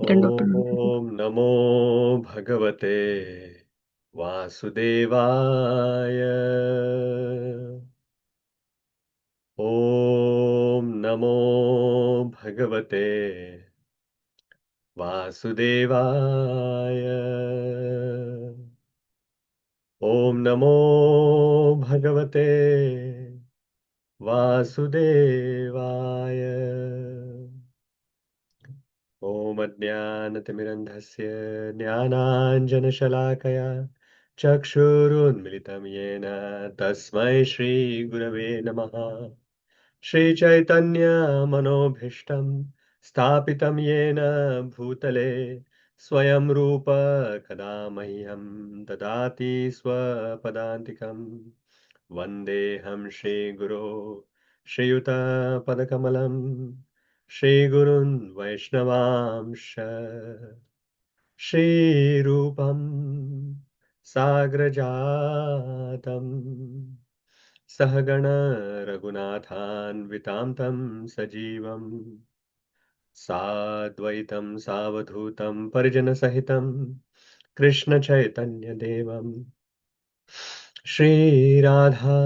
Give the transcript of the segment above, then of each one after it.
ॐ नमो भगवते वासुदेवाय। ॐ नमो भगवते वासुदेवाय। ॐ नमो भगवते वासुदेवाय। ॐ अज्ञानतिमिरन्धस्य ज्ञानाञ्जनशलाकया चक्षुरुन्मिलितं येन तस्मै श्रीगुरवे नमः। श्रीचैतन्यमनोभीष्टं स्थापितं येन भूतले स्वयं रूप कदा मह्यं ददाति स्वपदान्तिकम्। वन्देऽहं श्रीगुरो श्रीयुतपदकमलं श्रीगुरुन् वैष्णवांश श्रीरूपं साग्रजातं सहगण रघुनाथान्वितां तं सजीवं साद्वैतं सावधूतं परिजनसहितं कृष्णचैतन्यदेवं श्रीराधा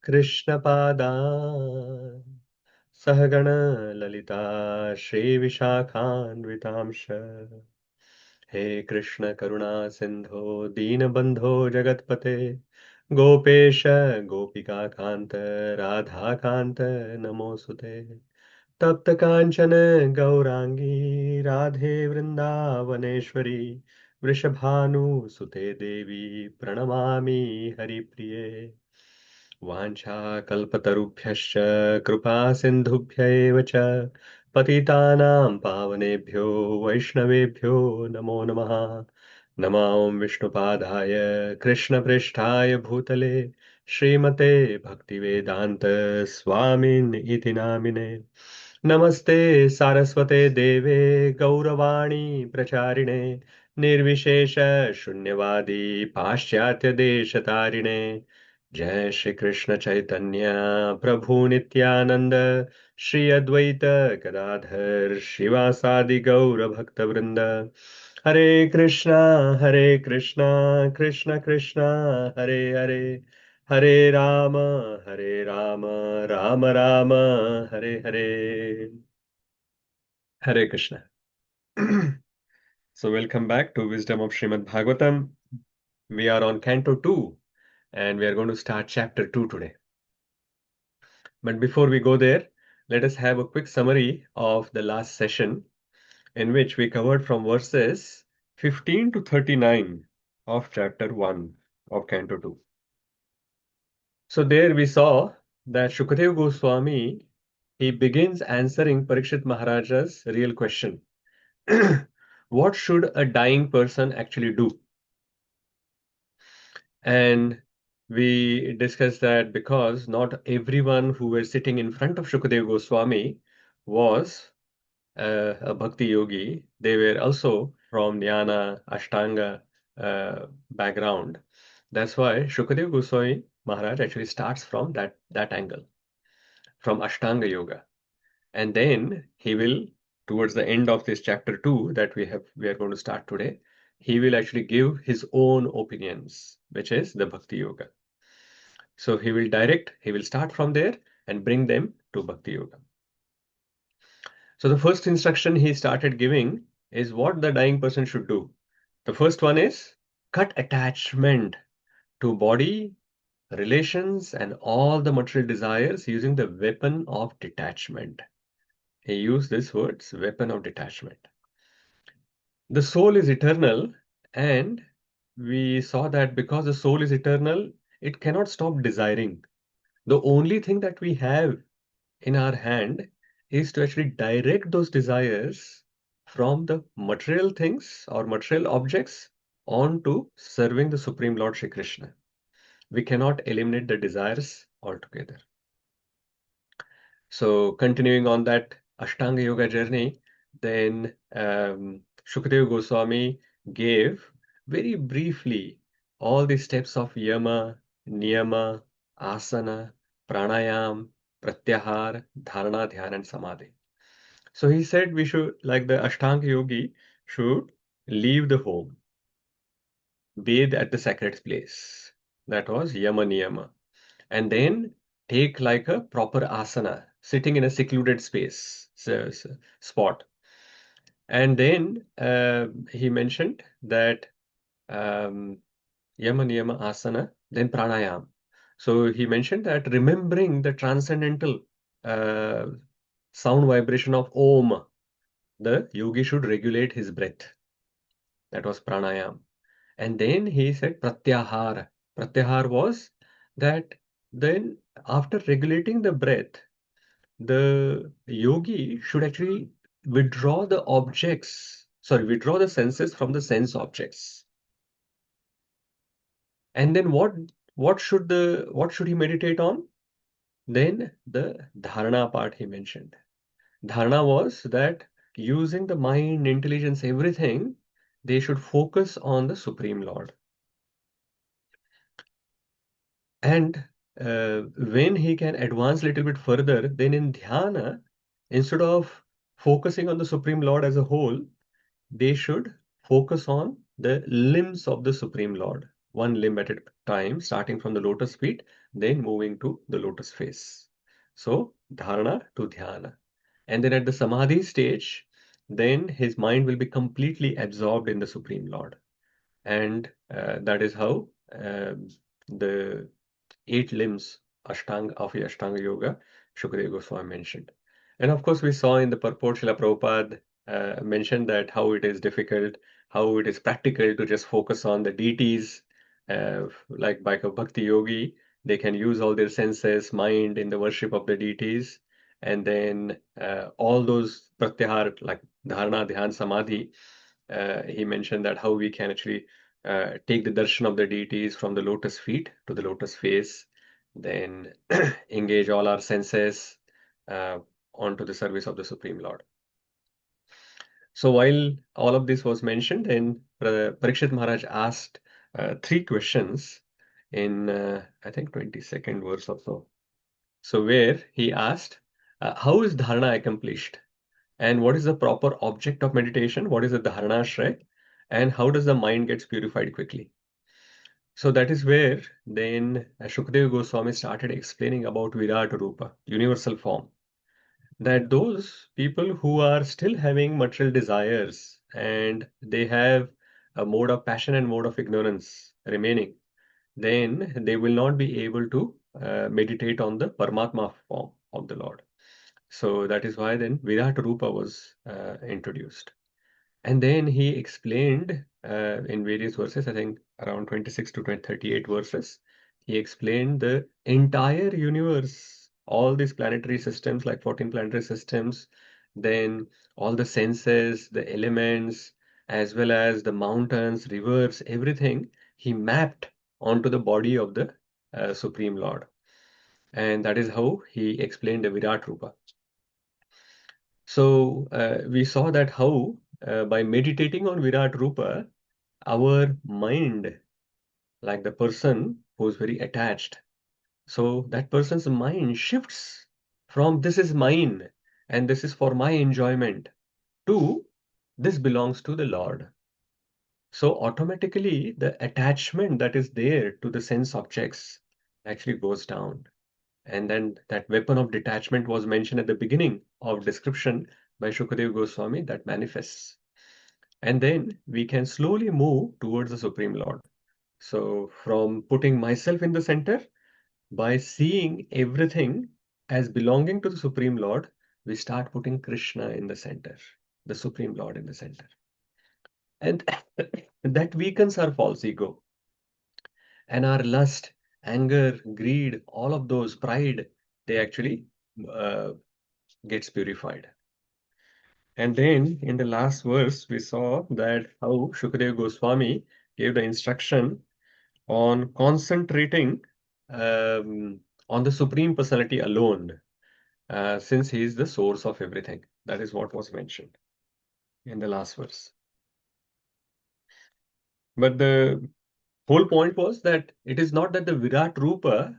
कृष्णपादान् सहगण ललिता श्रीविशाखान्वितांश। हे कृष्ण करुणा सिंधो दीनबंधो जगतपते गोपेश गोपिका कांत राधा कांत नमोस्तुते। तप्त कांचन गौरांगी राधे वृंदावनेश्वरी वृषभानुसुते देवी प्रणमामि हरिप्रिये। वाञ्छाकल्पतरुभ्यश्च कृपा सिन्धुभ्य एव च पतितानां पावनेभ्यो वैष्णवेभ्यो नमो नमः। नमो विष्णुपादाय कृष्णप्रेष्ठाय भूतले श्रीमते भक्तिवेदान्त स्वामिन् इति नामिने। नमस्ते सारस्वते देवे गौरवाणी प्रचारिणे निर्विशेष शून्यवादी पाश्चात्य देशतारिणे। जय श्री कृष्ण चैतन्य प्रभु नित्यानंद श्री अद्वैत गदाधर शिवासादि गौर भक्त वृंद। हरे कृष्णा कृष्ण कृष्ण हरे हरे हरे राम राम राम हरे हरे। हरे Krishna. So welcome back to Wisdom of Srimad Bhagavatam. We are on Canto 2 and we are going to start Chapter 2 today. But before we go there, let us have a quick summary of the last session in which we covered from verses 15 to 39 of Chapter 1 of Canto 2. So there we saw that Śukadeva Gosvāmī, he begins answering Parikshit Maharaja's real question. What should a dying person actually do? And we discussed that because not everyone who were sitting in front of Shukadeva Goswami was a bhakti yogi. They were also from Jnana, Ashtanga background. That's why Shukadeva Goswami Maharaj actually starts from that angle, from Ashtanga Yoga. And then he will, towards the end of this chapter 2 that we are going to start today, he will actually give his own opinions, which is the Bhakti Yoga. So he will start from there and bring them to Bhakti Yoga. So the first instruction he started giving is what the dying person should do. The first one is cut attachment to body, relations, and all the material desires using the weapon of detachment. He used these words, weapon of detachment. The soul is eternal, and we saw that because the soul is eternal, it cannot stop desiring. The only thing that we have in our hand is to actually direct those desires from the material things or material objects on to serving the Supreme Lord Shri Krishna. We cannot eliminate the desires altogether. So continuing on that Ashtanga Yoga journey, then Śukadeva Goswami gave very briefly all the steps of yama, niyama, asana, pranayam, pratyahar, dharana, dhyana, and samadhi. So he said we should, like the Ashtanga yogi, should leave the home, bathe at the sacred place. That was Yama Niyama. And then take like a proper asana, sitting in a secluded space, spot. And then he mentioned that Yama Niyama asana, then pranayam. So he mentioned that remembering the transcendental uh, sound vibration of Om, the yogi should regulate his breath. That was pranayam. And then he said pratyahara. Pratyahara was that then after regulating the breath, the yogi should actually withdraw the senses from the sense objects. And then what should he meditate on? Then the dharana part he mentioned. Dharana was that using the mind, intelligence, everything, they should focus on the Supreme Lord. And when he can advance a little bit further, then in dhyana, instead of focusing on the Supreme Lord as a whole, they should focus on the limbs of the Supreme Lord, one limb at a time, starting from the lotus feet, then moving to the lotus face. So, dharana to dhyana. And then at the samadhi stage, then his mind will be completely absorbed in the Supreme Lord. And that is how the 8 limbs Ashtanga of the Ashtanga Yoga, Śukadeva Gosvāmī mentioned. And of course, we saw in the purport Srila Prabhupada mentioned that how it is difficult, how it is practical to just focus on the deities, like by a Bhakti Yogi, they can use all their senses, mind in the worship of the deities, and then all those pratyahar like dharana, dhyan, samadhi. He mentioned that how we can actually take the darshan of the deities from the lotus feet to the lotus face, then engage all our senses uh, onto the service of the Supreme Lord. So while all of this was mentioned, then Parikshit Maharaj asked 3 questions in, I think, 22nd verse or so. So where he asked, how is dharana accomplished? And what is the proper object of meditation? What is the dharana shray? And how does the mind gets purified quickly? So that is where then Śukadeva Goswami started explaining about Virat Rupa, universal form. That those people who are still having material desires and they have a mode of passion and mode of ignorance remaining, then they will not be able to meditate on the Paramatma form of the Lord. So that is why then Virat Rupa was introduced. And then he explained in various verses, I think around 26 to 38 verses, he explained the entire universe, all these planetary systems, like 14 planetary systems, then all the senses, the elements, as well as the mountains, rivers, everything, he mapped onto the body of the Supreme Lord. And that is how he explained the Virat Rupa. So we saw that how by meditating on Virat Rupa, our mind, like the person who's very attached, so that person's mind shifts from this is mine and this is for my enjoyment to this belongs to the Lord. So automatically the attachment that is there to the sense objects actually goes down. And then that weapon of detachment was mentioned at the beginning of description by Śukadeva Goswami that manifests. And then we can slowly move towards the Supreme Lord. So from putting myself in the center, by seeing everything as belonging to the Supreme Lord, we start putting Kṛṣṇa in the center, the Supreme Lord in the center. And that weakens our false ego. And our lust, anger, greed, all of those, pride, they actually uh, gets purified. And then in the last verse, we saw that how Śukadeva Goswami gave the instruction on concentrating on the Supreme Personality alone, since he is the source of everything. That is what was mentioned in the last verse. But the whole point was that it is not that the Virat Rupa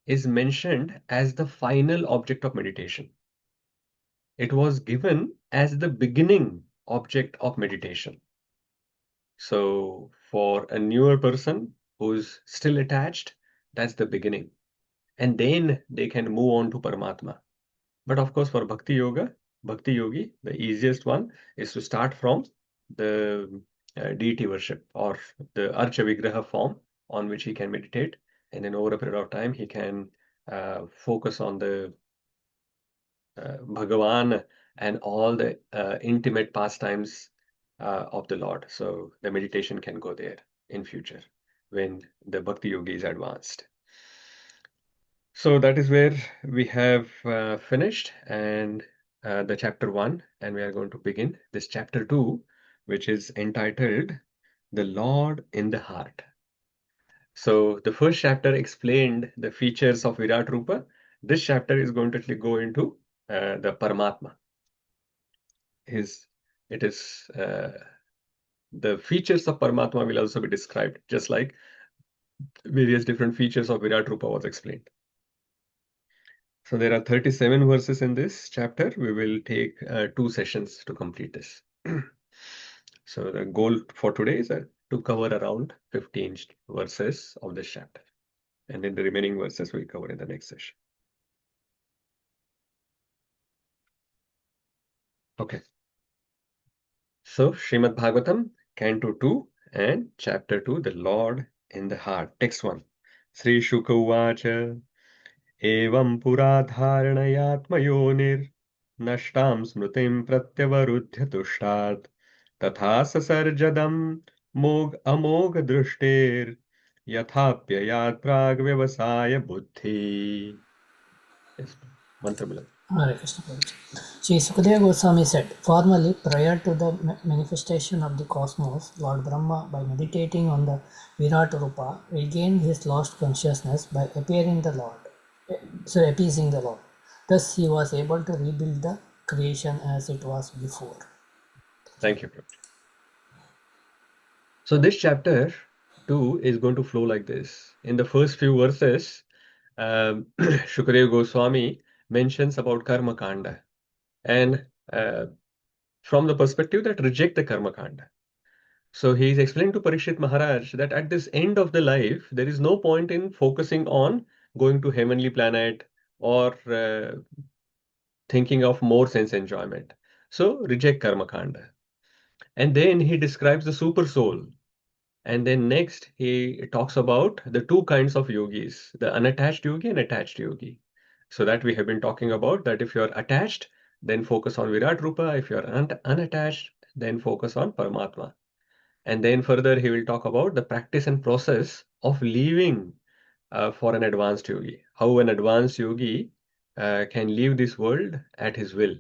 is mentioned as the final object of meditation. it was given as the beginning object of meditation. So for a newer person who's still attached, that's the beginning. And then they can move on to Paramatma. But of course, for Bhakti Yoga, Bhakti Yogi, the easiest one is to start from the deity worship or the Archa Vigraha form on which he can meditate. And then over a period of time, he can focus on the Bhagavan and all the intimate pastimes of the Lord. So the meditation can go there in future when the Bhakti Yogi is advanced. So that is where we have finished and the chapter 1, and we are going to begin this chapter 2, which is entitled The Lord in the Heart. So the first chapter explained the features of Virat Rupa. This chapter is going to actually go into the Paramatma. It is the features of Paramatma will also be described, just like various different features of Virat Rupa was explained. So there are 37 verses in this chapter. We will take 2 sessions to complete this. So the goal for today is to cover around 15 verses of this chapter. And then the remaining verses we'll cover in the next session. Okay. So Srimad Bhagavatam, Canto 2 and Chapter 2, The Lord in the Heart. Text 1. Sri Shuka Uvacha Evam Puradharanayatmayoner Nashtam Smritim Pratyavaruddhya Tushtat Tatha Sasarjadam Mog Amog Drushter Yathapyayat Prag Vyavasaya Buddhi. Yes, Mantra Milan. Hare Krishna Prabhuji. Sri Śukadeva Gosvāmī said, formerly, prior to the manifestation of the cosmos, Lord Brahma, by meditating on the Virat Rupa, regained his lost consciousness by appeasing the Lord. Thus, he was able to rebuild the creation as it was before. Thank you, Prabhuji. So this chapter 2 is going to flow like this. In the first few verses, Śukadeva Gosvāmī mentions about Karma Kanda, and from the perspective that reject the Karma Kanda. So he is explaining to Parikshit Maharaj that at this end of the life, there is no point in focusing on going to heavenly planet or thinking of more sense enjoyment. So reject Karma Kanda. And then he describes the super soul. And then next, he talks about the 2 kinds of yogis, the unattached yogi and attached yogi. So that we have been talking about that if you're attached, then focus on Virat Rupa. If you're unattached, then focus on Paramatma. And then further, he will talk about the practice and process of leaving for an advanced yogi. How an advanced yogi can leave this world at his will.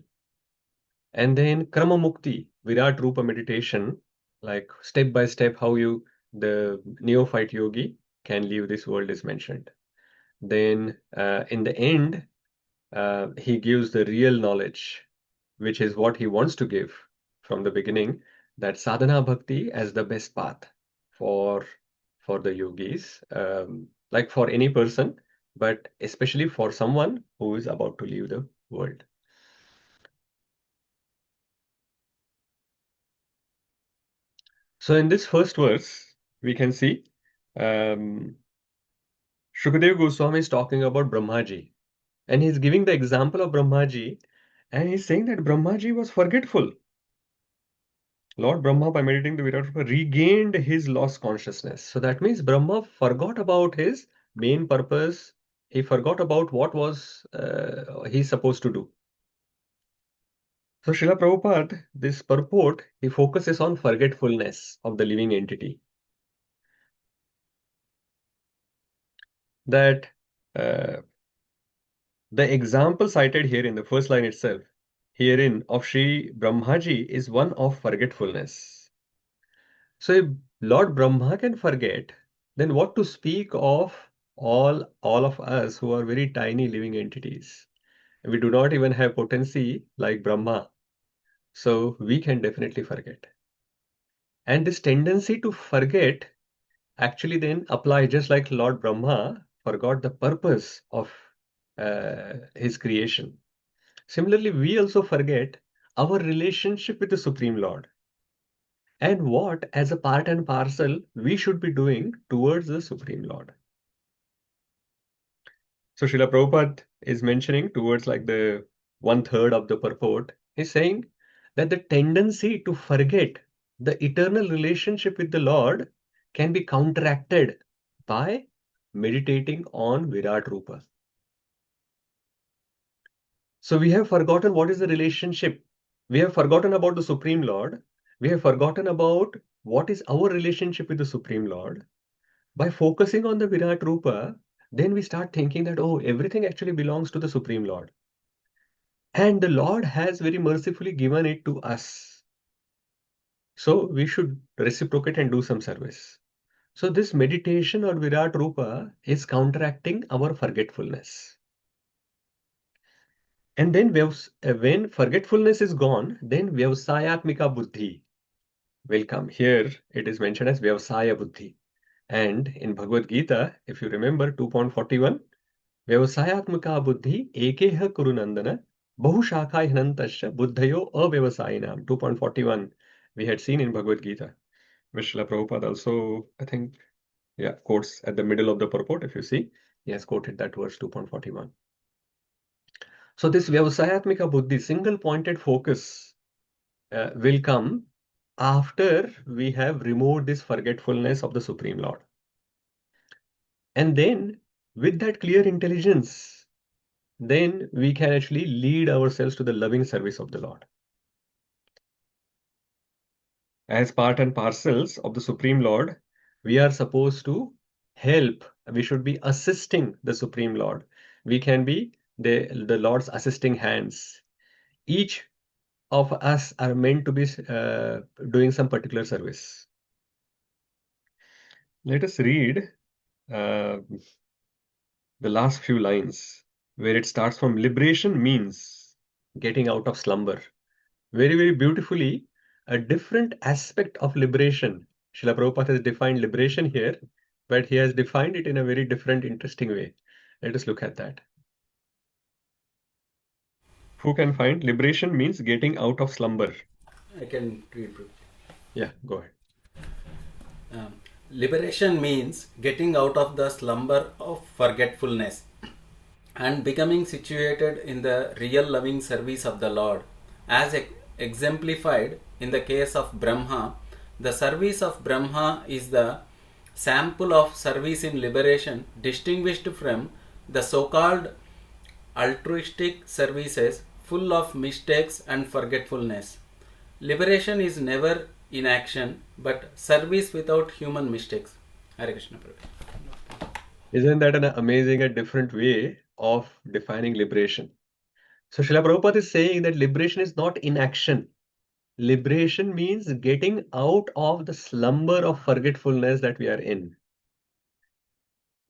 And then Krama Mukti, Virat Rupa meditation, like step by step how the neophyte yogi can leave this world is mentioned. Then in the end, he gives the real knowledge, which is what he wants to give from the beginning, that sadhana bhakti as the best path for the yogis, like for any person, but especially for someone who is about to leave the world. So in this first verse, we can see Shukadeva Goswami is talking about Brahmaji, and he's giving the example of Brahmaji, and he's saying that Brahmaji was forgetful. Lord Brahma, by meditating the Virat Rupa, regained his lost consciousness. So that means Brahma forgot about his main purpose. He forgot about what was he supposed to do. So Srila Prabhupada, this purport, he focuses on forgetfulness of the living entity. That the example cited here in the first line itself, herein of Sri Brahmaji, is one of forgetfulness. So if Lord Brahma can forget, then what to speak of all of us who are very tiny living entities? We do not even have potency like Brahma. So we can definitely forget. And this tendency to forget actually then apply just like Lord Brahma forgot the purpose of his creation. Similarly, we also forget our relationship with the Supreme Lord and what, as a part and parcel, we should be doing towards the Supreme Lord. So Srila Prabhupada is mentioning towards like the 1/3 of the purport. He's saying that the tendency to forget the eternal relationship with the Lord can be counteracted by meditating on Virat Rupa. So we have forgotten what is the relationship. We have forgotten about the Supreme Lord. We have forgotten about what is our relationship with the Supreme Lord. By focusing on the Virat Rupa, then we start thinking that, oh, everything actually belongs to the Supreme Lord. And the Lord has very mercifully given it to us. So we should reciprocate and do some service. So this meditation on Virat Rupa is counteracting our forgetfulness. And then when forgetfulness is gone, then Vyavasayatmika Buddhi will come. Here it is mentioned as Vyavasaya Buddhi. And in Bhagavad Gita, if you remember 2.41, Vyavasayatmaka Buddhi Ekeha Kurunandana Bahushakha Hinantasya Buddhayo Avyavasayinam. 2.41 we had seen in Bhagavad Gita. Srila Prabhupada also, I think, quotes at the middle of the purport. If you see, he has quoted that verse 2.41. So this Vyavasayatmika Buddhi, single pointed focus, will come after we have removed this forgetfulness of the Supreme Lord. And then with that clear intelligence, then we can actually lead ourselves to the loving service of the Lord. As part and parcels of the Supreme Lord, we are supposed to help. We should be assisting the Supreme Lord. We can be the Lord's assisting hands. Each of us are meant to be doing some particular service. Let us read the last few lines where it starts from liberation means getting out of slumber. Very, very beautifully, a different aspect of liberation. Srila Prabhupada has defined liberation here, but he has defined it in a very different, interesting way. Let us look at that. Who can find? Liberation means getting out of slumber. I can read. Yeah, go ahead. Liberation means getting out of the slumber of forgetfulness and becoming situated in the real loving service of the Lord. As exemplified in the case of Brahma, the service of Brahma is the sample of service in liberation, distinguished from the so-called altruistic services full of mistakes and forgetfulness. Liberation is never inaction, but service without human mistakes. Hare Krishna Prabhu. Isn't that an amazing and different way of defining liberation? So Srila Prabhupada is saying that liberation is not inaction. Liberation means getting out of the slumber of forgetfulness that we are in.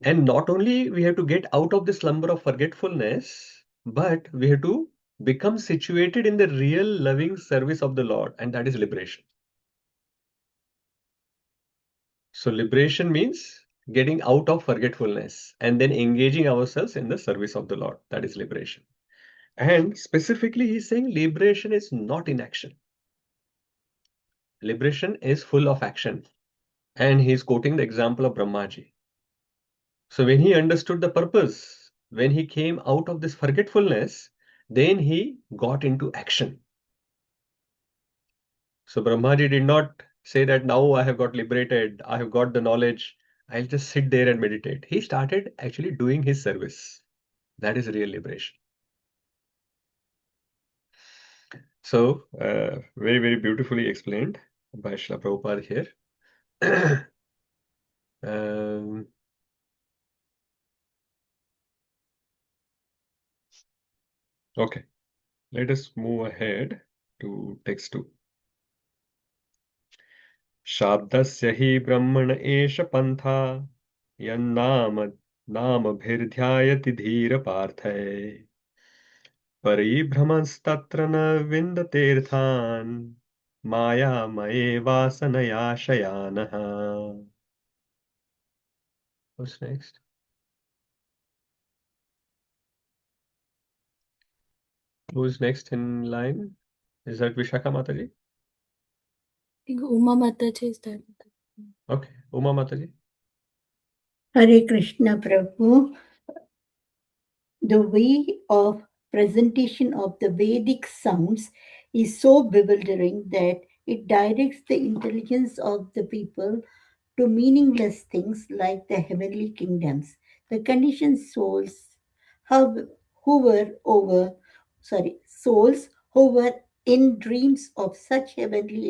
And not only we have to get out of the slumber of forgetfulness, but we have to become situated in the real loving service of the Lord, and that is liberation. So liberation means getting out of forgetfulness and then engaging ourselves in the service of the Lord. That is liberation. And specifically, he's saying liberation is not inaction. Liberation is full of action. And he's quoting the example of Brahmaji. So when he understood the purpose, when he came out of this forgetfulness, then he got into action. So Brahmaji did not say that now I have got liberated, I have got the knowledge, I'll just sit there and meditate. He started actually doing his service. That is real liberation. So, very, very beautifully explained by Srila Prabhupada here. Okay, let us move ahead to text 2. शाब्दस्य हि ब्रह्मण एष पन्था नामभिर्ध्यायति धीर पार्थय परिभ्रमंस्तत्र न विन्दतेऽर्थान् मायामये वासनयाशयानः. What's next? Who's next in line? Is that Vishakha Mataji? I think Uma Mataji is there. Okay, Uma Mataji. Hare Krishna Prabhu. The way of presentation of the Vedic sounds is so bewildering that it directs the intelligence of the people to meaningless things like the heavenly kingdoms. The conditioned souls hover souls hover in dreams of such heavenly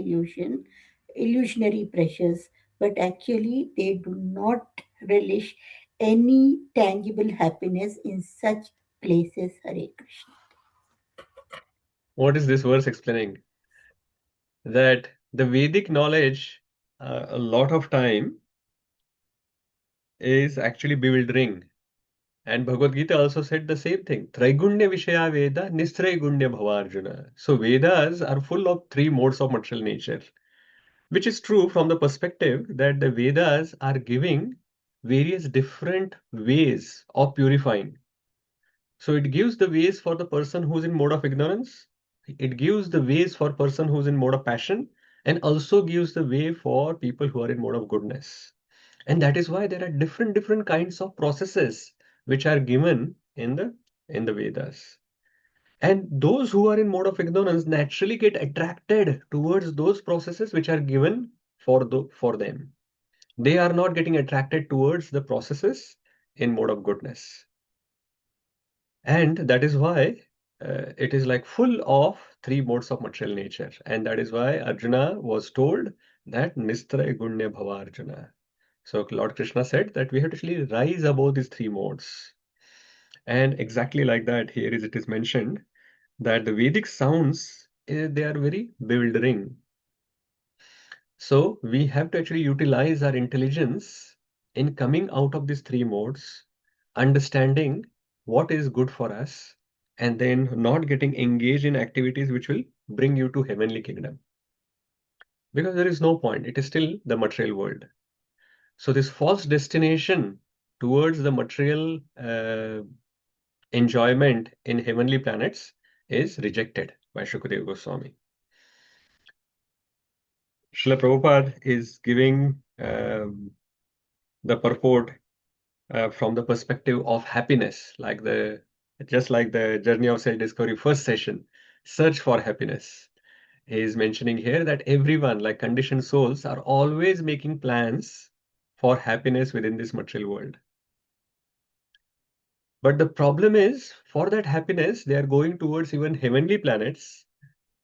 illusionary pressures, but actually they do not relish any tangible happiness in such places. Hare Krishna. What is this verse explaining? That the Vedic knowledge, a lot of time, is actually bewildering. And Bhagavad Gita also said the same thing. Traigunya Vishaya Veda, Nistraigunya Bhavarjuna. So Vedas are full of three modes of material nature, which is true from the perspective that the Vedas are giving various different ways of purifying. So it gives the ways for the person who's in mode of ignorance. It gives the ways for person who's in mode of passion, and also gives the way for people who are in mode of goodness. And that is why there are different kinds of processes which are given in the Vedas. And those who are in mode of ignorance naturally get attracted towards those processes which are given for them. They are not getting attracted towards the processes in mode of goodness. And that is why it is like full of three modes of material nature. And that is why Arjuna was told that Nistra Gunya Bhava Arjuna. So Lord Krishna said that we have to actually rise above these three modes. And exactly like that, here it is mentioned that the Vedic sounds, they are very bewildering. So we have to actually utilize our intelligence in coming out of these three modes, understanding what is good for us, and then not getting engaged in activities which will bring you to heavenly kingdom. Because there is no point, it is still the material world. So this false destination towards the material enjoyment in heavenly planets is rejected by Śukadeva Gosvāmī. Srila Prabhupada is giving the purport from the perspective of happiness, just like the Journey of Self-Discovery first session, search for happiness. He is mentioning here that everyone, like conditioned souls, are always making plans for happiness within this material world. But the problem is, for that happiness, they are going towards even heavenly planets.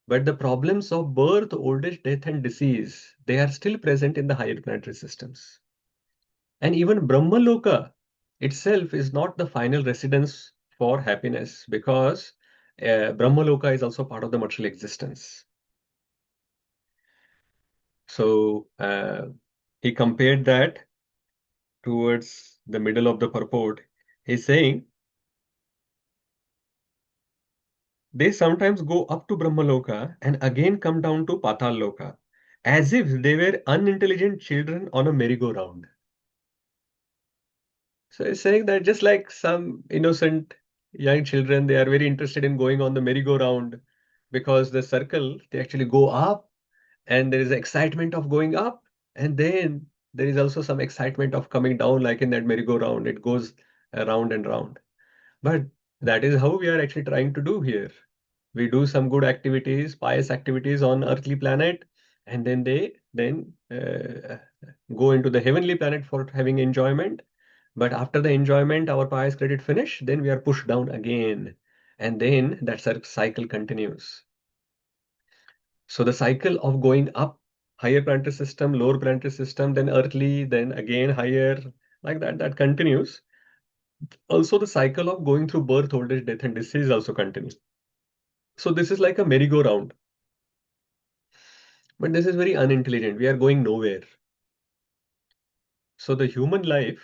But the problems of birth, old age, death, and disease, they are still present in the higher planetary systems. And even Brahmaloka itself is not the final residence for happiness, because Brahmaloka is also part of the material existence. So he compared that towards the middle of the purport. He's saying they sometimes go up to Brahmaloka and again come down to Pataloka, as if they were unintelligent children on a merry-go-round. So he's saying that just like some innocent young children, they are very interested in going on the merry-go-round, because the circle, they actually go up, and there is excitement of going up, and then there is also some excitement of coming down, like in that merry-go-round. It goes round and round. But that is how we are actually trying to do here. We do some good activities, pious activities on earthly planet, and then they go into the heavenly planet for having enjoyment. But after the enjoyment, our pious credit finish, then we are pushed down again, and then that cycle continues. So the cycle of going up, higher planetary system, lower planetary system, then earthly, then again higher, like that continues. Also, the cycle of going through birth, old age, death, and disease also continues. So this is like a merry-go-round. But this is very unintelligent. We are going nowhere. So the human life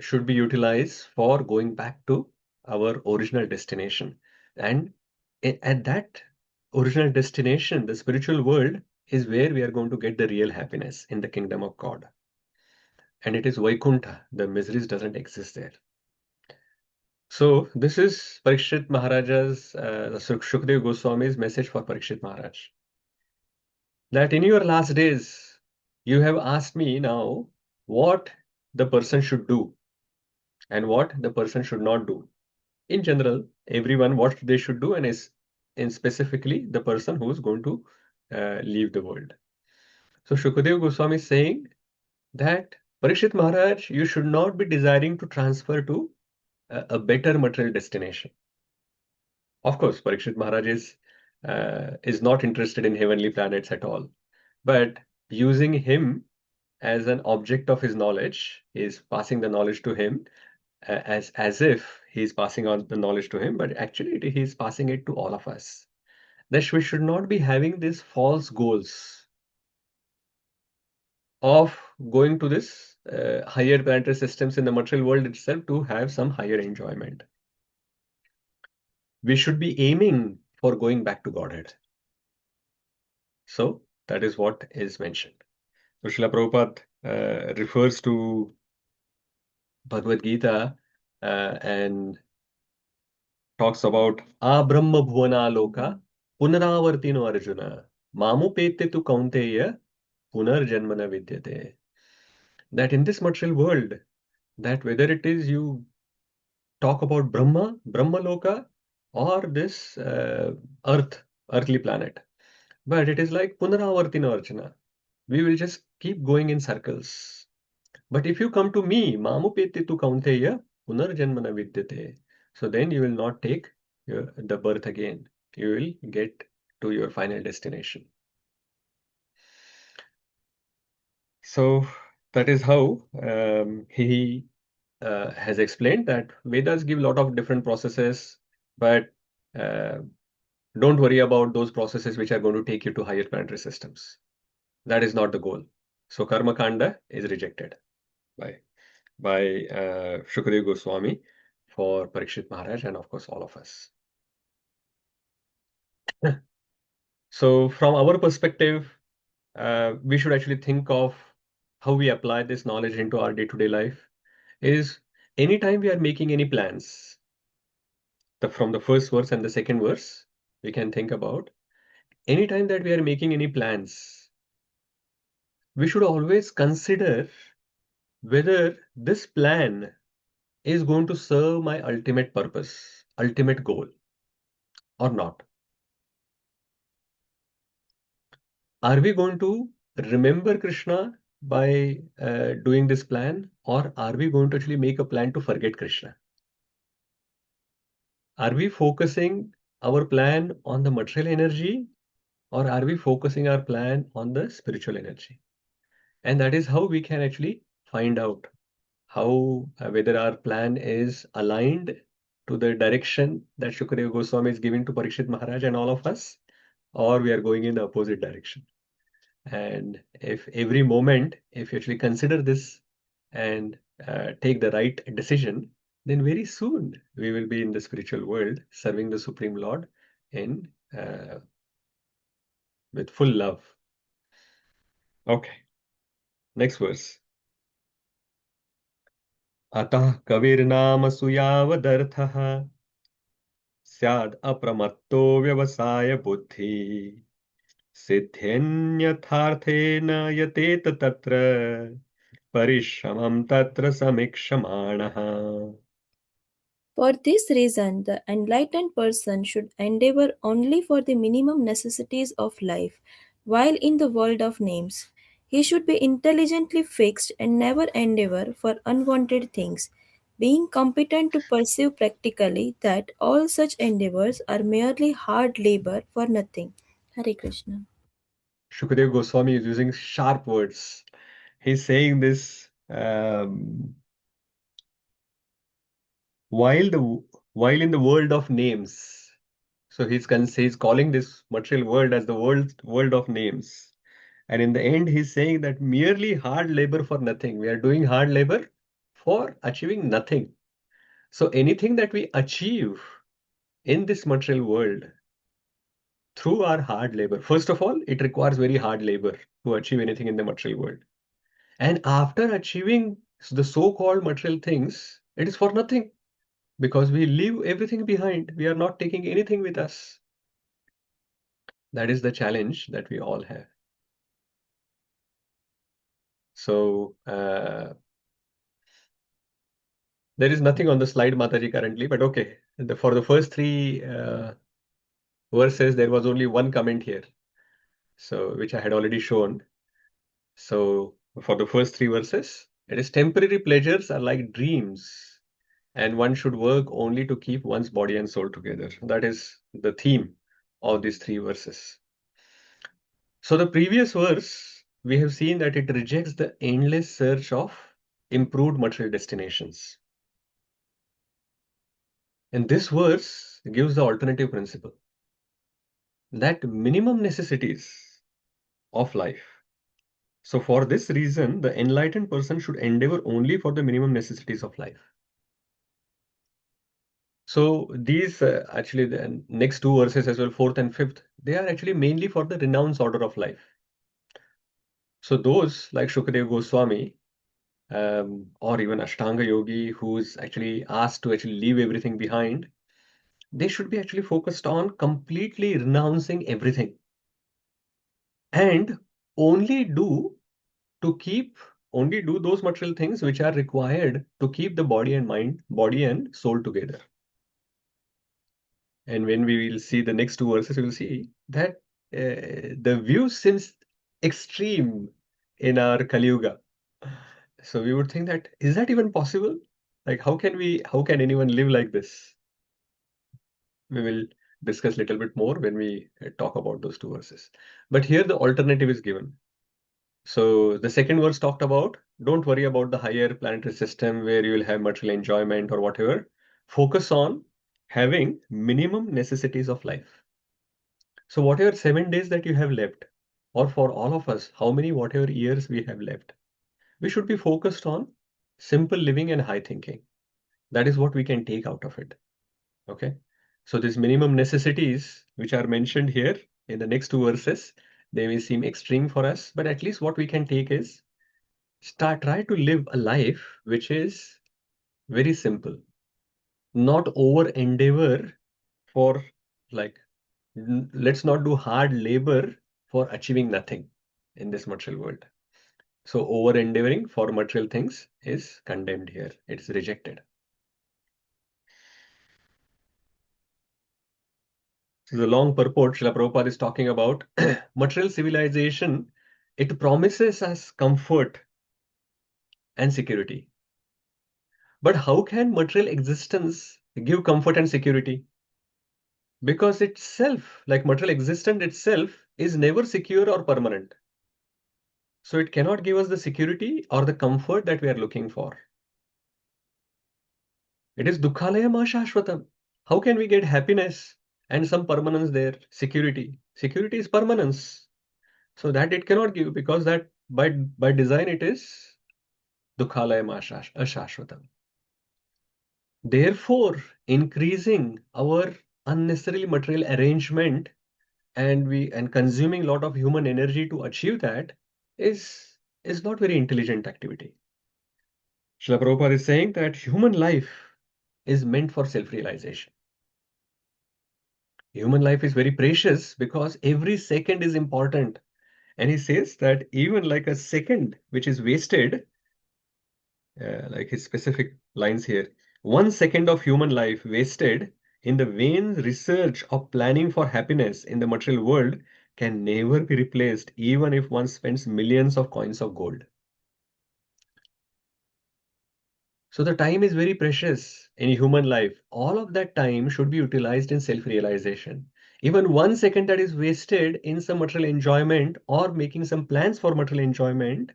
should be utilized for going back to our original destination. And at that original destination, the spiritual world, is where we are going to get the real happiness in the kingdom of God. And it is Vaikuntha. The miseries doesn't exist there. So this is Parikshit Maharaja's, Śukadeva Goswami's message for Parikshit Maharaj. That in your last days, you have asked me now what the person should do and what the person should not do. In general, everyone what they should do, and specifically the person who is going to leave the world. So Śukadeva Goswami is saying that Parikshit Maharaj, you should not be desiring to transfer to a better material destination. Of course, Parikshit Maharaj is not interested in heavenly planets at all, but using him as an object of his knowledge, is passing the knowledge to him as if he is passing on the knowledge to him, but actually he is passing it to all of us. That we should not be having these false goals of going to this higher planetary systems in the material world itself to have some higher enjoyment. We should be aiming for going back to Godhead. So that is what is mentioned. So Srila Prabhupada refers to Bhagavad Gita and talks about Abrahma Bhuvana Loka Punaravartino Arjuna Mamupete tu Kaunteya Punarjanmana Vidyate. That in this material world, that whether it is you talk about Brahma Loka, or this earthly planet, but it is like Punaravartino Arjuna. We will just keep going in circles. But if you come to me, Mamupete tu Kaunteya Punarjanmana Vidyate, so then you will not take the birth again. You will get to your final destination. So that is how he has explained that Vedas give a lot of different processes, but don't worry about those processes which are going to take you to higher planetary systems. That is not the goal. So Karma Kanda is rejected by Śukadeva Goswami for Parikshit Maharaj and of course all of us. So from our perspective, we should actually think of how we apply this knowledge into our day-to-day life. Is anytime we are making any plans, from the first verse and the second verse, we can think about anytime that we are making any plans, we should always consider whether this plan is going to serve my ultimate purpose, ultimate goal, or not. Are we going to remember Krishna by doing this plan, or are we going to actually make a plan to forget Krishna? Are we focusing our plan on the material energy, or are we focusing our plan on the spiritual energy? And that is how we can actually find out how whether our plan is aligned to the direction that Śukadeva Goswami is giving to Parikshit Maharaj and all of us, or we are going in the opposite direction. And if every moment, if you actually consider this and take the right decision, then very soon we will be in the spiritual world serving the Supreme Lord in with full love. Okay, next verse. अतः कविर्नाम सुयावदर्थः स्याद् अप्रमत्तो व्यवसाय बुद्धि सिद्ध्यन्यथार्थेन यतेत तत्र परिश्रमं तत्र समीक्षमाणः. For this reason, the enlightened person should endeavor only for the minimum necessities of life, while in the world of names. He should be intelligently fixed and never endeavor for unwanted things, being competent to perceive practically that all such endeavors are merely hard labor for nothing. Hare Krishna. Śukadeva Goswami is using sharp words. He's saying this while in the world of names. So he's calling this material world as the world of names. And in the end, he's saying that merely hard labor for nothing. We are doing hard labor for achieving nothing. So anything that we achieve in this material world through our hard labor, first of all, it requires very hard labor to achieve anything in the material world. And after achieving the so-called material things, it is for nothing. because we leave everything behind. We are not taking anything with us. That is the challenge that we all have. So there is nothing on the slide, Mataji, currently, but okay. For the first three verses, there was only one comment here, so which I had already shown. So for the first three verses, it is temporary pleasures are like dreams, and one should work only to keep one's body and soul together. That is the theme of these three verses. So the previous verse, we have seen that it rejects the endless search of improved material destinations. And this verse gives the alternative principle that minimum necessities of life. So for this reason, the enlightened person should endeavor only for the minimum necessities of life. So these actually the next two verses as well, fourth and fifth, they are actually mainly for the renounced order of life. So those like Śukadeva Gosvāmī or even Ashtanga Yogi who's actually asked to actually leave everything behind, they should be actually focused on completely renouncing everything and only do those material things which are required to keep the body and mind, body and soul together. And when we will see the next two verses, we will see that the view seems extreme in our Kali Yuga. So we would think that, is that even possible? Like, how can anyone live like this? We will discuss a little bit more when we talk about those two verses. But here the alternative is given. So the second verse talked about, don't worry about the higher planetary system where you will have material enjoyment or whatever. Focus on having minimum necessities of life. So whatever 7 days that you have left, or for all of us, how many whatever years we have left, we should be focused on simple living and high thinking. That is what we can take out of it. Okay. So these minimum necessities, which are mentioned here in the next two verses, they may seem extreme for us, but at least what we can take is try to live a life which is very simple, not over endeavor for like, let's not do hard labor for achieving nothing in this material world. So over endeavoring for material things is condemned here. It's rejected. So the long purport Srila Prabhupada is talking about material civilization. It promises us comfort and security. But how can material existence give comfort and security? Because itself, like material existence itself, is never secure or permanent. So it cannot give us the security or the comfort that we are looking for. It is dukkhalaya ma shashvatam. How can we get happiness and some permanence there? Security. Security is permanence. So that it cannot give, because that by design it is dukkhalaya ma ashashvatam. Therefore, increasing our unnecessarily material arrangement and consuming a lot of human energy to achieve that is not very intelligent activity. Srila Prabhupada is saying that human life is meant for self-realization. Human life is very precious because every second is important. And he says that even like a second which is wasted, like his specific lines here, 1 second of human life wasted in the vain research of planning for happiness in the material world can never be replaced, even if one spends millions of coins of gold. So the time is very precious in human life. All of that time should be utilized in self-realization. Even 1 second that is wasted in some material enjoyment or making some plans for material enjoyment,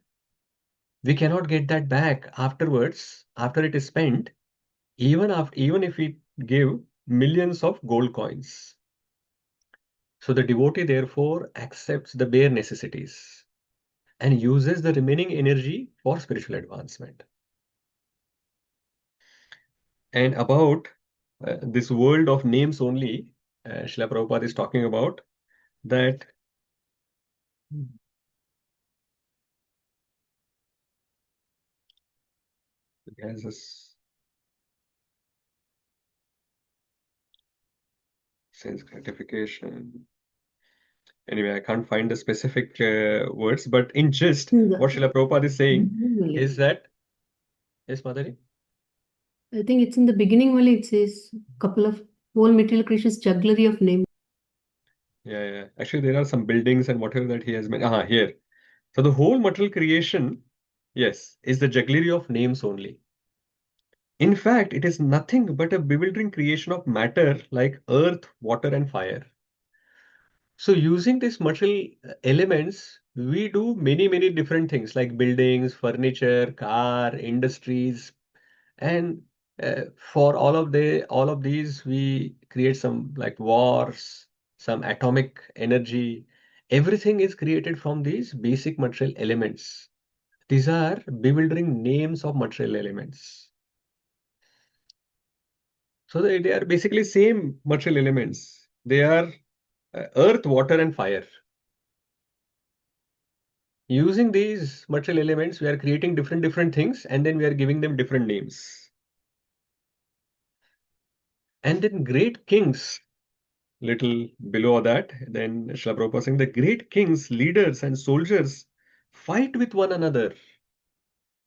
we cannot get that back afterwards, after it is spent, even if we give millions of gold coins. So the devotee therefore accepts the bare necessities and uses the remaining energy for spiritual advancement. And about this world of names only, Srila Prabhupada is talking about that it has this. sense gratification. Anyway, I can't find the specific words, but in gist, what Srila Prabhupada is saying is that, yes, Madhuri? I think it's in the beginning only, it says couple of whole material creations jugglery of name. Yeah. Actually, there are some buildings and whatever that he has made. Here. So the whole material creation, yes, is the jugglery of names only. In fact, it is nothing but a bewildering creation of matter like earth, water, and fire. So using these material elements, we do many different things like buildings, furniture, car, industries, and for all of these, we create some like wars, some atomic energy. Everything is created from these basic material elements. These are bewildering names of material elements. So they are basically same material elements. They are earth, water, and fire. Using these material elements, we are creating different things, and then we are giving them different names. And then great kings, little below that, then Srila Prabhupada saying the great kings, leaders, and soldiers fight with one another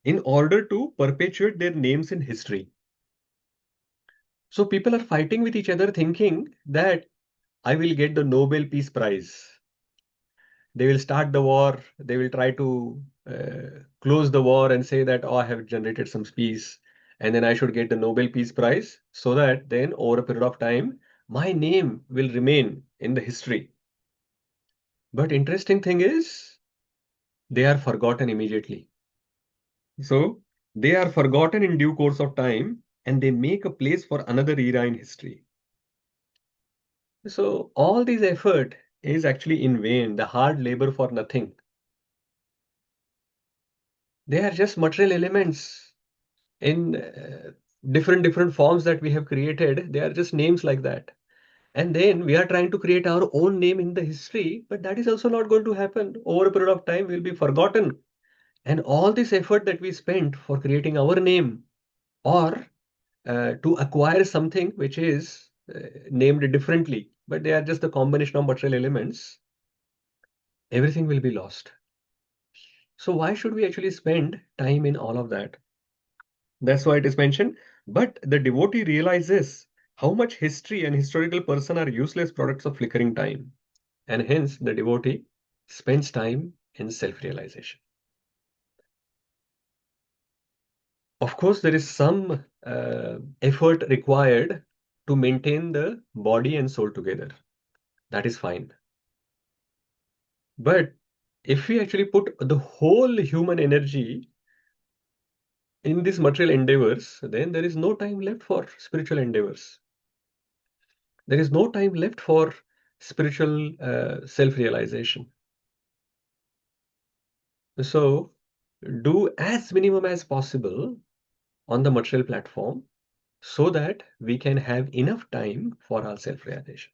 in order to perpetuate their names in history. So people are fighting with each other thinking that I will get the Nobel Peace Prize. They will start the war. They will try to close the war and say that, oh, I have generated some peace. And then I should get the Nobel Peace Prize so that then over a period of time, my name will remain in the history. But interesting thing is, they are forgotten immediately. So they are forgotten in due course of time and they make a place for another era in history. So all this effort is actually in vain, the hard labor for nothing. They are just material elements in different forms that we have created. They are just names like that. And then we are trying to create our own name in the history, but that is also not going to happen. Over a period of time, we'll be forgotten. And all this effort that we spent for creating our name or to acquire something which is named differently, but they are just the combination of material elements, everything will be lost. So why should we actually spend time in all of that? That's why it is mentioned. But the devotee realizes how much history and historical person are useless products of flickering time. And hence the devotee spends time in self-realization. Of course, there is some effort required to maintain the body and soul together. That is fine. But if we actually put the whole human energy in these material endeavors, then there is no time left for spiritual endeavors. There is no time left for spiritual self-realization. So do as minimum as possible on the material platform so that we can have enough time for our self-realization.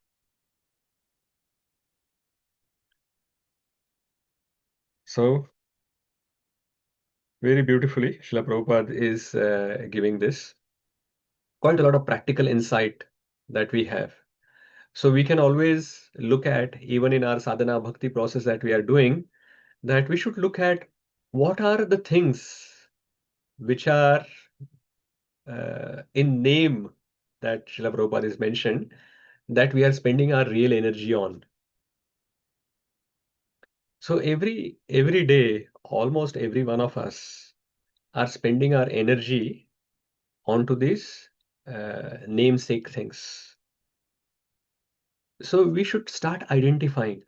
So very beautifully, Srila Prabhupada is giving this quite a lot of practical insight that we have. So we can always look at, even in our sadhana bhakti process that we are doing, that we should look at what are the things which are in name that Srila Prabhupada is mentioned, that we are spending our real energy on. So every day, almost every one of us are spending our energy onto these namesake things. So we should start identifying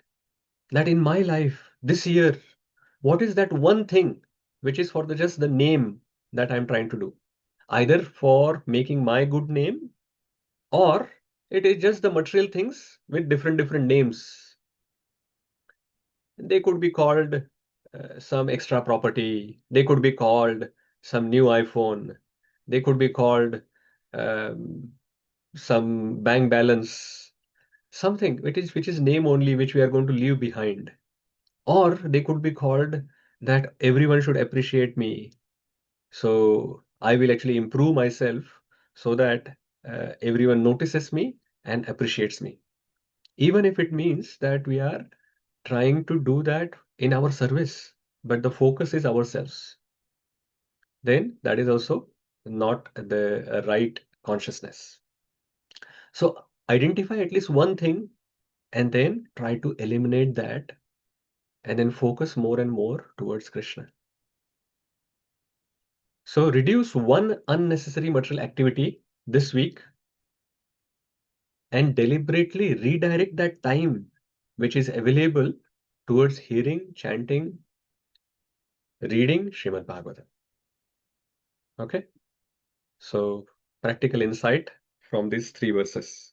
that in my life this year, what is that one thing which is for just the name that I'm trying to do, either for making my good name or it is just the material things with different names. They could be called some extra property. They could be called some new iPhone. They could be called um, some bank balance, something which is name only, which we are going to leave behind. Or they could be called that everyone should appreciate me. So I will actually improve myself so that everyone notices me and appreciates me. even if it means that we are trying to do that in our service, but the focus is ourselves, then that is also not the right consciousness. So identify at least one thing and then try to eliminate that and then focus more and more towards Krishna. So reduce one unnecessary material activity this week and deliberately redirect that time which is available towards hearing, chanting, reading Srimad Bhagavatam. Okay? So practical insight from these 3 verses.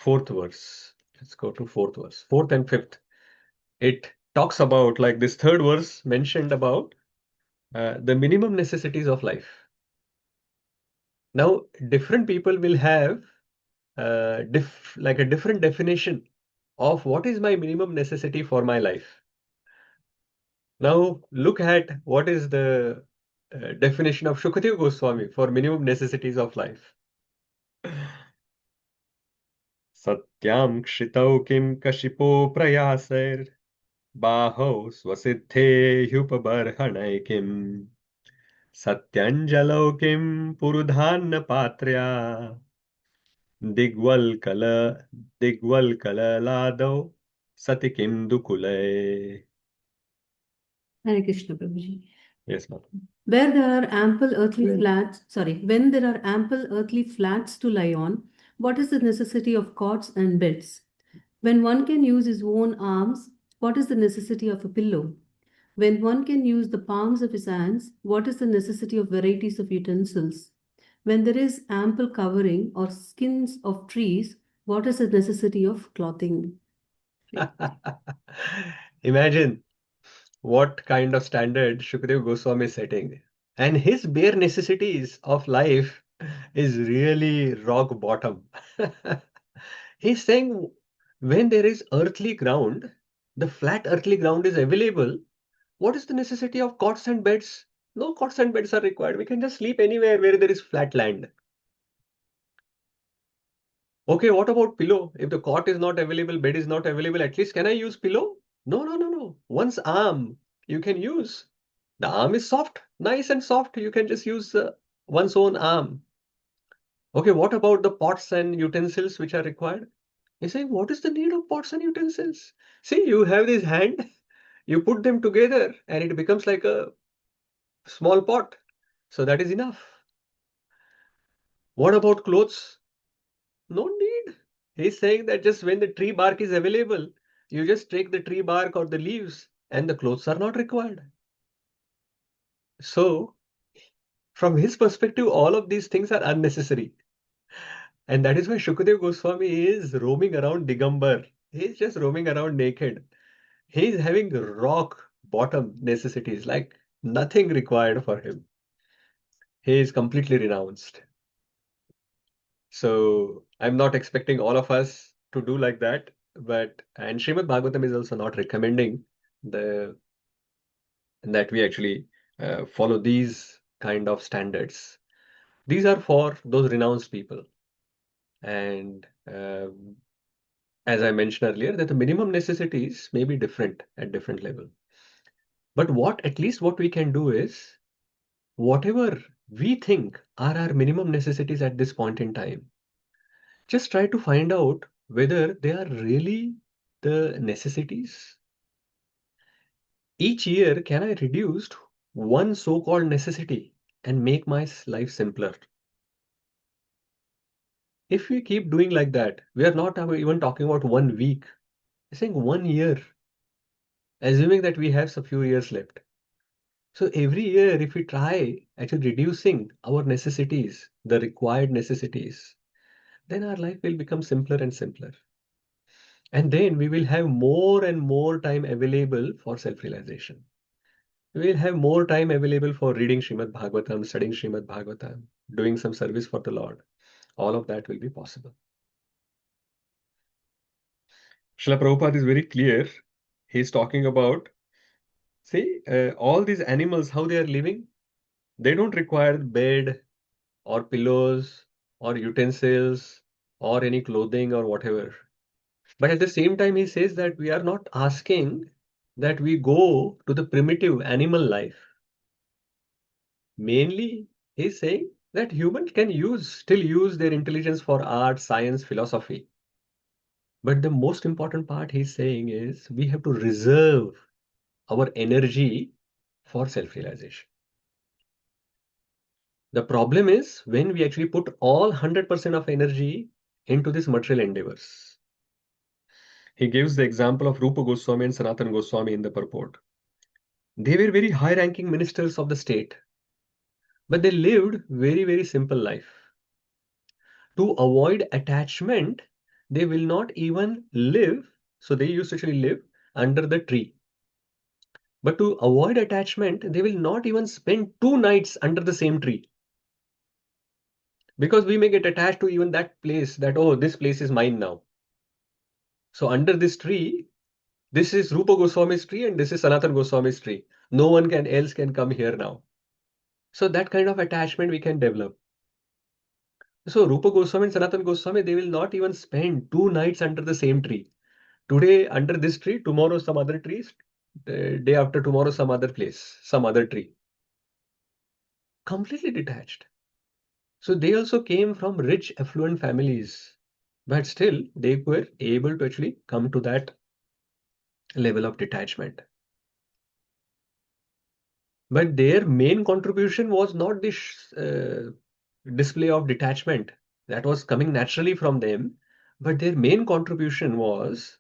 4th verse. Let's go to 4th verse. 4th and 5th. It talks about, like this 3rd verse mentioned about the minimum necessities of life. Now, different people will have like a different definition of what is my minimum necessity for my life. Now, look at what is the definition of Śukadeva Gosvāmī for minimum necessities of life. Satyam kshitau kim kashipo prayasair baho swasiddhe hyupabarhanai kim satyanjalau kim purudhanna patrya digwal kala ladau sati kim dukulai. Hare Krishna, Prabhuji. Yes, ma'am. When there are ample earthly flats to lie on, what is the necessity of cots and beds? When one can use his own arms, what is the necessity of a pillow? When one can use the palms of his hands, what is the necessity of varieties of utensils? When there is ample covering or skins of trees, what is the necessity of clothing? Imagine what kind of standard Śukadeva Goswami is setting. And his bare necessities of life is really rock bottom. He's saying when there is earthly ground, the flat earthly ground is available, what is the necessity of cots and beds? No cots and beds are required. We can just sleep anywhere where there is flat land. Okay, what about pillow? If the cot is not available, bed is not available, at least can I use pillow? No. One's arm you can use. The arm is soft, nice and soft. You can just use one's own arm. Okay, what about the pots and utensils which are required? He's saying, what is the need of pots and utensils? See, you have this hand, you put them together and it becomes like a small pot. So that is enough. What about clothes? No need. He's saying that just when the tree bark is available, you just take the tree bark or the leaves and the clothes are not required. So, from his perspective, all of these things are unnecessary. And that is why Śukadeva Goswami is roaming around Digambar. He's just roaming around naked. He's having rock bottom necessities, like nothing required for him. He is completely renounced. So I'm not expecting all of us to do like that. And Srimad Bhagavatam is also not recommending that we actually follow these kind of standards. These are for those renounced people. And as I mentioned earlier, that the minimum necessities may be different at different level. But at least what we can do is, whatever we think are our minimum necessities at this point in time, just try to find out whether they are really the necessities. Each year, can I reduce one so-called necessity and make my life simpler? If we keep doing like that, we are not even talking about 1 week. We're saying 1 year, assuming that we have a few years left. So every year, if we try actually reducing our necessities, the required necessities, then our life will become simpler and simpler. And then we will have more and more time available for self-realization. We will have more time available for reading Srimad Bhagavatam, studying Srimad Bhagavatam, doing some service for the Lord. All of that will be possible. Srila Prabhupada is very clear. He's talking about, see, all these animals, how they are living, they don't require bed or pillows or utensils or any clothing or whatever. But at the same time, he says that we are not asking that we go to the primitive animal life. Mainly, he's saying that humans can still use their intelligence for art, science, philosophy. But the most important part he's saying is we have to reserve our energy for self-realization. The problem is when we actually put all 100% of energy into these material endeavors. He gives the example of Rupa Goswami and Sanatana Goswami in the purport. They were very high-ranking ministers of the state, but they lived very, very simple life. To avoid attachment, they will not even live. So they used to actually live under the tree. But to avoid attachment, they will not even spend 2 nights under the same tree. Because we may get attached to even that place that, oh, this place is mine now. So under this tree, this is Rupa Goswami's tree and this is Sanatana Goswami's tree. No one else can come here now. So that kind of attachment we can develop. So Rupa Goswami and Sanatana Goswami, they will not even spend 2 nights under the same tree. Today under this tree, tomorrow some other trees, day after tomorrow some other place, some other tree. Completely detached. So they also came from rich, affluent families, but still they were able to actually come to that level of detachment. But their main contribution was not this display of detachment that was coming naturally from them, but their main contribution was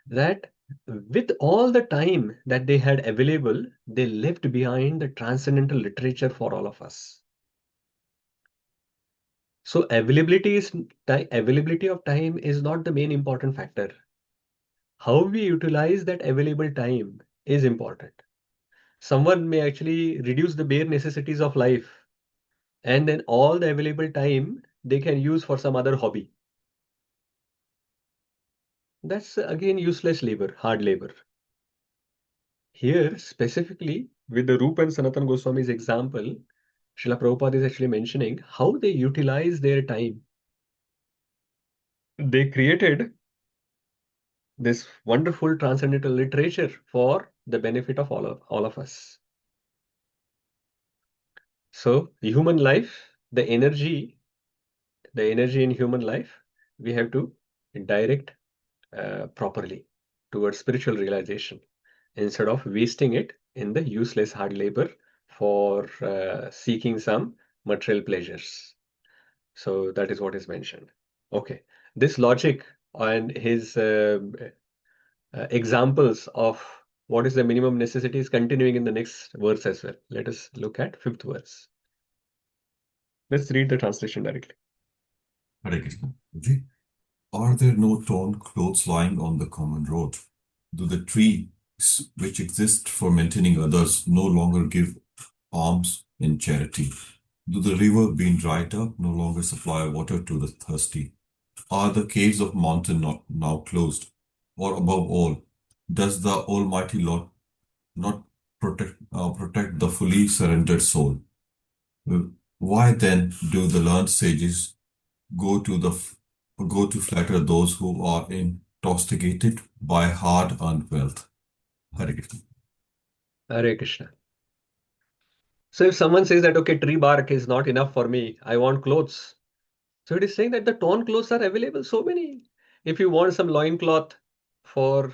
that with all the time that they had available, they left behind the transcendental literature for all of us. So availability of time is not the main important factor. How we utilize that available time is important. Someone may actually reduce the bare necessities of life, and then all the available time they can use for some other hobby. That's again useless labor, hard labor. Here, specifically with the Rupa and Sanatana Goswami's example, Srila Prabhupada is actually mentioning how they utilize their time. They created this wonderful transcendental literature for the benefit of all of us. So human life, the energy in human life, we have to direct properly towards spiritual realization instead of wasting it in the useless hard labor for seeking some material pleasures. So that is what is mentioned. Okay, this logic and his examples of what is the minimum necessity is continuing in the next verse as well. Let us look at 5th verse. Let's read the translation directly. Hare Krishna. Are there no torn clothes lying on the common road? Do the trees which exist for maintaining others no longer give alms in charity? Do the river being dried up no longer supply water to the thirsty? Are the caves of mountain not now closed? Or above all, does the Almighty Lord not protect the fully surrendered soul? Why then do the learned sages go to flatter those who are intoxicated by hard-earned wealth? Hare Krishna. Hare Krishna. So if someone says that, okay, tree bark is not enough for me, I want clothes. So it is saying that the torn clothes are available, so many. If you want some loincloth for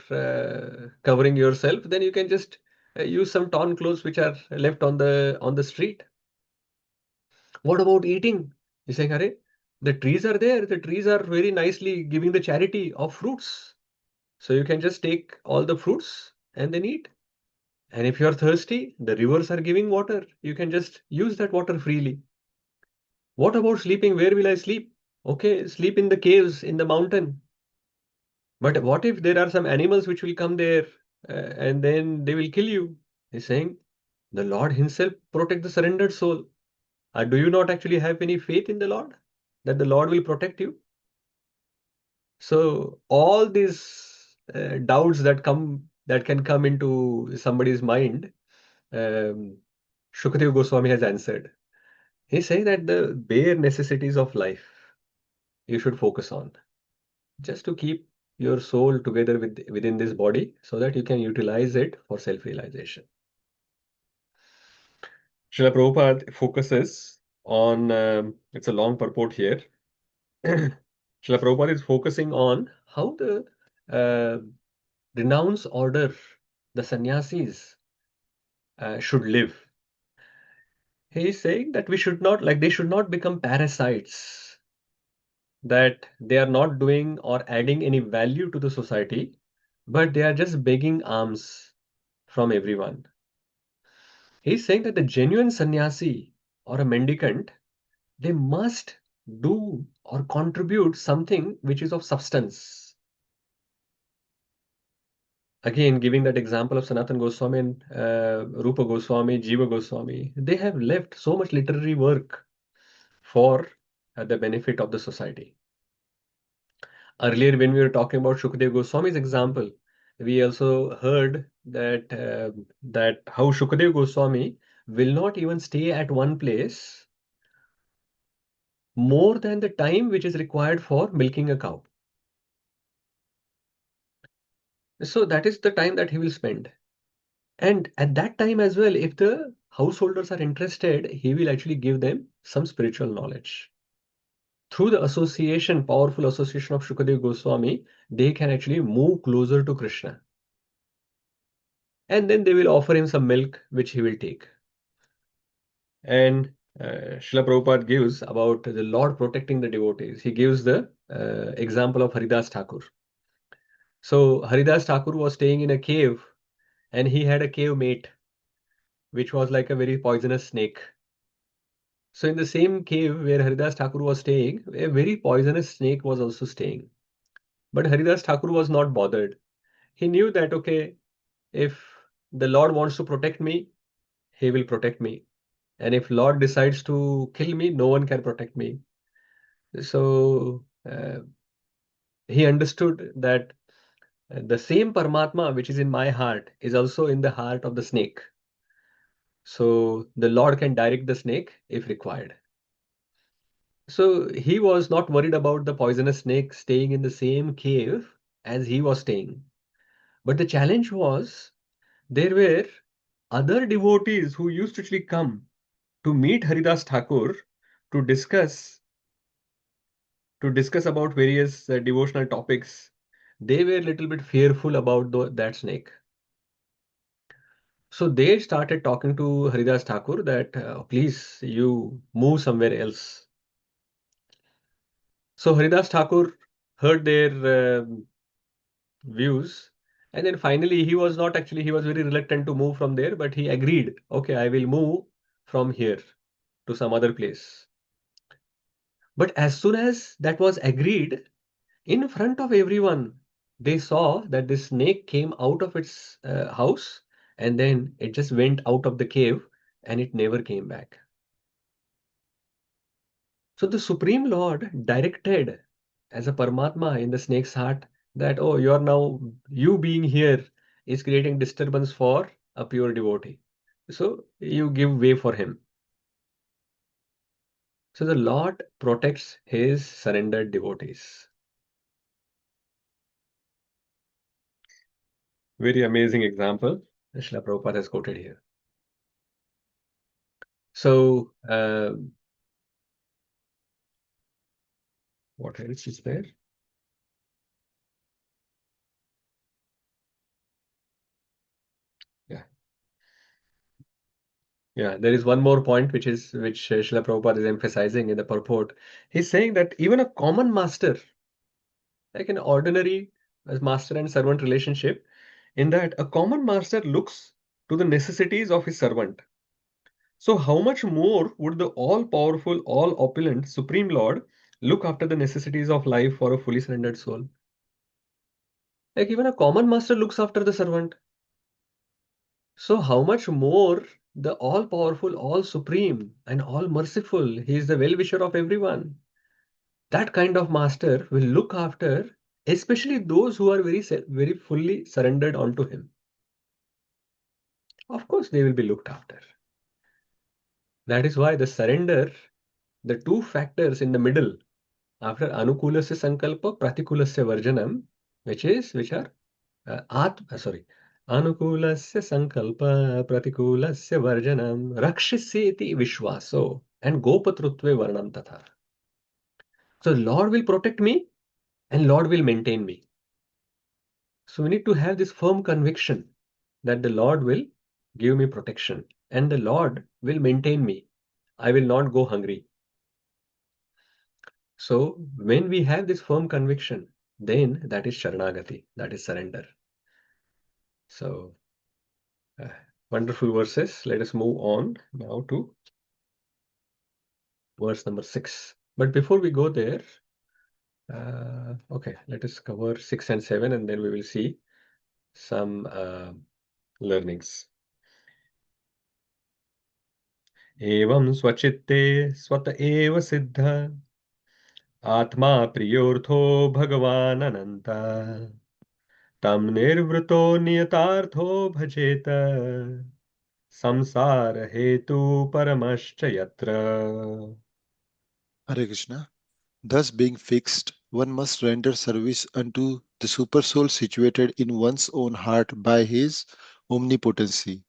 covering yourself, then you can just use some torn clothes which are left on the street. What about eating? You're saying, Hare, the trees are there. The trees are very nicely giving the charity of fruits. So you can just take all the fruits and then eat. And if you're thirsty, the rivers are giving water. You can just use that water freely. What about sleeping? Where will I sleep? Okay, sleep in the caves in the mountain. But what if there are some animals which will come there and then they will kill you? He's saying, the Lord Himself protect the surrendered soul. Do you not actually have any faith in the Lord? That the Lord will protect you? So all these doubts that can come into somebody's mind, Śukadeva Goswami has answered. He's saying that the bare necessities of life you should focus on, just to keep your soul together within this body so that you can utilize it for self-realization. Srila Prabhupada focuses on, it's a long purport here. Srila Prabhupada is focusing on how the renounce order, the sannyasis, should live. He is saying that we should not, they should not become parasites, that they are not doing or adding any value to the society, but they are just begging alms from everyone. He's saying that the genuine sannyasi or a mendicant, they must do or contribute something which is of substance. Again, giving that example of Sanatana Goswami and Rupa Goswami, Jiva Goswami, they have left so much literary work for the benefit of the society. Earlier, when we were talking about Śukadeva Goswami's example, we also heard that how Śukadeva Goswami will not even stay at one place more than the time which is required for milking a cow. So that is the time that he will spend. And at that time as well, if the householders are interested, he will actually give them some spiritual knowledge. Through the association, powerful association of Śukadeva Goswami, they can actually move closer to Kṛṣṇa. And then they will offer him some milk, which he will take. And Srila Prabhupada gives about the Lord protecting the devotees. He gives the example of Haridas Thakur. So Haridas Thakur was staying in a cave and he had a cave mate, which was like a very poisonous snake. So in the same cave where Haridas Thakur was staying, a very poisonous snake was also staying. But Haridas Thakur was not bothered. He knew that, okay, if the Lord wants to protect me, he will protect me. And if Lord decides to kill me, no one can protect me. So he understood that the same Paramatma which is in my heart is also in the heart of the snake. So the Lord can direct the snake if required. So he was not worried about the poisonous snake staying in the same cave as he was staying. But the challenge was there were other devotees who used to actually come to meet Haridas Thakur to discuss about various devotional topics. They were a little bit fearful about that snake. So they started talking to Haridas Thakur that please, you move somewhere else. So Haridas Thakur heard their views, and then finally he was very reluctant to move from there, but he agreed, okay, I will move from here to some other place. But as soon as that was agreed, in front of everyone, they saw that this snake came out of its house and then it just went out of the cave and it never came back. So the Supreme Lord directed as a Paramatma in the snake's heart that, oh, you being here is creating disturbance for a pure devotee. So you give way for him. So the Lord protects his surrendered devotees. Very amazing example Srila Prabhupada has quoted here. So, what else is there? Yeah, there is one more point which Srila Prabhupada is emphasizing in the purport. He's saying that even a common master, like an ordinary master and servant relationship, in that a common master looks to the necessities of his servant. So how much more would the all-powerful, all-opulent Supreme Lord look after the necessities of life for a fully surrendered soul? Like even a common master looks after the servant. So how much more the all-powerful, all-supreme, and all-merciful, he is the well-wisher of everyone. That kind of master will look after, especially those who are very fully surrendered onto him. Of course, they will be looked after. That is why the surrender, the two factors in the middle, after anukulasya sankalpa, pratikulasya varjanam, which are anukulasya sankalpa pratikulasya varjanam rakshisyeti vishwaso and gopatrutve varnam tatha. So Lord will protect me and Lord will maintain me. So we need to have this firm conviction that the Lord will give me protection and the Lord will maintain me. I will not go hungry. So when we have this firm conviction, then that is Sharanagati, that is surrender. So wonderful verses. Let us move on now to verse number 6. But before we go there, okay, let us cover 6 and 7 and then we will see some learnings. Evam swachitte swata eva siddha atma priyortho bhagavan ananta tam nirvruto niyatartho bhajeta samsara hetu paramascha yatra. Hare Krishna. Thus, being fixed, one must render service unto the super soul situated in one's own heart by his omnipotency,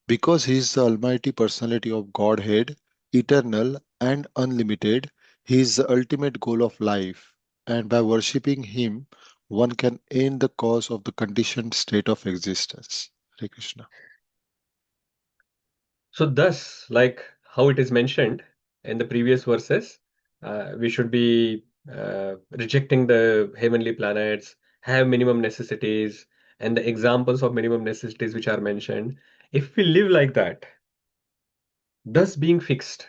because he is the Almighty Personality of Godhead, eternal and unlimited. He is the ultimate goal of life, and by worshipping him, one can end the cause of the conditioned state of existence. Hare Krishna. So thus, like how it is mentioned in the previous verses, we should be rejecting the heavenly planets, have minimum necessities, and the examples of minimum necessities which are mentioned. If we live like that, thus being fixed.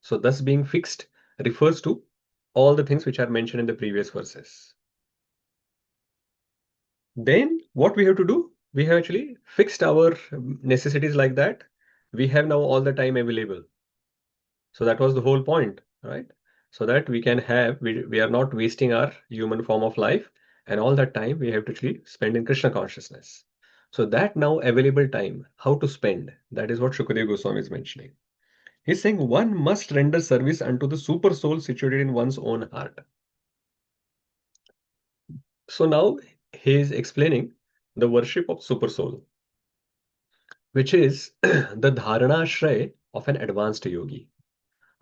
So thus being fixed refers to all the things which are mentioned in the previous verses. Then what we have to do? We have actually fixed our necessities like that. We have now all the time available. So that was the whole point, right? So that we can have, we are not wasting our human form of life, and all that time we have to actually spend in Krishna consciousness. So that now available time, how to spend, that is what Śukadeva Gosvāmī is mentioning. He's saying one must render service unto the super soul situated in one's own heart. So now he is explaining the worship of super soul, which is the dharana shray of an advanced yogi.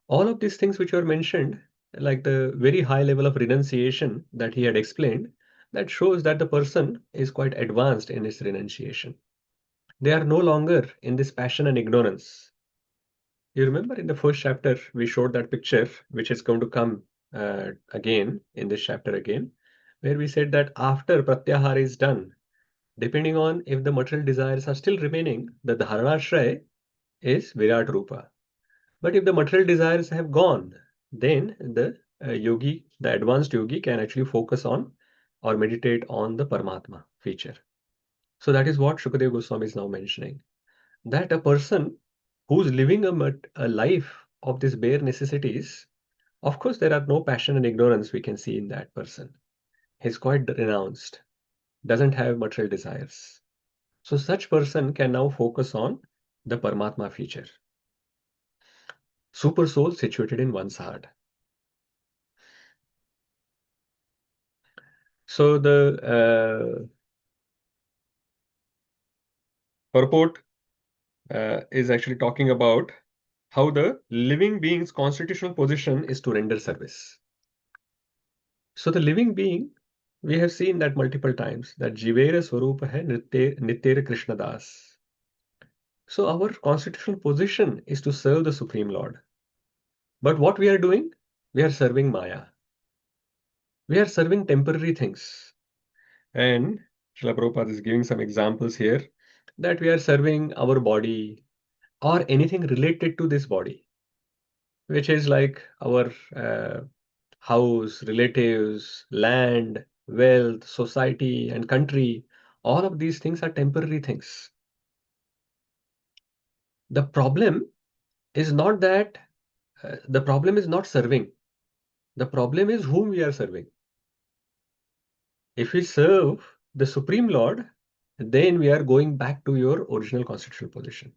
All of these things which were mentioned, like the very high level of renunciation that he had explained, that shows that the person is quite advanced in his renunciation. They are no longer in this passion and ignorance. You remember in the first chapter, we showed that picture, which is going to come again in this chapter again, where we said that after pratyahara is done, depending on if the material desires are still remaining, the dharana shray is Virat Rupa. But if the material desires have gone, then the yogi, the advanced yogi, can actually focus on or meditate on the Paramatma feature. So that is what Śukadeva Goswāmī is now mentioning. That a person who's living a life of these bare necessities, of course, there are no passion and ignorance we can see in that person. He's quite renounced, doesn't have material desires. So such person can now focus on the Paramatma feature. Super soul situated in one's heart. So the purport is actually talking about how the living being's constitutional position is to render service. So the living being, we have seen that multiple times, that Jivera Swarupa hai Nityera Krishna Das. So our constitutional position is to serve the Supreme Lord. But what we are doing? We are serving Maya. We are serving temporary things. And Srila Prabhupada is giving some examples here that we are serving our body or anything related to this body, which is like our house, relatives, land, wealth, society, and country. All of these things are temporary things. The problem is not that, the problem is not serving. The problem is whom we are serving. If we serve the Supreme Lord, then we are going back to your original constitutional position.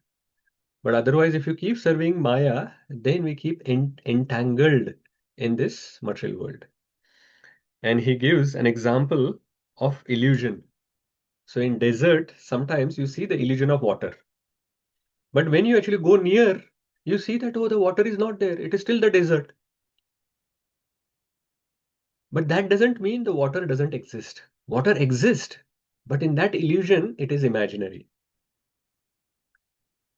But otherwise, if you keep serving Maya, then we keep entangled in this material world. And he gives an example of illusion. So in desert, sometimes you see the illusion of water. But when you actually go near, you see that, oh, the water is not there. It is still the desert. But that doesn't mean the water doesn't exist. Water exists, but in that illusion, it is imaginary.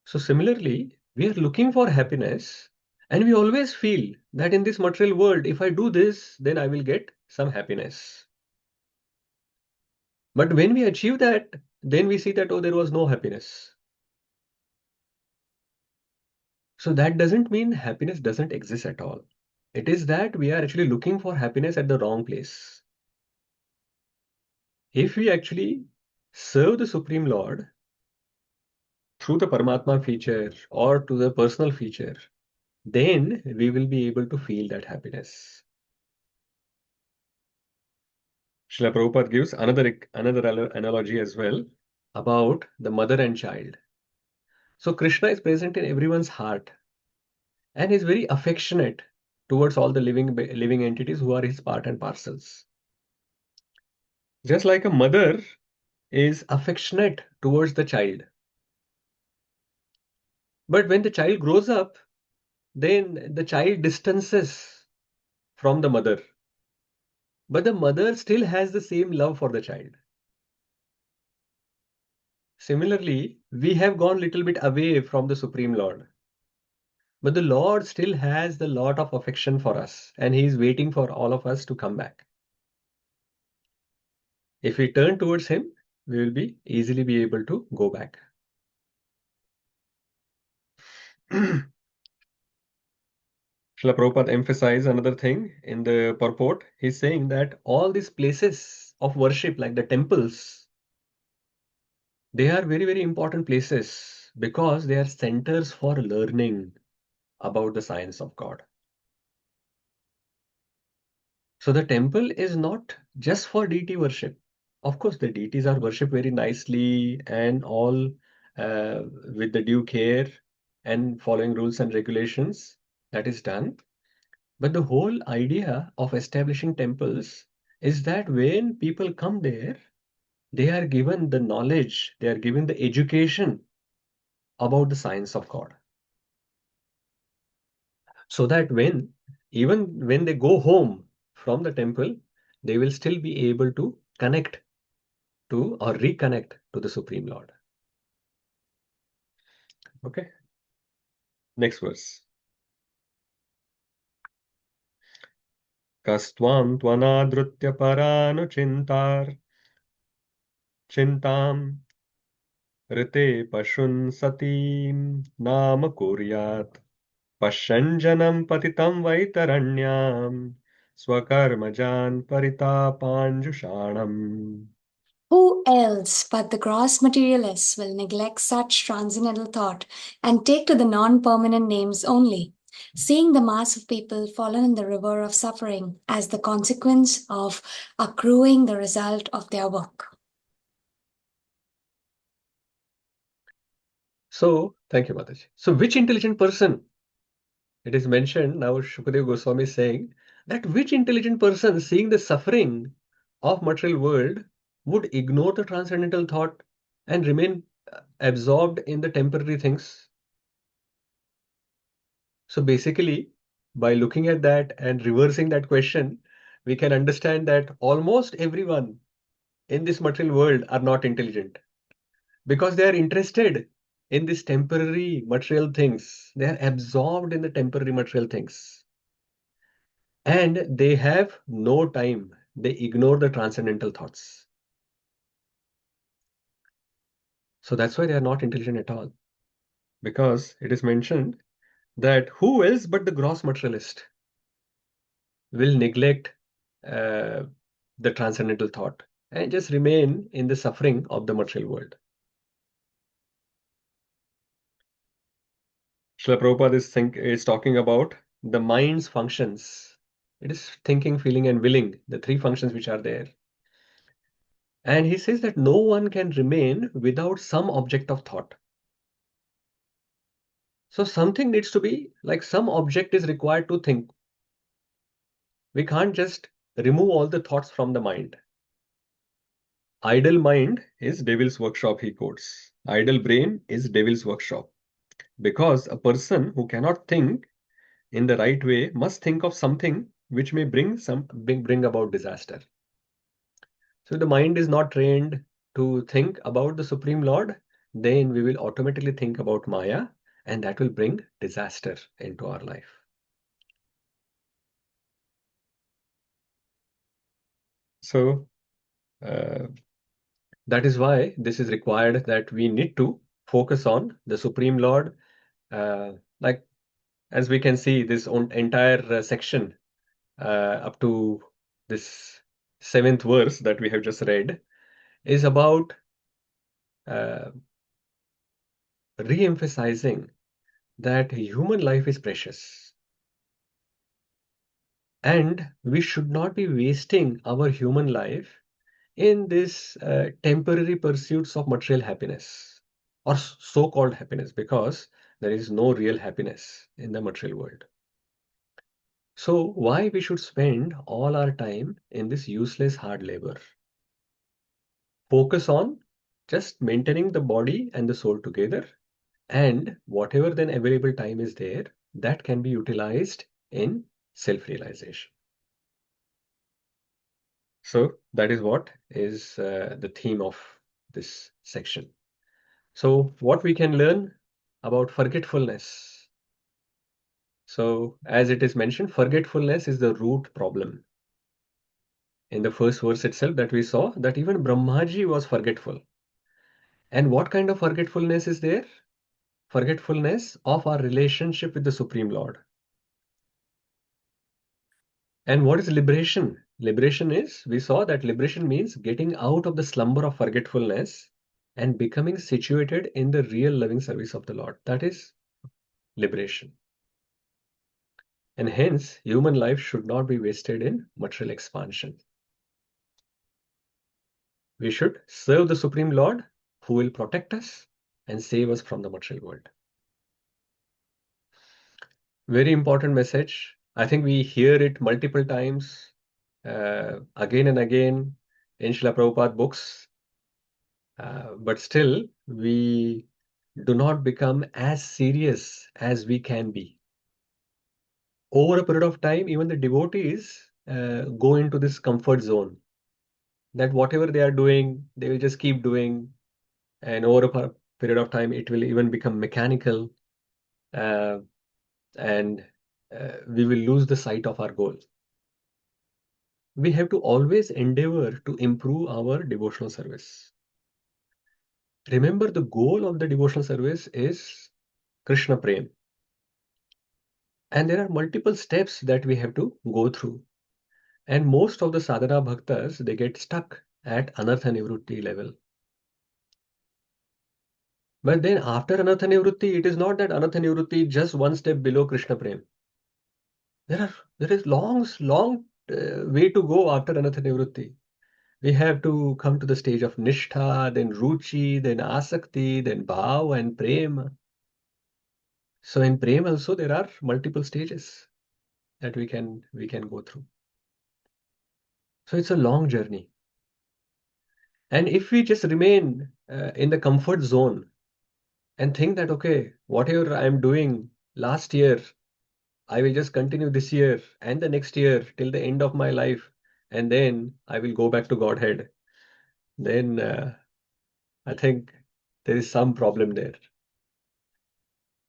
So similarly, we are looking for happiness, and we always feel that in this material world, if I do this, then I will get some happiness. But when we achieve that, then we see that, oh, there was no happiness. So that doesn't mean happiness doesn't exist at all. It is that we are actually looking for happiness at the wrong place. If we actually serve the Supreme Lord through the Paramatma feature or to the personal feature, then we will be able to feel that happiness. Srila Prabhupada gives another analogy as well about the mother and child. So Krishna is present in everyone's heart and is very affectionate towards all the living entities who are his part and parcels. Just like a mother is affectionate towards the child. But when the child grows up, then the child distances from the mother. But the mother still has the same love for the child. Similarly, we have gone a little bit away from the Supreme Lord. But the Lord still has the lot of affection for us, and He is waiting for all of us to come back. If we turn towards Him, we will easily be able to go back. Srila Prabhupada emphasized another thing in the purport. He's saying that all these places of worship, like the temples, they are very, very important places because they are centers for learning about the science of God. So the temple is not just for deity worship. Of course, the deities are worshipped very nicely and all with the due care and following rules and regulations. That is done. But the whole idea of establishing temples is that when people come there, they are given the knowledge, they are given the education about the science of God. So that even when they go home from the temple, they will still be able to connect to or reconnect to the Supreme Lord. Okay. Next verse. Kastvam tvanadrutya paranuchintar chintam rite pashun satim nama kuryat pashanjanam patitam vaitaranyam swakarmajan paritapanjushanam. Who else but the gross materialists will neglect such transcendental thought and take to the non-permanent names only, seeing the mass of people fallen in the river of suffering as the consequence of accruing the result of their work? So, thank you, Mataji. So, which intelligent person? It is mentioned now, Śukadeva Gosvāmī is saying that which intelligent person seeing the suffering of material world would ignore the transcendental thought and remain absorbed in the temporary things. So basically, by looking at that and reversing that question, we can understand that almost everyone in this material world are not intelligent because they are interested in these temporary material things. They are absorbed in the temporary material things. And they have no time. They ignore the transcendental thoughts. So that's why they are not intelligent at all. Because it is mentioned that who else but the gross materialist will neglect the transcendental thought and just remain in the suffering of the material world. Srila Prabhupada is talking about the mind's functions. It is thinking, feeling, and willing, the three functions which are there. And he says that no one can remain without some object of thought. So something needs to be like some object is required to think. We can't just remove all the thoughts from the mind. Idle mind is devil's workshop, he quotes. Idle brain is devil's workshop. Because a person who cannot think in the right way must think of something which may bring about disaster. So if the mind is not trained to think about the Supreme Lord, then we will automatically think about Maya, and that will bring disaster into our life. So that is why this is required, that we need to focus on the Supreme Lord. Like as we can see, this entire section up to this 7th verse that we have just read is about re-emphasizing that human life is precious. And we should not be wasting our human life in this temporary pursuits of material happiness or so-called happiness, because there is no real happiness in the material world. So why we should spend all our time in this useless hard labor? Focus on just maintaining the body and the soul together, and whatever then available time is there, that can be utilized in self-realization. So that is what is the theme of this section. So what we can learn about forgetfulness. So as it is mentioned, forgetfulness is the root problem. In the first verse itself that we saw, that even Brahmaji was forgetful. And what kind of forgetfulness is there? Forgetfulness of our relationship with the Supreme Lord. And what is liberation? Liberation is, we saw that liberation means getting out of the slumber of forgetfulness and becoming situated in the real loving service of the Lord. That is liberation. And hence, human life should not be wasted in material expansion. We should serve the Supreme Lord, who will protect us and save us from the material world. Very important message. I think we hear it multiple times, again and again in Srila Prabhupada books, but still we do not become as serious as we can be. Over a period of time, even the devotees go into this comfort zone, that whatever they are doing, they will just keep doing, and over a period of time, it will even become mechanical, and we will lose the sight of our goal. We have to always endeavor to improve our devotional service. Remember, the goal of the devotional service is Kṛṣṇa Prem. And there are multiple steps that we have to go through. And most of the sadhana bhaktas, they get stuck at anartha nivrutti level. But then after anartha nivrutti, it is not that anartha nivrutti just one step below Kṛṣṇa Prem. There is long way to go after anartha nivrutti. We have to come to the stage of nishtha, then ruchi, then asakti, then bhav and prema. So in prema also there are multiple stages that we can go through. So it's a long journey. And if we just remain in the comfort zone and think that, okay, whatever I'm doing last year, I will just continue this year and the next year till the end of my life, and then I will go back to Godhead, then I think there is some problem there.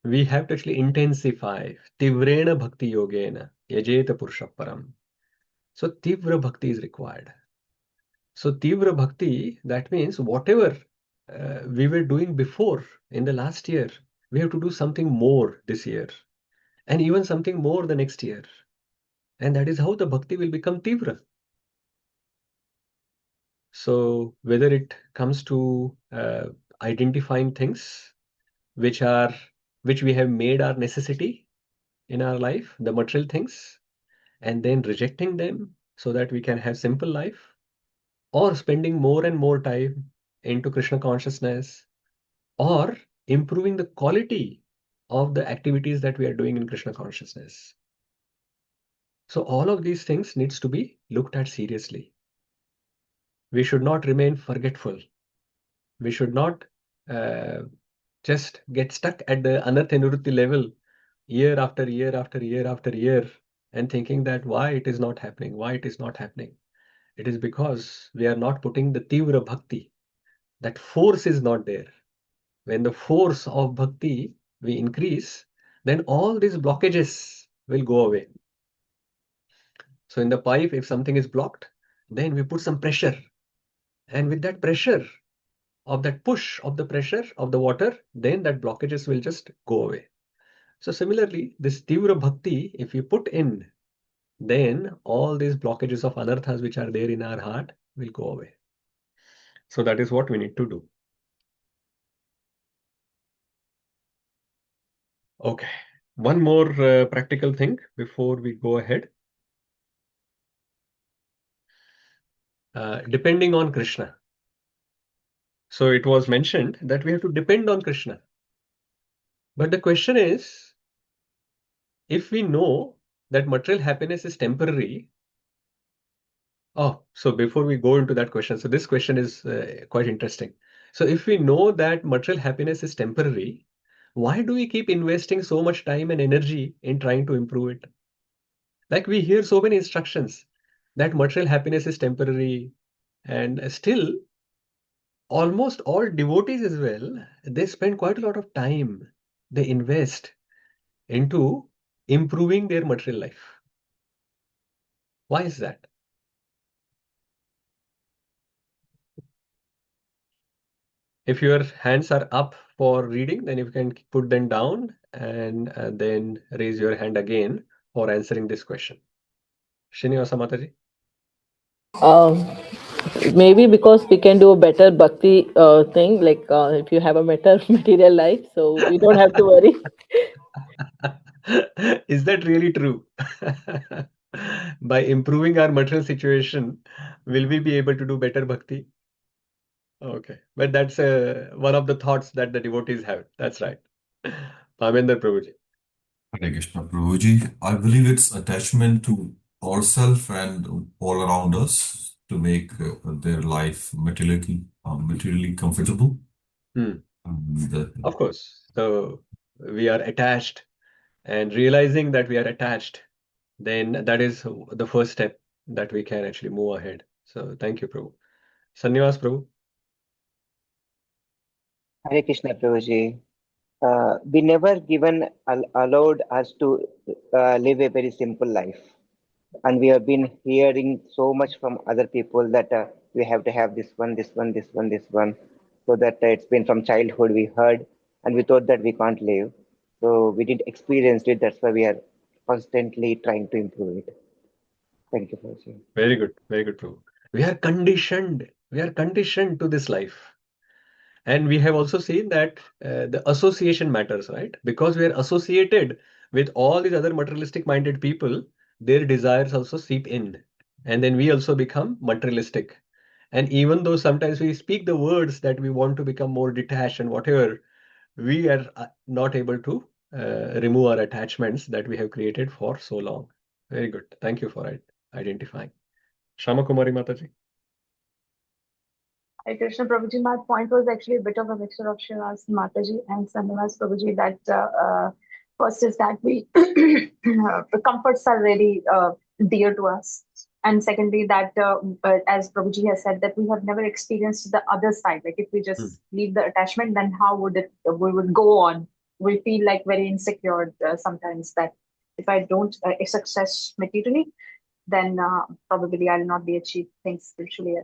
We have to actually intensify tivrena bhakti yogena yajeta purusha param. So tivra bhakti is required. So tivra bhakti, that means whatever we were doing before in the last year, we have to do something more this year, and even something more the next year. And that is how the bhakti will become tivra. So whether it comes to identifying things which we have made our necessity in our life, the material things, and then rejecting them so that we can have simple life, or spending more and more time into Krishna consciousness, or improving the quality of the activities that we are doing in Krishna consciousness. So all of these things needs to be looked at seriously. we should not remain forgetful. We should not just get stuck at the anartha-nivritti level year after year after year after year and thinking that why it is not happening, why it is not happening. It is because we are not putting the tivra bhakti. That force is not there. When the force of bhakti we increase, then all these blockages will go away. So in the pipe, if something is blocked, then we put some pressure. And with that pressure, of that push of the pressure of the water, then that blockages will just go away. So similarly, this tivra bhakti, if you put in, then all these blockages of anarthas which are there in our heart will go away. So that is what we need to do. Okay, one more practical thing before we go ahead. Depending on Kṛṣṇa. So it was mentioned that we have to depend on Kṛṣṇa. But the question is, if we know that material happiness is temporary, so before we go into that question, so this question is quite interesting. So if we know that material happiness is temporary, why do we keep investing so much time and energy in trying to improve it? Like we hear so many instructions that material happiness is temporary, and still almost all devotees as well, they spend quite a lot of time, they invest into improving their material life. Why is that? If your hands are up for reading, then you can put them down and then raise your hand again for answering this question. Srinivasa Mataji. Maybe because we can do a better bhakti thing, like if you have a better material life, so we don't have to worry. Is that really true? By improving our material situation, will we be able to do better bhakti? Okay, but that's one of the thoughts that the devotees have. That's right. Pamender Prabhuji. Hare Krishna, Prabhuji. I believe it's attachment to ourselves and all around us to make their life materially comfortable. And, Of course. So we are attached, and realizing that we are attached, then that is the first step that we can actually move ahead. So thank you, Prabhu. Sannivas Prabhu. Hare Krishna, Prabhuji. We never allowed us to live a very simple life. And we have been hearing so much from other people that we have to have this one, this one, this one, this one. So that it's been from childhood we heard, and we thought that we can't live. So we didn't experience it. That's why we are constantly trying to improve it. Thank you, Prabhuji. Very good, Prabhu. We are conditioned. We are conditioned to this life. And we have also seen that the association matters, right? Because we are associated with all these other materialistic minded people, their desires also seep in. And then we also become materialistic. And even though sometimes we speak the words that we want to become more detached and whatever, we are not able to remove our attachments that we have created for so long. Very good. Thank you for identifying. Shama Kumari Mataji. Hare Krishna Prabhuji, my point was actually a bit of a mixture of Srinivas Mataji and Sannivas Prabhuji, that first is that we the comforts are really dear to us. And secondly, that as Prabhuji has said, that we have never experienced the other side. Like if we just leave the attachment, then how would we would go on? We feel like very insecure sometimes that if I don't success materially, then probably I'll not be achieved things spiritually.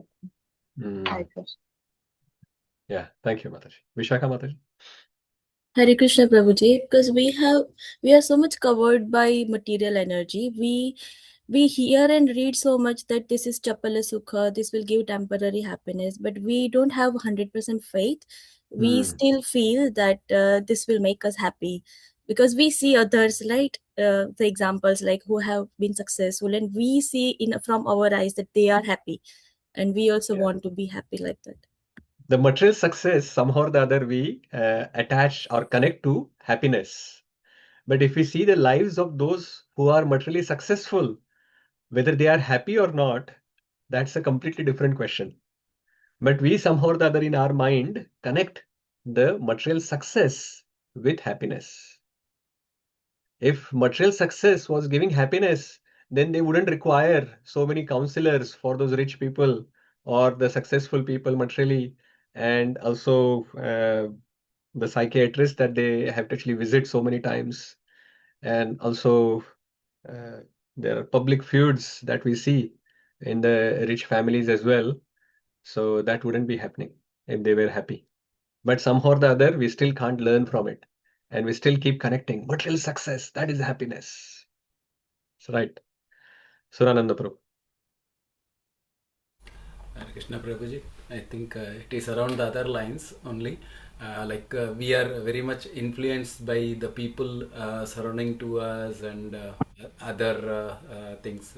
Yeah, thank you, Mataji. Vishakha Mataji. Hare Krishna Prabhuji, because we are so much covered by material energy. We hear and read so much that this is chapala sukha, this will give temporary happiness, but we don't have 100% faith. We still feel that this will make us happy because we see others, right? The examples like who have been successful, and we see from our eyes that they are happy, and we also want to be happy like that. The material success, somehow or the other, we attach or connect to happiness. But if we see the lives of those who are materially successful, whether they are happy or not, that's a completely different question. But we somehow or the other in our mind connect the material success with happiness. If material success was giving happiness, then they wouldn't require so many counselors for those rich people or the successful people materially, and also the psychiatrists that they have to actually visit so many times. And also, uh, there are public feuds that we see in the rich families as well. So that wouldn't be happening if they were happy. But somehow or the other, we still can't learn from it. And we still keep connecting. Material success, that is happiness. That's right. Surananda Prabhu. Hare Krishna Prabhuji. I think it is around the other lines only. We are very much influenced by the people surrounding to us and other things,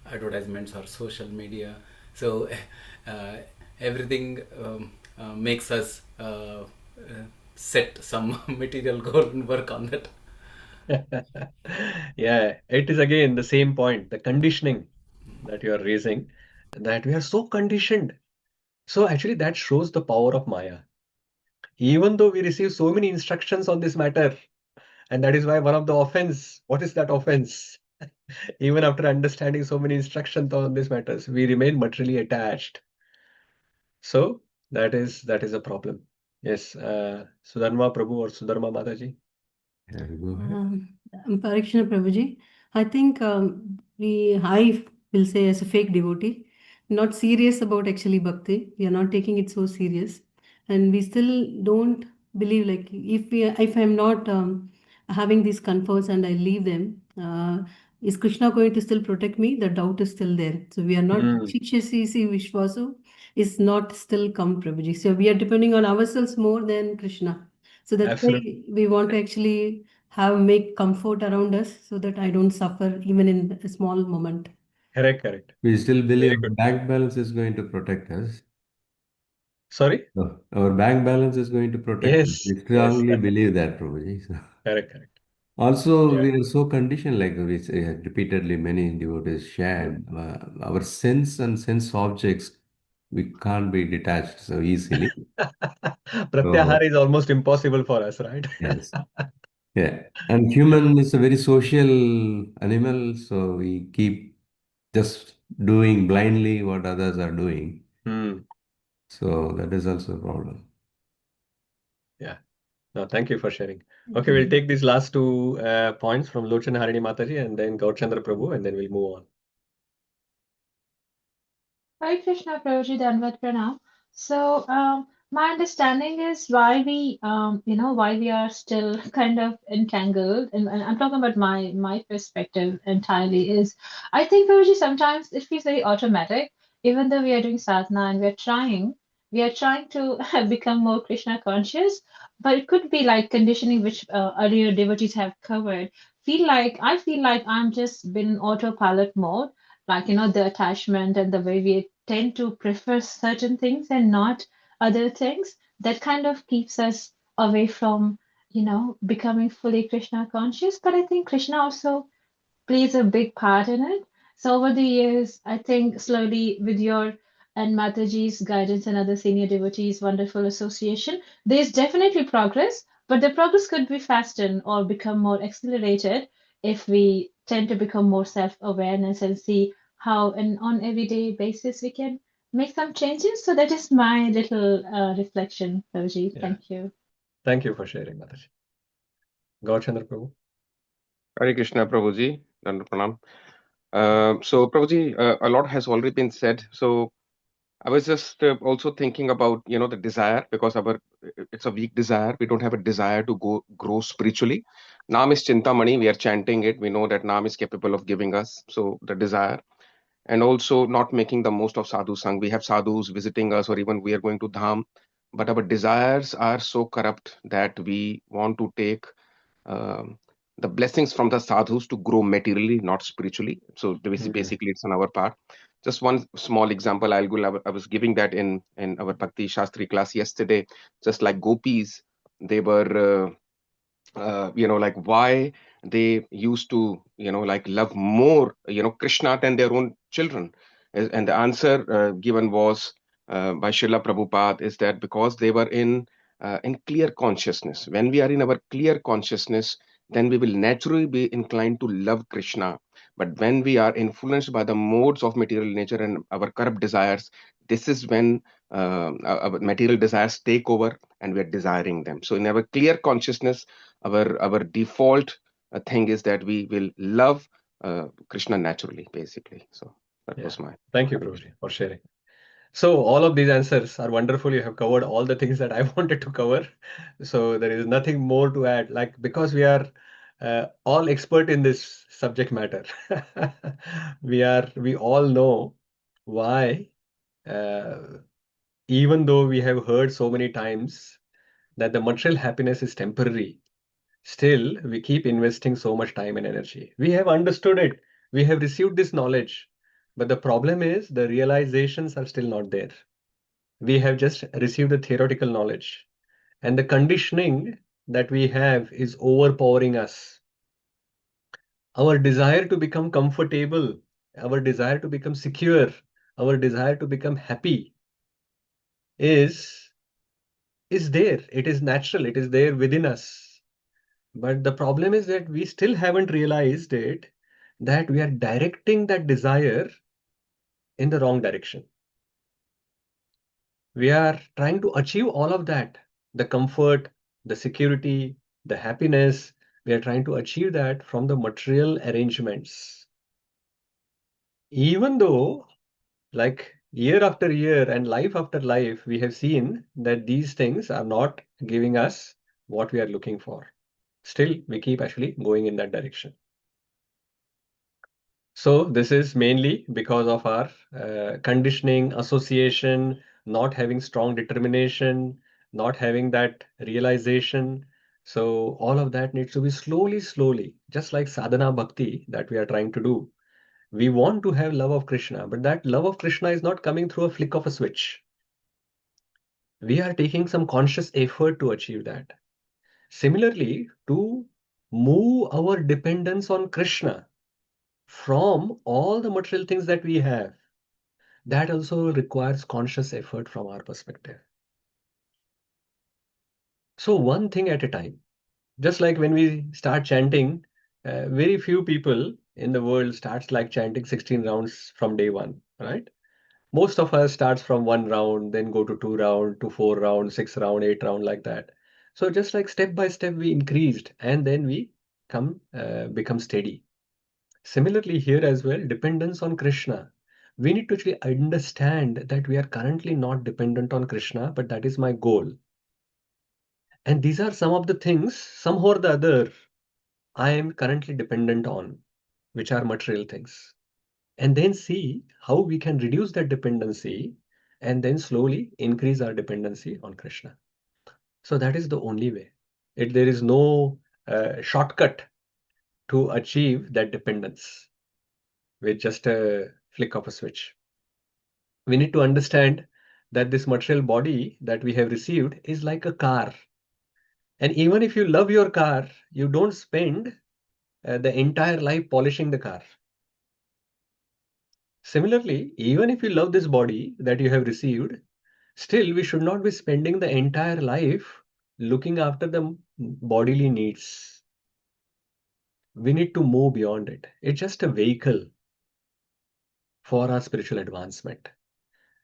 advertisements or social media. So everything makes us set some material goal and work on that. Yeah, it is again the same point, the conditioning that you are raising, that we are so conditioned. So actually, that shows the power of Maya. Even though we receive so many instructions on this matter, and that is why one of the offense, what is that offense? Even after understanding so many instructions on these matters, we remain materially attached. So that is a problem. Yes, Sudharma Prabhu or Sudharma Mataji. Yeah, go ahead. Parikshana Prabhuji, I think I will say as a fake devotee, not serious about actually bhakti. We are not taking it so serious, and we still don't believe like if I'm not having these comforts and I leave them, is Krishna going to still protect me? The doubt is still there. So we are not Shikshasisi Vishwasu is not still come Prabhuji. So we are depending on ourselves more than Krishna. So that's Absolutely. why we want to actually make comfort around us so that I don't suffer even in a small moment. Correct. We still believe Very our good. bank balance is going to protect us. Sorry? No, our bank balance is going to protect us. Yes, We strongly believe that, Prabhuji. So correct. also, Yeah. we are so conditioned, like we say repeatedly, many devotees shared, our sense and sense objects, we can't be detached so easily. So, Pratyahara is almost impossible for us, right? yes. Yeah. And human is a very social animal, so we keep just doing blindly what others are doing. So that is also a problem. Yeah. No, thank you for sharing. Okay, we'll take these last two points from Lochana Harini Mataji and then Gaurchandra Prabhu, and then we'll move on. Hare Krishna Prabhuji Danvat Pranam. So, my understanding is why why we are still kind of entangled, and I'm talking about my perspective entirely, is I think Prabhuji sometimes it feels very automatic, even though we are doing sadhana and we are trying to become more Krishna conscious, but it could be like conditioning which earlier devotees have covered. I feel like I'm just been in autopilot mode, like the attachment and the way we tend to prefer certain things and not other things, that kind of keeps us away from becoming fully Krishna conscious. But I think Krishna also plays a big part in it. So over the years, I think slowly with your and Mataji's guidance and other senior devotees' wonderful association, there's definitely progress, but the progress could be fastened or become more accelerated if we tend to become more self-awareness and see how and on everyday basis we can make some changes. So that is my little reflection, Prabhuji. Yeah. Thank you. Thank you for sharing, Mataji. Gaurchandra Prabhu. Hare Krishna Prabhuji, Dandavat Pranam. So Prabhuji, a lot has already been said. So I was just also thinking about the desire, because it's a weak desire. We don't have a desire to grow spiritually. Naam is Chintamani. We are chanting it. We know that Naam is capable of giving us. So the desire, and also not making the most of sadhu sang. We have sadhus visiting us, or even we are going to dham, but our desires are so corrupt that we want to take um, the blessings from the sadhus to grow materially, not spiritually. So basically, it's on our part. Just one small example I'll give. I was giving that in our Bhakti Shastri class yesterday. Just like gopis, they were, like why they used to, like love more, Krishna than their own children. And the answer given was by Srila Prabhupada is that because they were in clear consciousness. When we are in our clear consciousness, then we will naturally be inclined to love Krishna. But when we are influenced by the modes of material nature and our corrupt desires, this is when our material desires take over and we are desiring them. So in our clear consciousness, our default thing is that we will love Krishna naturally, basically. So that was my. Thank you, Prabhuji, for sharing. So all of these answers are wonderful. You have covered all the things that I wanted to cover. So there is nothing more to add. Like, because we are all expert in this subject matter, we all know why, even though we have heard so many times that the material happiness is temporary, still we keep investing so much time and energy. We have understood it. We have received this knowledge. But the problem is the realizations are still not there. We have just received the theoretical knowledge, and the conditioning that we have is overpowering us. Our desire to become comfortable, our desire to become secure, our desire to become happy is there. It is natural. It is there within us. But the problem is that we still haven't realized it, that we are directing that desire in the wrong direction. We are trying to achieve all of that, the comfort, the security, the happiness. We are trying to achieve that from the material arrangements. Even though, like, year after year and life after life, we have seen that these things are not giving us what we are looking for. Still, we keep actually going in that direction. So this is mainly because of our conditioning, association, not having strong determination, not having that realization. So all of that needs to be slowly, just like sadhana bhakti that we are trying to do. We want to have love of Krishna, but that love of Krishna is not coming through a flick of a switch. We are taking some conscious effort to achieve that. Similarly, to move our dependence on Krishna from all the material things that we have, that also requires conscious effort from our perspective. So one thing at a time. Just like when we start chanting, very few people in the world starts like chanting 16 rounds from day one, right? Most of us starts from 1 round, then go to 2 round, to 4 round, 6 round, 8 round, like that. So just like step by step we increased, and then we become steady. Similarly here as well, dependence on Krishna. We need to actually understand that we are currently not dependent on Krishna, but that is my goal. And these are some of the things, somehow or the other, I am currently dependent on, which are material things. And then see how we can reduce that dependency and then slowly increase our dependency on Krishna. So that is the only way. There is no shortcut to achieve that dependence with just a flick of a switch. We need to understand that this material body that we have received is like a car. And even if you love your car, you don't spend the entire life polishing the car. Similarly, even if you love this body that you have received, still we should not be spending the entire life looking after the bodily needs. We need to move beyond it. It's just a vehicle for our spiritual advancement.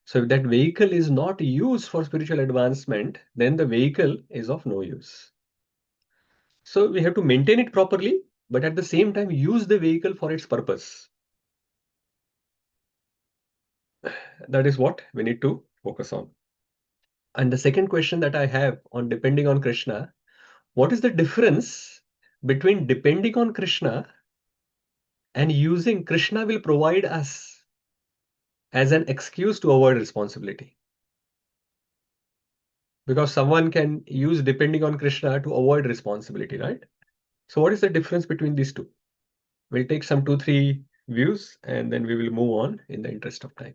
So if that vehicle is not used for spiritual advancement, then the vehicle is of no use. So we have to maintain it properly, but at the same time use the vehicle for its purpose. That is what we need to focus on. And the second question that I have on depending on Krishna, what is the difference between depending on Krishna and using Krishna will provide us as an excuse to avoid responsibility? Because someone can use depending on Krishna to avoid responsibility, right? So what is the difference between these two? We'll take some 2-3 views and then we will move on in the interest of time.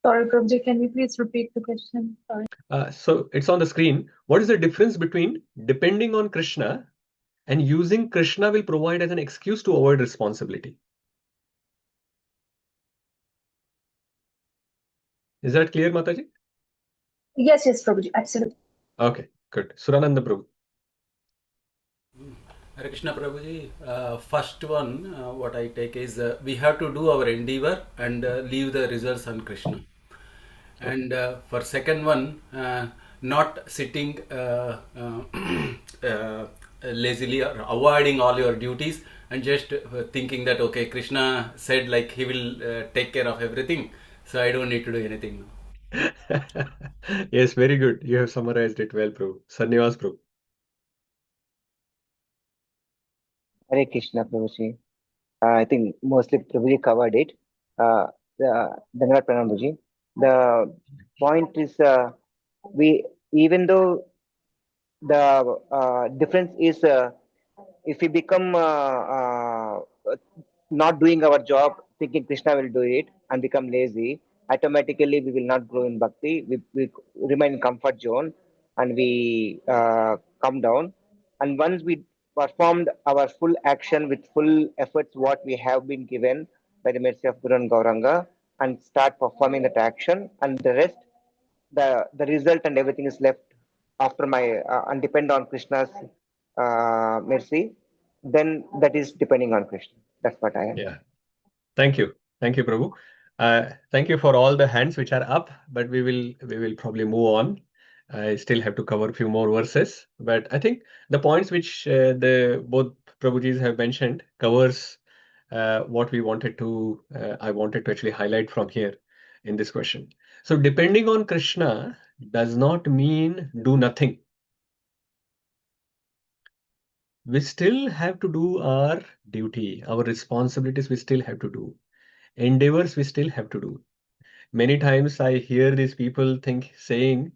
Sorry, Prabhuji, can you please repeat the question? Sorry. So it's on the screen. What is the difference between depending on Krishna and using Krishna will provide as an excuse to avoid responsibility? Is that clear, Mataji? Yes, Prabhuji, absolutely. Okay, good. Surananda Prabhu. Hare Krishna Prabhuji, first one, what I take is we have to do our endeavor and leave the results on Krishna. And for second one, not sitting lazily or avoiding all your duties and just thinking that okay, Krishna said like he will take care of everything, so I don't need to do anything now. Yes, very good. You have summarized it well, Prabhu. Sannivas Prabhu. Hare Krishna, Prabhuji. I think mostly Prabhuji covered it. Dhanavad Pranam, Prabhuji. The point is, we even though the difference is if we become not doing our job, thinking Krishna will do it, and become lazy, automatically we will not grow in bhakti. We remain in comfort zone, and we come down. And once we performed our full action with full efforts, what we have been given by the mercy of Guru and Gauranga, and start performing that action, and the rest, the result and everything is left after my and depend on Krishna's mercy, then that is depending on Krishna. That's what I am. Yeah. Thank you. Thank you, Prabhu. Thank you for all the hands which are up, but we will probably move on. I still have to cover a few more verses, but I think the points which the both Prabhujis have mentioned covers what we wanted to I wanted to actually highlight from here in this question. So depending on Krishna does not mean do nothing. We still have to do our duty, our responsibilities we still have to do. Endeavors we still have to do. Many times I hear these people saying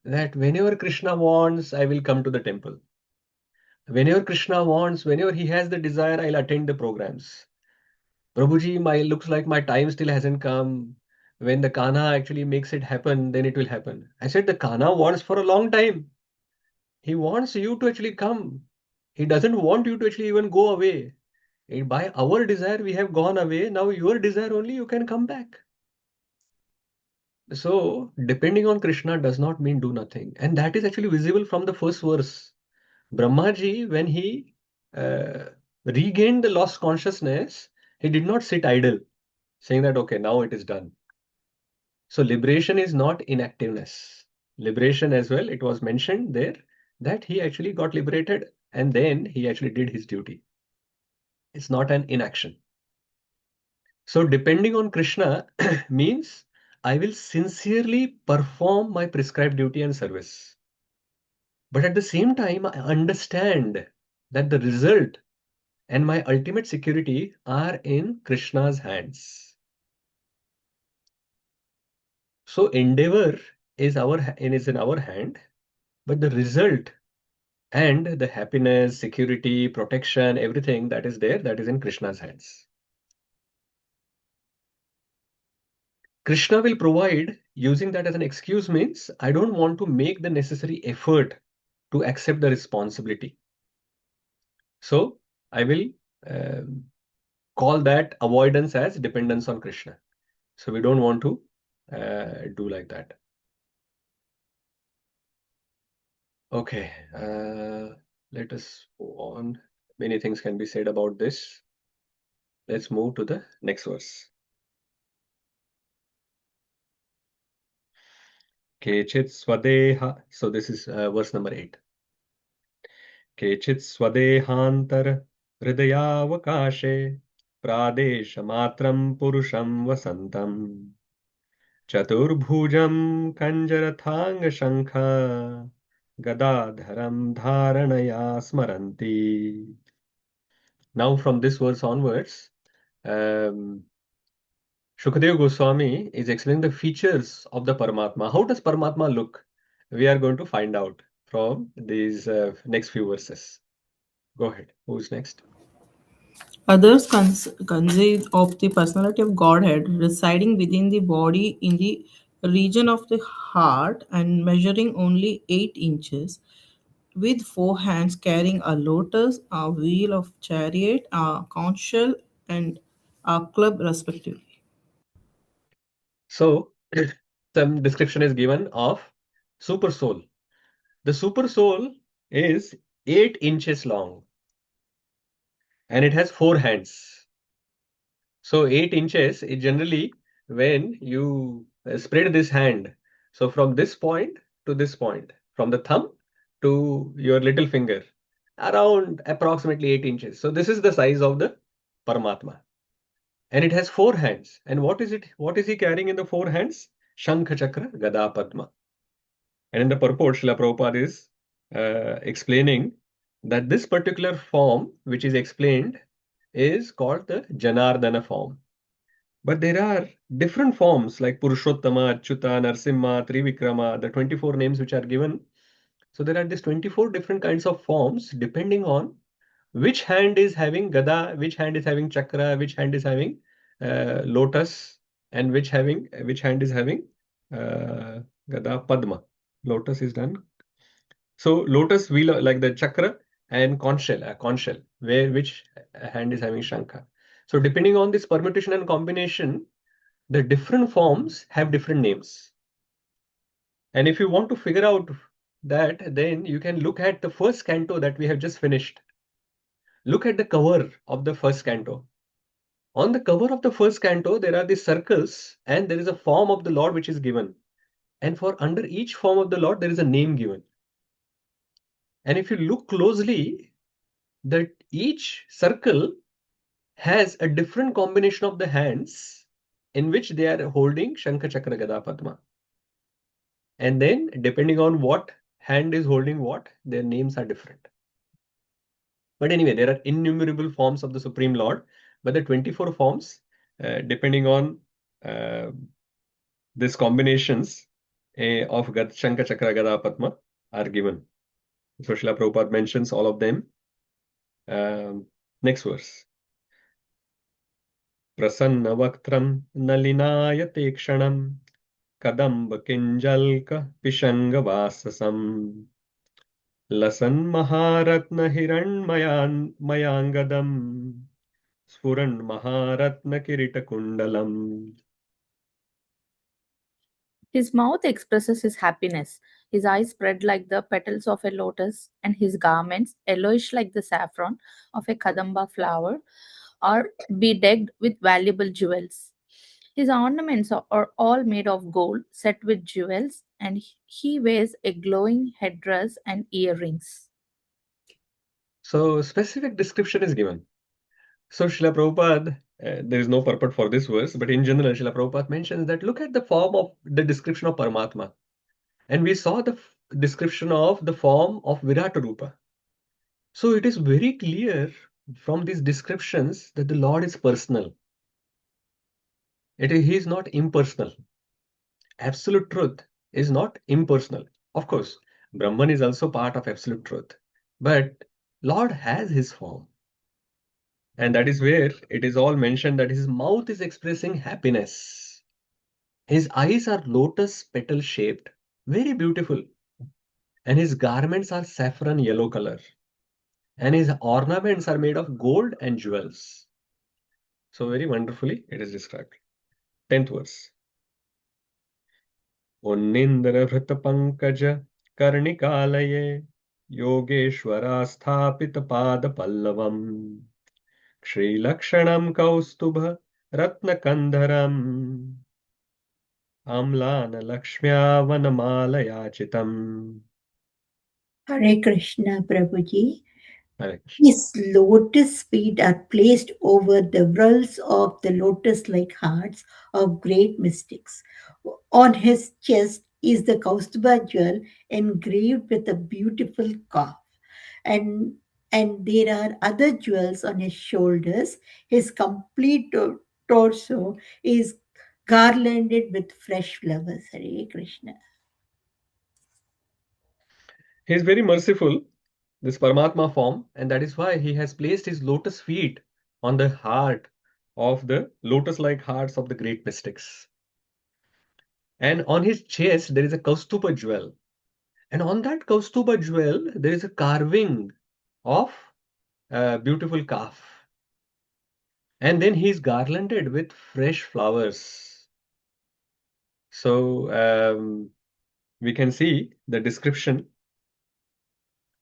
that whenever Krishna wants, I will come to the temple. Whenever Krishna wants, whenever he has the desire, I'll attend the programs. Prabhuji, looks like my time still hasn't come. When the Kana actually makes it happen, then it will happen. I said the Kana wants for a long time. He wants you to actually come. He doesn't want you to actually even go away. By our desire, we have gone away. Now your desire only, you can come back. So depending on Krishna does not mean do nothing. And that is actually visible from the first verse. Brahmaji, when he regained the lost consciousness, he did not sit idle, saying that, okay, now it is done. So liberation is not inactiveness. Liberation as well, it was mentioned there that he actually got liberated and then he actually did his duty. It's not an inaction. So depending on Krishna means I will sincerely perform my prescribed duty and service. But at the same time, I understand that the result and my ultimate security are in Krishna's hands. So endeavor is in our hand, but the result and the happiness, security, protection, everything that is there, that is in Krishna's hands. Krishna will provide. Using that as an excuse means I don't want to make the necessary effort to accept the responsibility. So I will call that avoidance as dependence on Krishna. So we don't want to do like that. Okay, let us move on. Many things can be said about this. Let's move to the next verse. Kechit swadeha. So this is verse number 8. Kechit swadehantar hridayavakashe pradesha matram purusham vasantam chaturbhujam kanjarathanga shankha gadadharam dharanaya smaranti. Now from this verse onwards, Śukadeva Gosvāmī is explaining the features of the Paramatma. How does Paramatma look? We are going to find out from these next few verses. Go ahead. Who's next? Others conceive of the personality of Godhead residing within the body in the region of the heart and measuring only 8 inches, with 4 hands carrying a lotus, a wheel of chariot, a conch shell, and a club, respectively. So, some description is given of super soul. The super soul is 8 inches long and it has 4 hands. So 8 inches is generally when you spread this hand. So from this point to this point, from the thumb to your little finger, around approximately 8 inches. So this is the size of the Paramatma. And it has 4 hands. And what is it? What is he carrying in the 4 hands? Shankha Chakra Gada Padma. And in the purport, Srila Prabhupada is explaining that this particular form, which is explained, is called the Janardana form. But there are different forms like Purushottama, Achyuta, Narsimha, Trivikrama, the 24 names which are given. So there are these 24 different kinds of forms depending on which hand is having Gada, which hand is having Chakra, which hand is having lotus, and which hand is having Gada Padma. Lotus is done. So lotus wheel like the chakra and conch shell, where which hand is having Shankha. So depending on this permutation and combination, the different forms have different names. And if you want to figure out that, then you can look at the first canto that we have just finished. Look at the cover of the first canto. On the cover of the first canto, there are these circles and there is a form of the Lord which is given. And for under each form of the Lord, there is a name given. And if you look closely, that each circle has a different combination of the hands in which they are holding Shankha Chakra Gada Padma. And then depending on what hand is holding what, their names are different. But anyway, there are innumerable forms of the Supreme Lord, but the 24 forms, depending on these combinations of Shankha Chakra Gada Padma are given. So Srila Prabhupada mentions all of them. Next verse. Prasanna Vaktram Nalinayate Kshanam Kadamba Kinjalka Pishanga Vasasam Lasan Maharatna Mayangadam Sfuran Maharatna Kirita Kundalam. His mouth expresses his happiness, his eyes spread like the petals of a lotus, and his garments, yellowish like the saffron of a kadamba flower, are bedecked with valuable jewels. His ornaments are all made of gold, set with jewels, and he wears a glowing headdress and earrings. So specific description is given. So Srila Prabhupada, there is no purport for this verse, but in general, Srila Prabhupada mentions that look at the form of the description of Paramatma. And we saw the description of the form of Virata Rupa. So it is very clear from these descriptions that the Lord is personal. He is not impersonal. Absolute truth is not impersonal. Of course, Brahman is also part of absolute truth. But Lord has his form. And that is where it is all mentioned that his mouth is expressing happiness. His eyes are lotus petal shaped, very beautiful. And his garments are saffron yellow color. And his ornaments are made of gold and jewels. So very wonderfully it is described. 10th verse. Unnindra Vrita Pankaja Karnikalaye Yogeshwara Sthapita Pada Pallavam Shri Lakshanam Kaustubha Ratna Kandharam Amlana Lakshmya Vanamala Yachitam. Hare Krishna, Prabhuji. Hare Krishna. His lotus feet are placed over the whorls of the lotus-like hearts of great mystics. On his chest is the Kaustubha jewel engraved with a beautiful calf. And there are other jewels on his shoulders. His complete torso is garlanded with fresh flowers. Hare Krishna. He is very merciful, this Paramatma form, and that is why he has placed his lotus feet on the heart of the lotus-like hearts of the great mystics. And on his chest, there is a Kaustuba jewel. And on that Kaustuba jewel, there is a carving of a beautiful calf. And then he is garlanded with fresh flowers. So we can see the description.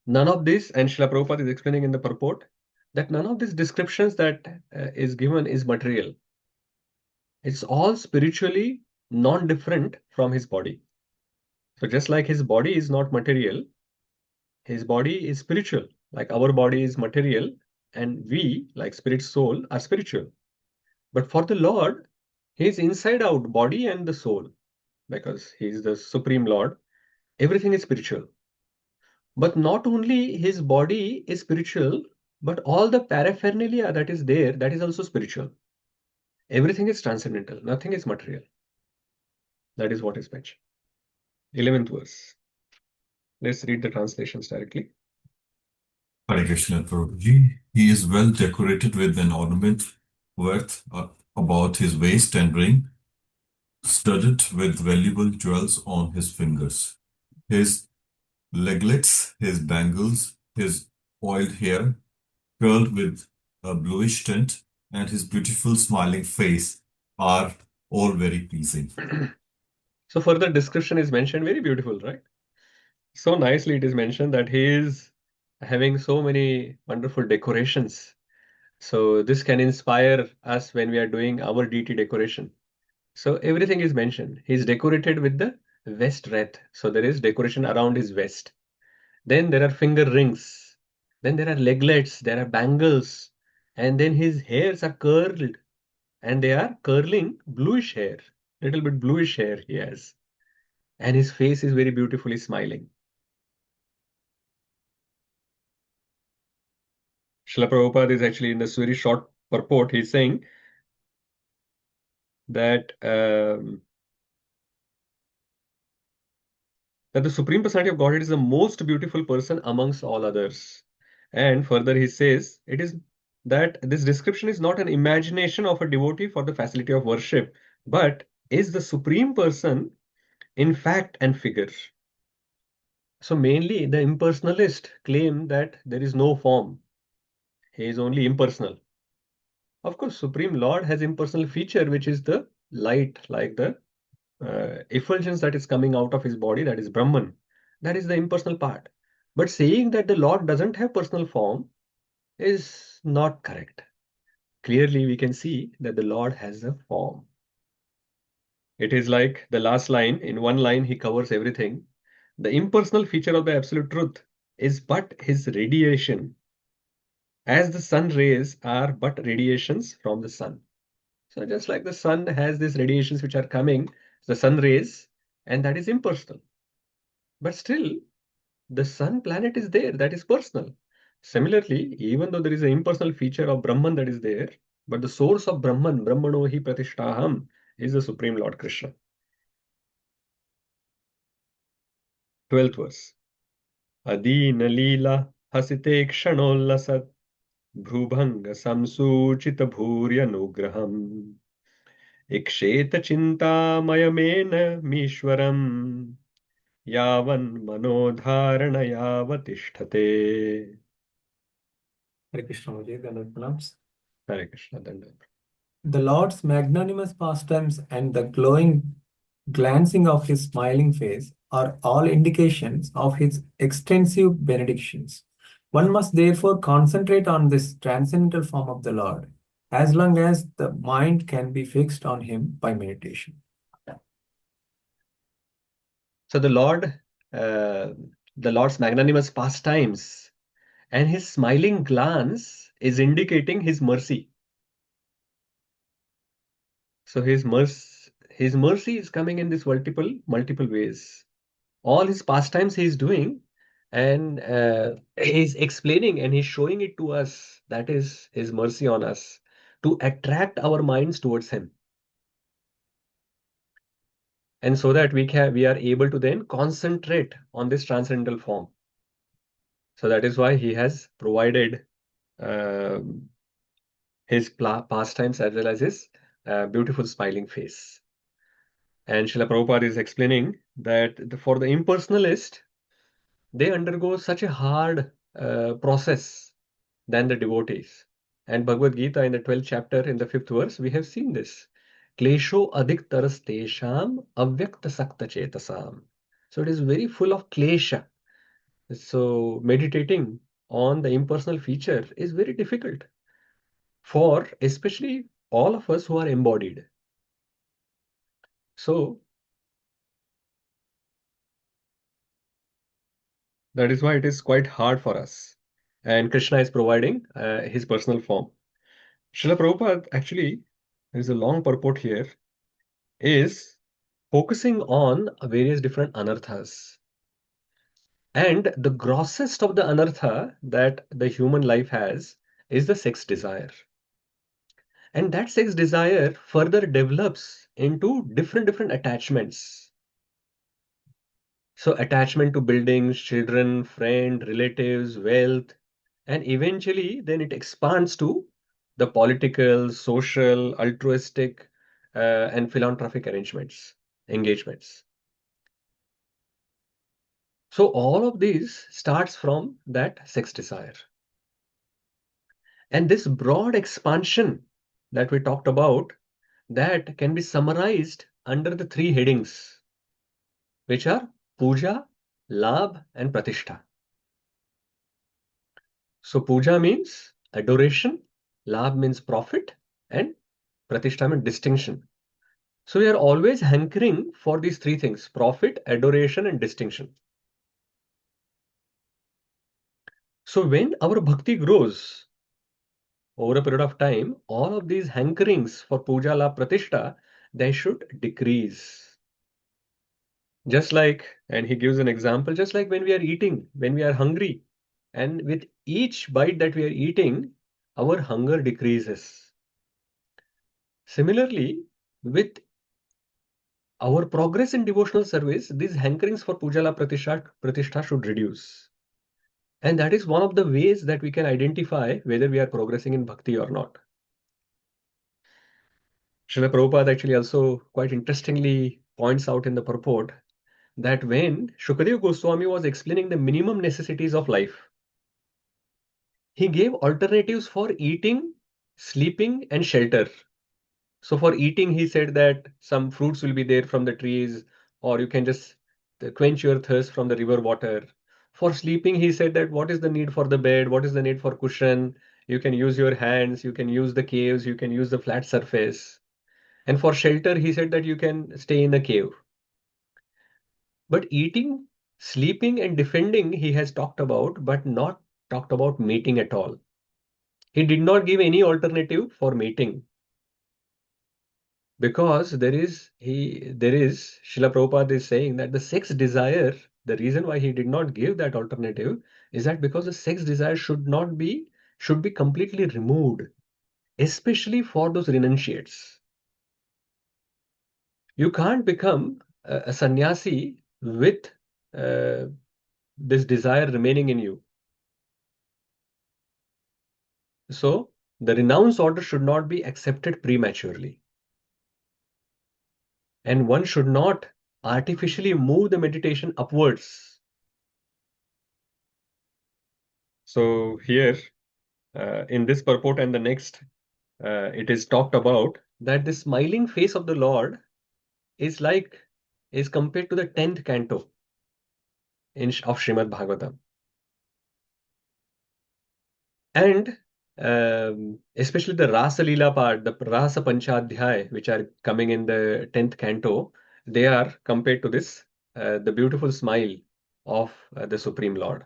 None of this, and Srila Prabhupada is explaining in the purport, that none of these descriptions that is given is material. It's all spiritually non-different from his body. So just like his body is not material, his body is spiritual. Like our body is material, and we, like spirit soul, are spiritual. But for the Lord, he is inside out, body and the soul, because he is the Supreme Lord. Everything is spiritual. But not only his body is spiritual, but all the paraphernalia that is there, that is also spiritual. Everything is transcendental, nothing is material. That is what is mentioned. 11th verse. Let's read the translations directly. Hare Krishna, Prabhuji. He is well decorated with an ornament worth about his waist and ring, studded with valuable jewels on his fingers. His leglets, his bangles, his oiled hair, curled with a bluish tint, and his beautiful smiling face are all very pleasing. So further description is mentioned, very beautiful, right? So nicely it is mentioned that he is having so many wonderful decorations. So this can inspire us when we are doing our deity decoration. So everything is mentioned. He is decorated with the vest wreath. So there is decoration around his vest. Then there are finger rings. Then there are leglets, there are bangles. And then his hairs are curled. And they are curling bluish hair. Little bit bluish hair he has. And his face is very beautifully smiling. Srila Prabhupada is actually in this very short purport, he's saying that that the Supreme Personality of Godhead is the most beautiful person amongst all others. And further he says, it is that this description is not an imagination of a devotee for the facility of worship, but is the Supreme Person in fact and figure. So mainly the impersonalist claim that there is no form. He is only impersonal. Of course, Supreme Lord has impersonal feature, which is the light, like the effulgence that is coming out of his body, that is Brahman. That is the impersonal part. But saying that the Lord doesn't have personal form is not correct. Clearly, we can see that the Lord has a form. It is like the last line. In one line, he covers everything. The impersonal feature of the Absolute Truth is but his radiation, as the sun rays are but radiations from the sun. So just like the sun has these radiations which are coming, the sun rays, and that is impersonal. But still, the sun planet is there, that is personal. Similarly, even though there is an impersonal feature of Brahman that is there, but the source of Brahman, Brahmano hi pratiṣṭhāham, is the Supreme Lord Kṛṣṇa. 12th verse. Adīna līla hasite kṣanollasat bhrubhanga samsūchita bhuryanugraham iksheta chintamayamena mīshwaram yavan manodharana yavatishthate. Hare Krishna, Maharaj, Dandavat Pranams. Hare Krishna, Dandavat. The Lord's magnanimous pastimes and the glowing glancing of his smiling face are all indications of his extensive benedictions. One must therefore concentrate on this transcendental form of the Lord, as long as the mind can be fixed on him by meditation. So the Lord's magnanimous pastimes and his smiling glance is indicating his mercy. So his mercy is coming in this multiple ways. All his pastimes he is doing, and he's explaining and he's showing it to us. That is his mercy on us, to attract our minds towards him. And so that we are able to then concentrate on this transcendental form. So that is why he has provided his pastimes as well as his beautiful smiling face. And Srila Prabhupada is explaining that for the impersonalist, they undergo such a hard process than the devotees. And Bhagavad Gita in the 12th chapter, in the 5th verse, we have seen this. Klesho adhiktaras tesham avyakta sakta chetasam. So it is very full of klesha. So meditating on the impersonal feature is very difficult for especially all of us who are embodied. So that is why it is quite hard for us. And Krishna is providing his personal form. Srila Prabhupada, actually, there is a long purport here, is focusing on various different anarthas. And the grossest of the anartha that the human life has is the sex desire. And that sex desire further develops into different attachments. So attachment to buildings, children, friend, relatives, wealth, and eventually then it expands to the political, social, altruistic, and philanthropic engagements. So all of these starts from that sex desire. And this broad expansion that we talked about, that can be summarized under the three headings, which are puja, lābha, and pratiṣṭhā. So puja means adoration, lābha means profit, and pratiṣṭhā means distinction. So we are always hankering for these three things: profit, adoration, and distinction. So when our bhakti grows over a period of time, all of these hankerings for puja, lābha, pratiṣṭhā, they should decrease. Just like, and he gives an example, just like when we are eating, when we are hungry, and with each bite that we are eating, our hunger decreases. Similarly, with our progress in devotional service, these hankerings for puja, lābha, pratiṣṭhā should reduce. And that is one of the ways that we can identify whether we are progressing in bhakti or not. Srila Prabhupada actually also quite interestingly points out in the purport that when Śukadeva Gosvāmī was explaining the minimum necessities of life, he gave alternatives for eating, sleeping, and shelter. So for eating, he said that some fruits will be there from the trees, or you can just quench your thirst from the river water. For sleeping, he said that what is the need for the bed, what is the need for cushion, you can use your hands, you can use the caves, you can use the flat surface. And for shelter, he said that you can stay in a cave. But eating, sleeping, and defending, he has talked about, but not talked about mating at all. He did not give any alternative for mating. Because Srila Prabhupada is saying that the sex desire, the reason why he did not give that alternative is that because the sex desire should be completely removed, especially for those renunciates. You can't become a sannyasi with this desire remaining in you. So the renounce order should not be accepted prematurely. And one should not artificially move the meditation upwards. So here, in this purport and the next, it is talked about that the smiling face of the Lord is compared to the 10th canto of Srimad Bhagavatam. And especially the Rasa Leela part, the Rasa Panchadhyay, which are coming in the 10th canto, they are compared to this, the beautiful smile of the Supreme Lord.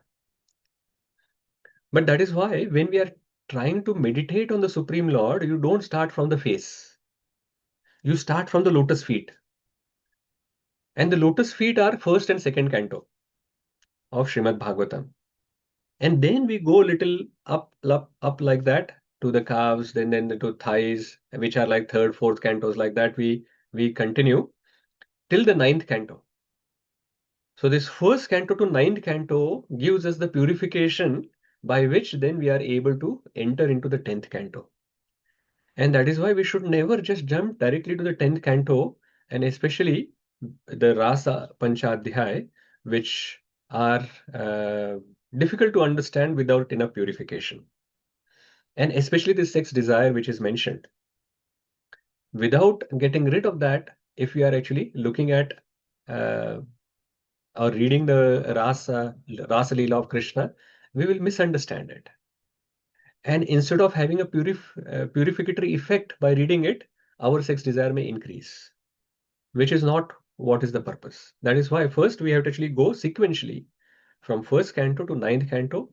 But that is why when we are trying to meditate on the Supreme Lord, you don't start from the face. You start from the lotus feet. And the lotus feet are first and second canto of Srimad Bhagavatam. And then we go little up like that to the calves, then to thighs, which are like third, fourth cantos, like that. We continue till the 9th canto. So this first canto to 9th canto gives us the purification by which then we are able to enter into the 10th canto. And that is why we should never just jump directly to the 10th canto, and especially the Rasa Panchadhyay, which are difficult to understand without enough purification. And especially the sex desire, which is mentioned. Without getting rid of that, if we are actually looking at or reading the Rasa Leela of Krishna, we will misunderstand it. And instead of having a purificatory effect by reading it, our sex desire may increase, which is not what is the purpose. That is why first we have to actually go sequentially from first canto to ninth canto,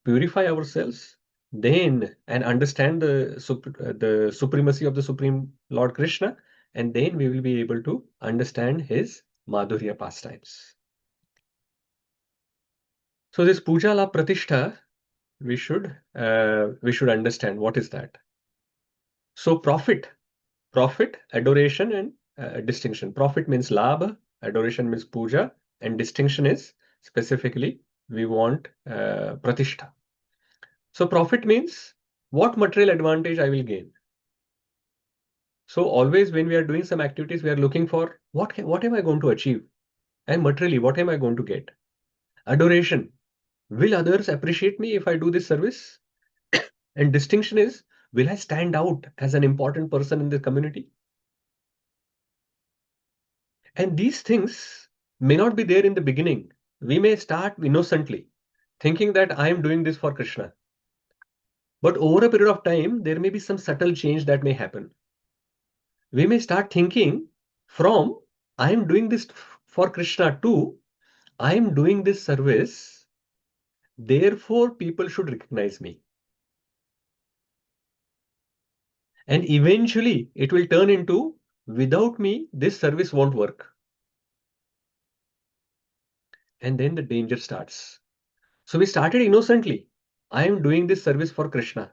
purify ourselves, then and understand the supremacy of the Supreme Lord Krishna, and then we will be able to understand his Madhurya pastimes. So this puja la pratishtha, we should understand what is that. So profit, adoration, and distinction. Profit means lābha, adoration means puja, and distinction is specifically we want pratiṣṭhā. So profit means what material advantage I will gain. So always when we are doing some activities, we are looking for what am I going to achieve, and materially what am I going to get. Adoration, will others appreciate me if I do this service? And distinction is, will I stand out as an important person in the community? And these things may not be there in the beginning. We may start innocently, thinking that I am doing this for Krishna. But over a period of time, there may be some subtle change that may happen. We may start thinking from I am doing this for Krishna to I am doing this service, therefore people should recognize me. And eventually it will turn into, without me, this service won't work. And then the danger starts. So we started innocently. I am doing this service for Krishna.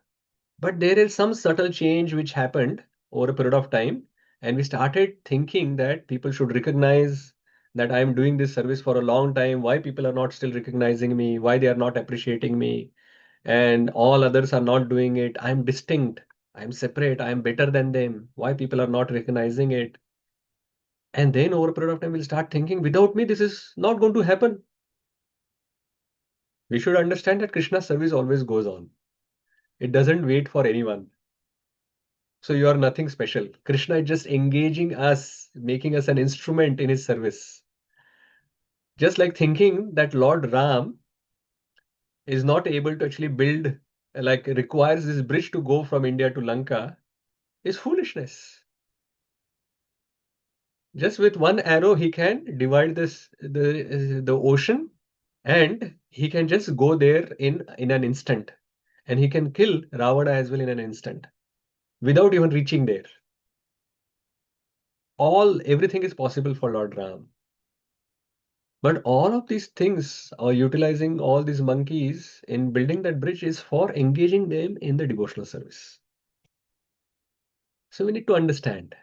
But there is some subtle change which happened over a period of time. And we started thinking that people should recognize that I am doing this service for a long time. Why people are not still recognizing me? Why they are not appreciating me? And all others are not doing it. I am distinct. I am separate. I am better than them. Why people are not recognizing it? And then over a period of time, we'll start thinking, without me, this is not going to happen. We should understand that Krishna's service always goes on. It doesn't wait for anyone. So you are nothing special. Krishna is just engaging us, making us an instrument in his service. Just like thinking that Lord Ram is not able to actually build, like requires this bridge to go from India to Lanka, is foolishness. Just with one arrow, he can divide the ocean, and he can just go there in an instant. And he can kill Ravana as well in an instant, without even reaching there. Everything is possible for Lord Ram. But all of these things, or utilizing all these monkeys in building that bridge, is for engaging them in the devotional service. So we need to understand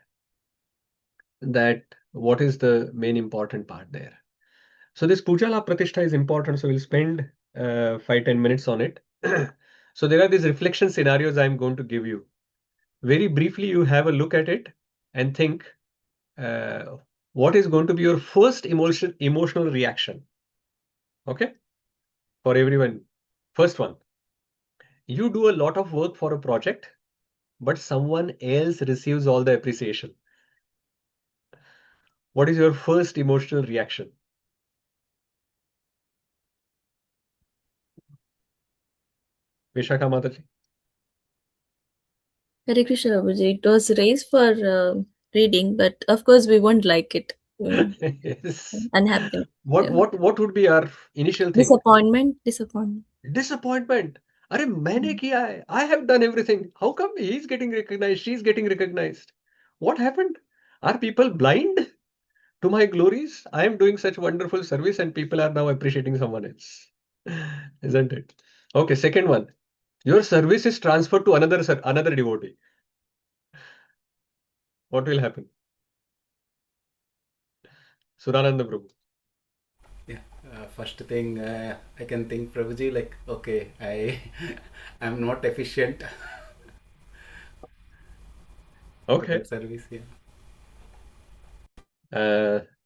that what is the main important part there. So this puja la pratishtha is important. So we'll spend 5-10 minutes on it. So there are these reflection scenarios I'm going to give you. Very briefly, you have a look at it and think, what is going to be your first emotional reaction? Okay, for everyone. First one, you do a lot of work for a project, but someone else receives all the appreciation. What is your first emotional reaction? Vishakha Mataji. Hare Krishna Babuji, it was raised for reading, but of course we won't like it. Yes. Unhappy. What would be our initial thing? Disappointment. Disappointment. Arey, maine kiya hai. I have done everything. How come he's getting recognized? She's getting recognized. What happened? Are people blind to my glories? I am doing such wonderful service and people are now appreciating someone else. Isn't it? Okay, second one. Your service is transferred to another devotee. What will happen? Surananda Prabhu. Yeah, first thing I can think, Prabhuji, like, okay, I'm not efficient. Okay. For service, yeah.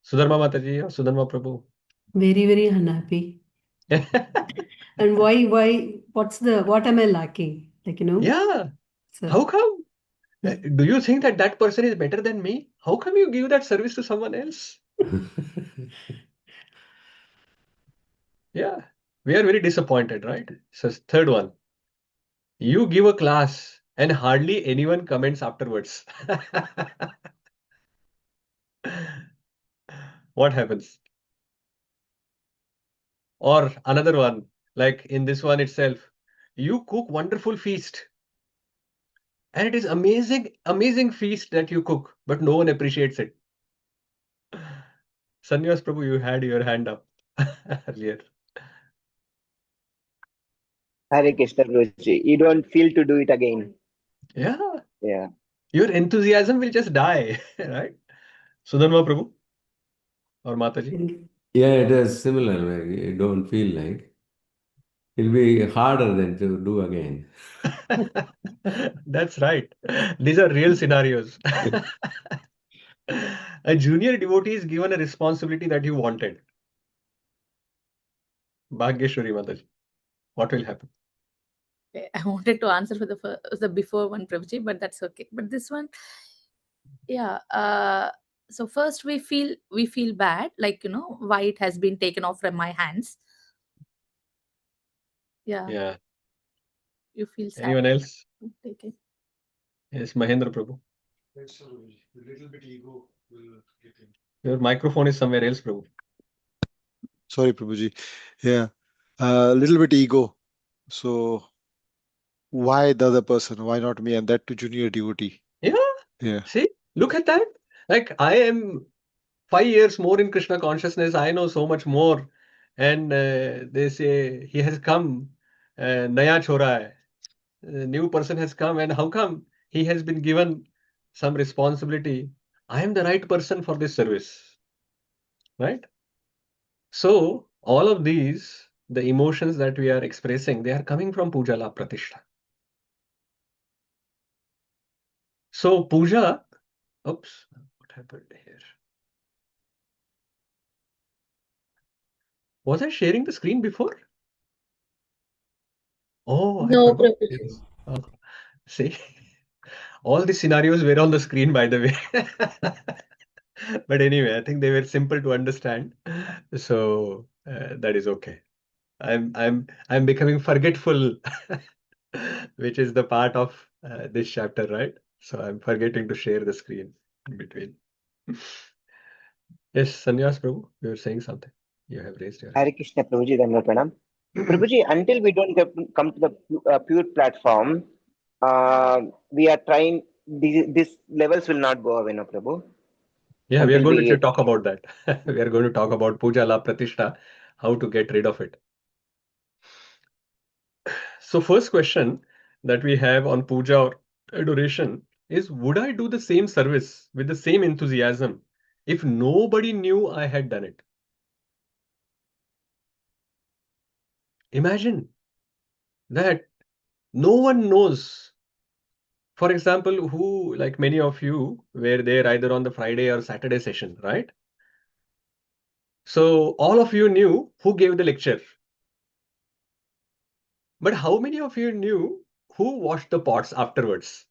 Sudharma Mataji or Sudharma Prabhu. Very, very unhappy. And why, what am I lacking? Like, Yeah. So, How come? Do you think that person is better than me? How come you give that service to someone else? Yeah, we are very disappointed, right? So third one, you give a class and hardly anyone comments afterwards. What happens? Or another one, like in this one itself, you cook wonderful feast, and it is amazing feast that you cook, but no one appreciates it. Sannyas Prabhu, you had your hand up earlier. Hare Krishna Prabhuji. You don't feel to do it again. Yeah, Yeah. your enthusiasm will just die, right? Sudharma Prabhu or Mataji? Yeah, it is similar. Like you don't feel like it'll be harder than to do again. That's right. These are real scenarios. A junior devotee is given a responsibility that you wanted. Bhagyeshwari Mataji, what will happen? I wanted to answer for the before one, Prabhuji, but that's okay. But this one, yeah. So first we feel bad, like why it has been taken off from my hands. Yeah. Yeah. You feel sad. Anyone else? Take it. Yes, Mahendra Prabhu. A little bit ego will get in. Your microphone is somewhere else, Prabhu. Sorry, Prabhuji. Yeah, a little bit ego. So why the other person? Why not me? And that to junior devotee. Yeah. Yeah. See, look at that. Like I am 5 years more in Krishna consciousness. I know so much more. And they say he has come, Naya Chora hai. A new person has come, and how come he has been given some responsibility? I am the right person for this service, right? So all of these, the emotions that we are expressing, they are coming from puja lābha pratiṣṭhā. So puja, oops, what happened here? Was I sharing the screen before? Oh, I No, forgot. Prabhuji. Oh, see, all the scenarios were on the screen, by the way. But anyway, I think they were simple to understand, so that is okay. I'm becoming forgetful, which is the part of this chapter, right? So I'm forgetting to share the screen in between. Yes, Sannyas Prabhu, you were saying something. You have raised your hand. Hare Krishna Prabhuji, Dhanva Pranam. Prabhuji, until we don't come to the pure platform, we are trying, these levels will not go away, no Prabhu? Yeah, we are Until going to we, talk about that. We are going to talk about puja lābha pratiṣṭhā, how to get rid of it. So first question that we have on puja or adoration is, would I do the same service with the same enthusiasm if nobody knew I had done it? Imagine that no one knows. For example, who, like many of you, were there either on the Friday or Saturday session, right? So all of you knew who gave the lecture. But how many of you knew who washed the pots afterwards?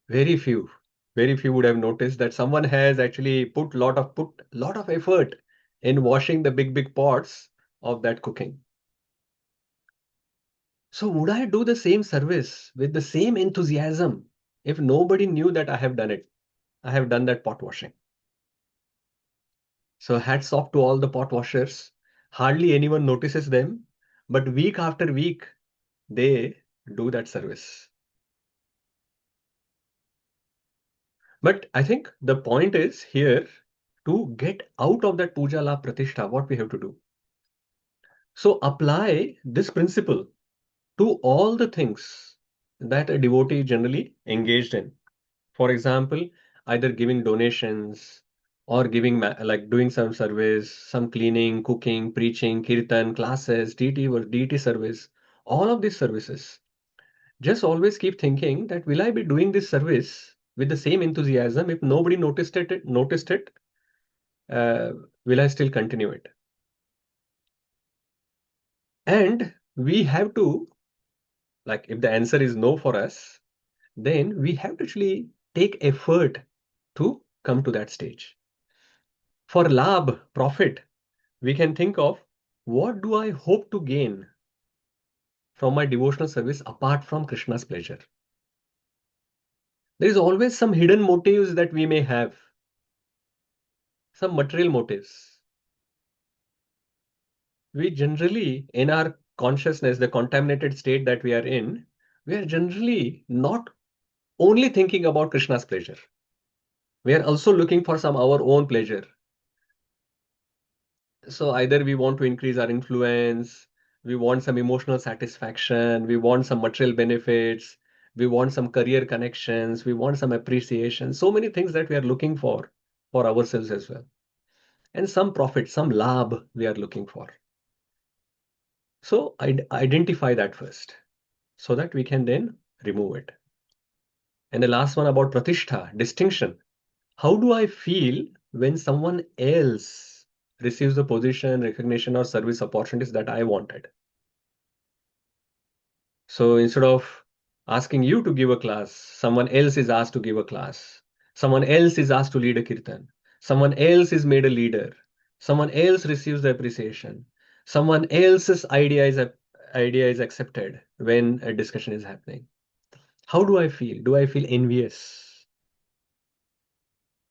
Very few. Very few would have noticed that someone has actually put lot of effort in washing the big pots of that cooking. So would I do the same service with the same enthusiasm if nobody knew that I have done it? I have done that pot washing. So hats off to all the pot washers. Hardly anyone notices them, but week after week, they do that service. But I think the point is here to get out of that puja lābha pratiṣṭhā, what we have to do. So apply this principle to all the things that a devotee generally engaged in. For example, either giving donations or giving like doing some service, some cleaning, cooking, preaching, kirtan, classes, deity service, all of these services. Just always keep thinking that will I be doing this service with the same enthusiasm if nobody noticed it? Will I still continue it? And we have to, like, if the answer is no for us, then we have to actually take effort to come to that stage. For lābha, profit, we can think of, what do I hope to gain from my devotional service apart from Krishna's pleasure? There is always some hidden motives that we may have, some material motives. We generally, in our consciousness, the contaminated state that we are in, we are generally not only thinking about Krishna's pleasure. We are also looking for some our own pleasure. So either we want to increase our influence, we want some emotional satisfaction, we want some material benefits, we want some career connections, we want some appreciation, so many things that we are looking for ourselves as well. And some profit, some lābha we are looking for. So identify that first so that we can then remove it. And the last one about pratiṣṭhā, distinction. How do I feel when someone else receives the position, recognition, or service opportunities that I wanted? So instead of asking you to give a class, someone else is asked to give a class. Someone else is asked to lead a kirtan. Someone else is made a leader. Someone else receives the appreciation. Someone else's idea is accepted when a discussion is happening. How do I feel? Do I feel envious?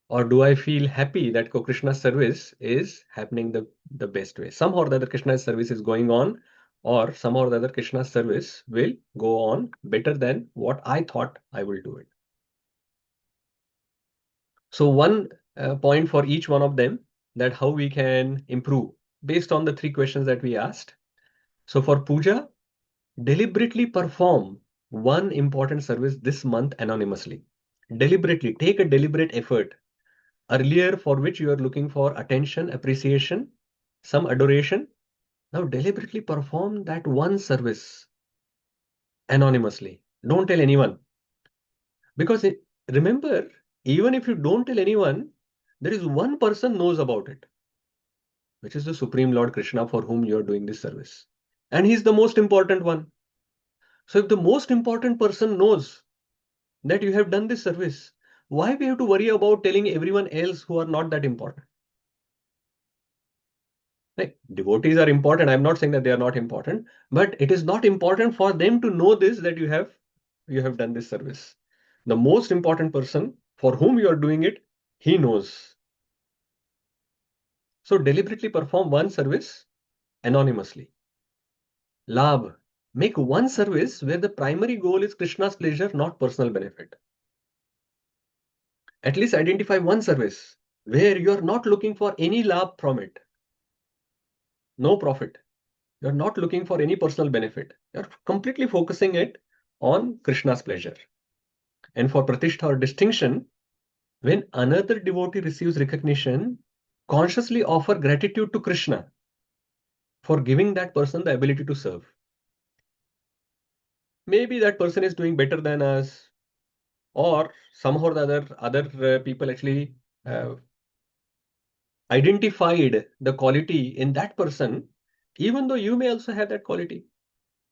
Or do I feel happy that Krishna's service is happening the best way? Somehow or the other Krishna's service is going on, or somehow or the other Krishna's service will go on better than what I thought I will do it. So one point for each one of them, that how we can improve based on the 3 questions that we asked. So for puja, deliberately perform one important service this month anonymously. Deliberately, take a deliberate effort. Earlier, for which you are looking for attention, appreciation, some adoration. Now deliberately perform that one service anonymously. Don't tell anyone. Because remember, even if you don't tell anyone, there is one person knows about it, which is the Supreme Lord Kṛṣṇa, for whom you are doing this service. And he's the most important one. So if the most important person knows that you have done this service, why we have to worry about telling everyone else who are not that important? Like, devotees are important. I'm not saying that they are not important, but it is not important for them to know this, that you have done this service. The most important person for whom you are doing it, he knows. So deliberately perform one service anonymously. Lābha. Make one service where the primary goal is Krishna's pleasure, not personal benefit. At least identify one service where you are not looking for any lābha from it. No profit. You are not looking for any personal benefit. You are completely focusing it on Krishna's pleasure. And for pratiṣṭhā or distinction, when another devotee receives recognition, consciously offer gratitude to Kṛṣṇa for giving that person the ability to serve. Maybe that person is doing better than us, or somehow or the other people actually identified the quality in that person, even though you may also have that quality.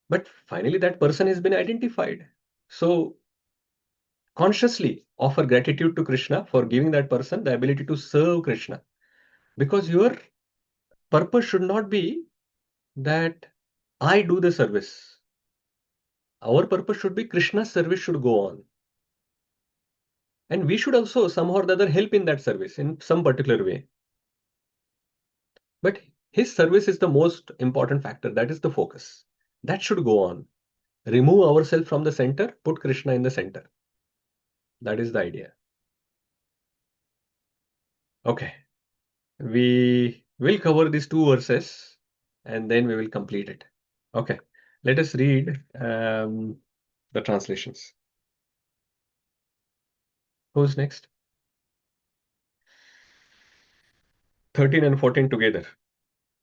But finally, that person has been identified. So consciously offer gratitude to Kṛṣṇa for giving that person the ability to serve Kṛṣṇa. Because your purpose should not be that I do the service. Our purpose should be Kṛṣṇa's service should go on. And we should also somehow or the other help in that service in some particular way. But his service is the most important factor. That is the focus. That should go on. Remove ourselves from the center, put Kṛṣṇa in the center. That is the idea. Okay. We will cover these 2 verses and then we will complete it. Okay. Let us read the translations. Who's next? 13 and 14 together.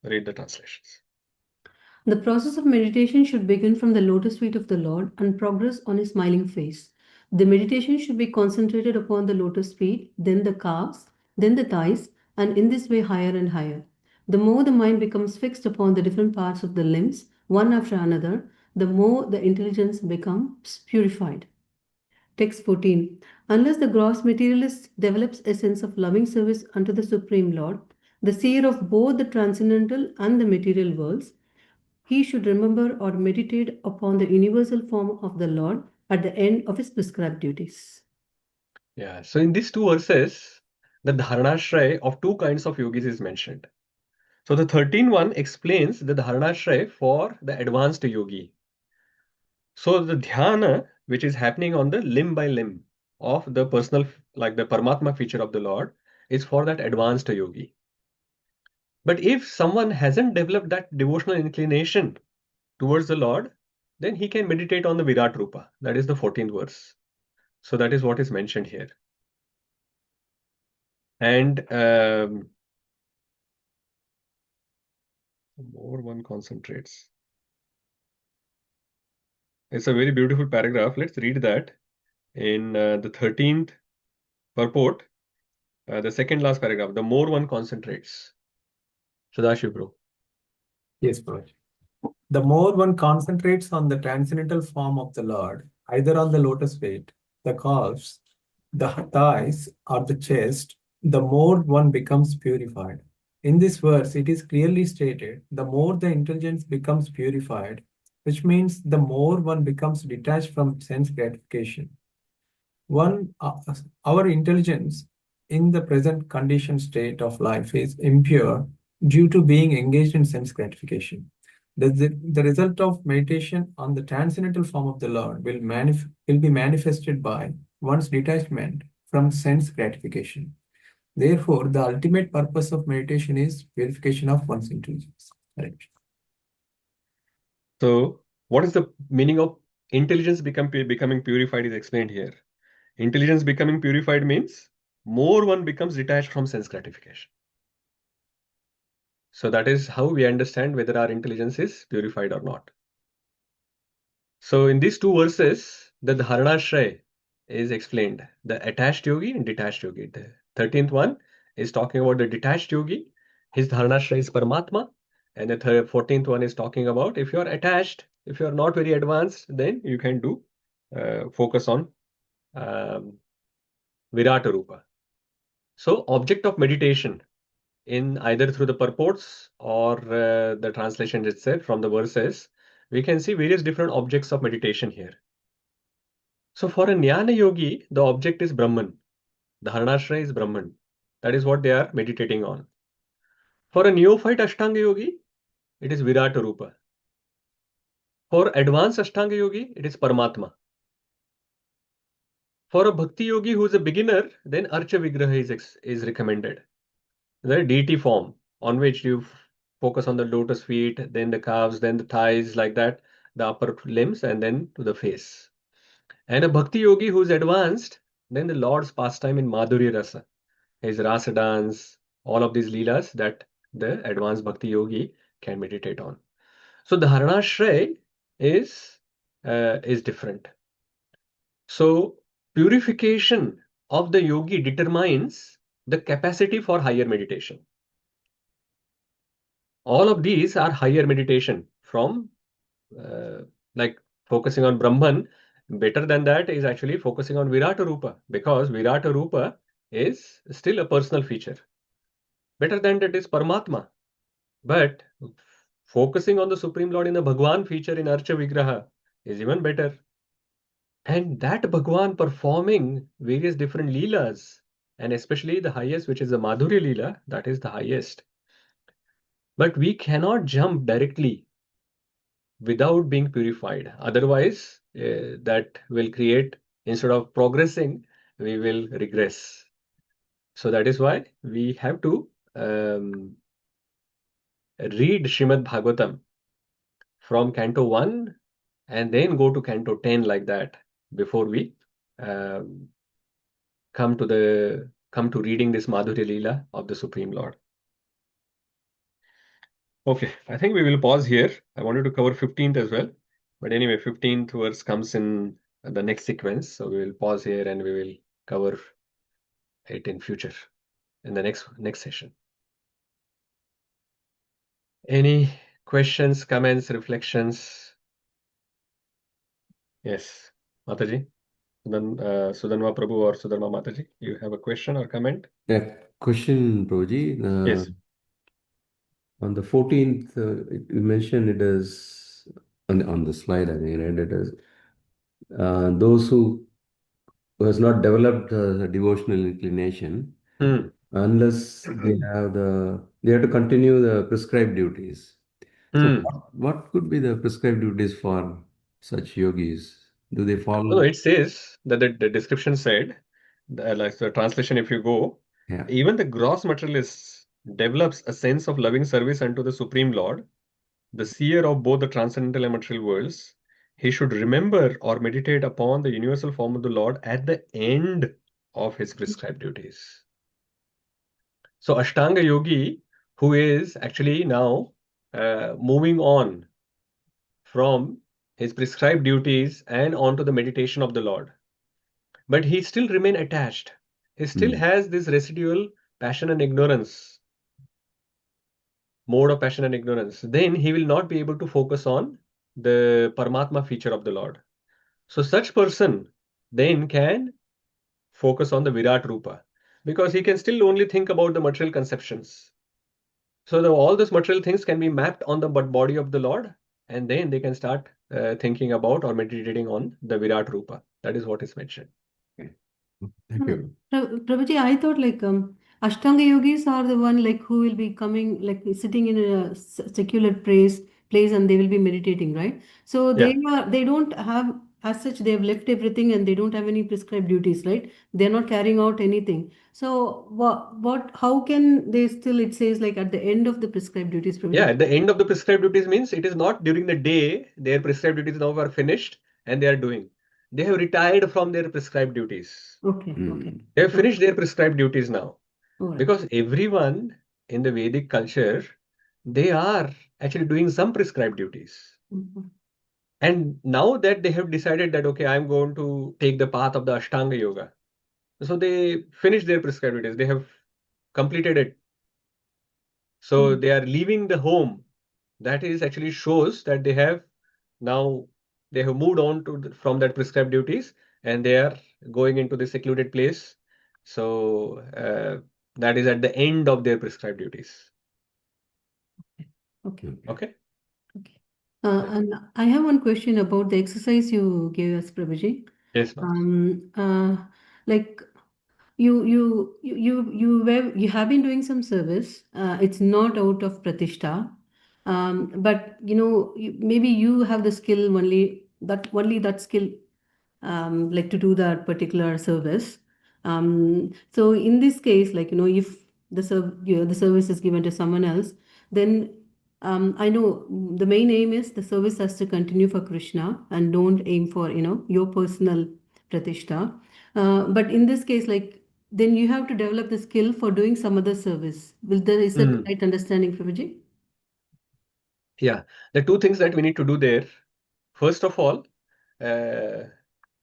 Read the translations. The process of meditation should begin from the lotus feet of the Lord and progress on his smiling face. The meditation should be concentrated upon the lotus feet, then the calves, then the thighs, and in this way higher and higher. The more the mind becomes fixed upon the different parts of the limbs, one after another, the more the intelligence becomes purified. Text 14. Unless the gross materialist develops a sense of loving service unto the Supreme Lord, the seer of both the transcendental and the material worlds, he should remember or meditate upon the universal form of the Lord at the end of his prescribed duties. Yeah, so in these two verses, the dharanashraya of two kinds of yogis is mentioned. So the 13th one explains the dharanashraya for the advanced yogi. So the dhyana, which is happening on the limb by limb of the personal, like the Paramatma feature of the Lord, is for that advanced yogi. But if someone hasn't developed that devotional inclination towards the Lord, then he can meditate on the Virat Rupa. That is the 14th verse. So that is what is mentioned here. And more one concentrates. It's a very beautiful paragraph. Let's read that in the 13th purport, the second last paragraph. The more one concentrates. Sadashiv bro. Yes, Maharaj. The more one concentrates on the transcendental form of the Lord, either on the lotus feet, the calves, the thighs, or the chest, the more one becomes purified. In this verse, it is clearly stated, the more the intelligence becomes purified, which means the more one becomes detached from sense gratification. Our intelligence in the present conditioned state of life is impure due to being engaged in sense gratification. The result of meditation on the transcendental form of the Lord will be manifested by one's detachment from sense gratification. Therefore, the ultimate purpose of meditation is purification of one's intelligence. Right. So, what is the meaning of intelligence becoming purified is explained here. Intelligence becoming purified means more one becomes detached from sense gratification. So that is how we understand whether our intelligence is purified or not. So in these two verses, the dharanashraya is explained, the attached yogi and detached yogi. The 13th one is talking about the detached yogi. His dharanashraya is Paramatma. And the 14th one is talking about if you are attached, if you are not very advanced, then you can do focus on Virata Rupa. So object of meditation in either through the purports or the translation itself from the verses, we can see various different objects of meditation here. So for a Jnana yogi, the object is Brahman. Dharanashraya is Brahman. That is what they are meditating on. For a neophyte Ashtanga yogi, it is Virata Rupa. For advanced Ashtanga yogi, it is Paramatma. For a Bhakti yogi who is a beginner, then Archa Vigraha is recommended. The deity form on which you focus on the lotus feet, then the calves, then the thighs, like that, the upper limbs, and then to the face. And a Bhakti yogi who is advanced, then the Lord's pastime in Madhurya Rasa, his rasa dance, all of these leelas that the advanced Bhakti yogi can meditate on. So the Dharanashraya is different. So purification of the yogi determines the capacity for higher meditation. All of these are higher meditation from like focusing on Brahman. Better than that is actually focusing on Virata Rupa, because Virata Rupa is still a personal feature. Better than that is Paramatma. But focusing on the Supreme Lord in the Bhagwan feature in Archa Vigraha is even better. And that Bhagwan performing various different leelas, and especially the highest, which is the Madhurya Leela, that is the highest. But we cannot jump directly without being purified. Otherwise, that will create, instead of progressing, we will regress. So that is why we have to read Srimad Bhagavatam from Canto 1 and then go to Canto 10 like that before we come to reading this Madhurya Leela of the Supreme Lord. Okay, I think we will pause here. I wanted to cover 15th as well. But anyway, 15th verse comes in the next sequence. So we will pause here and we will cover it in future, in the next session. Any questions, comments, reflections? Yes, Mataji. Sudanma Prabhu or Sudharma Mataji, you have a question or comment? Yeah, question, Prabhuji. Yes. On the 14th, you mentioned it as on the slide, I think, right? It is those who has not developed the devotional inclination, unless they have to continue the prescribed duties. So what could be the prescribed duties for such yogis? Do they No, follow? it says that the description said, like the translation, if you go, Yeah. even the gross materialist develops a sense of loving service unto the Supreme Lord, the seer of both the transcendental and material worlds. He should remember or meditate upon the universal form of the Lord at the end of his prescribed duties. So Ashtanga Yogi, who is actually now moving on from his prescribed duties and onto the meditation of the Lord, but he still remain attached. He still has this residual passion and ignorance, mode of passion and ignorance. Then he will not be able to focus on the Paramatma feature of the Lord. So such person then can focus on the Virat Rupa, because he can still only think about the material conceptions. So all those material things can be mapped on the body of the Lord, and then they can start thinking about or meditating on the Virat Rupa. That is what is mentioned. Thank you. Prabhuji, I thought like Ashtanga yogis are the one like who will be coming like sitting in a secular place and they will be meditating, right? So Yeah. they don't have as such, they have left everything and they don't have any prescribed duties, right? They're not carrying out anything. So how can they still, it says like at the end of the prescribed duties, Prabhuji? Yeah, at the end of the prescribed duties means it is not during the day their prescribed duties now are finished and they are doing. They have retired from their prescribed duties. Okay, okay. They have finished their prescribed duties now. All right. Because everyone in the Vedic culture, they are actually doing some prescribed duties. Mhm. And now that they have decided that, okay, I'm going to take the path of the Ashtanga Yoga. So they finish their prescribed duties. They have completed it. So they are leaving the home. That is actually shows that they have now moved on to from that prescribed duties and they are going into the secluded place. So that is at the end of their prescribed duties. Okay. Okay. And I have one question about the exercise you gave us, Prabhuji. Yes, ma'am. Like you have been doing some service. It's not out of pratiṣṭhā, but maybe you have the skill only that skill, like to do that particular service. So in this case, like if the service is given to someone else, then I know the main aim is the service has to continue for Kṛṣṇa and don't aim for your personal pratiṣṭhā. But in this case, like then you have to develop the skill for doing some other service. Is that the right understanding, Prabhuji? Yeah, the two things that we need to do there. First of all,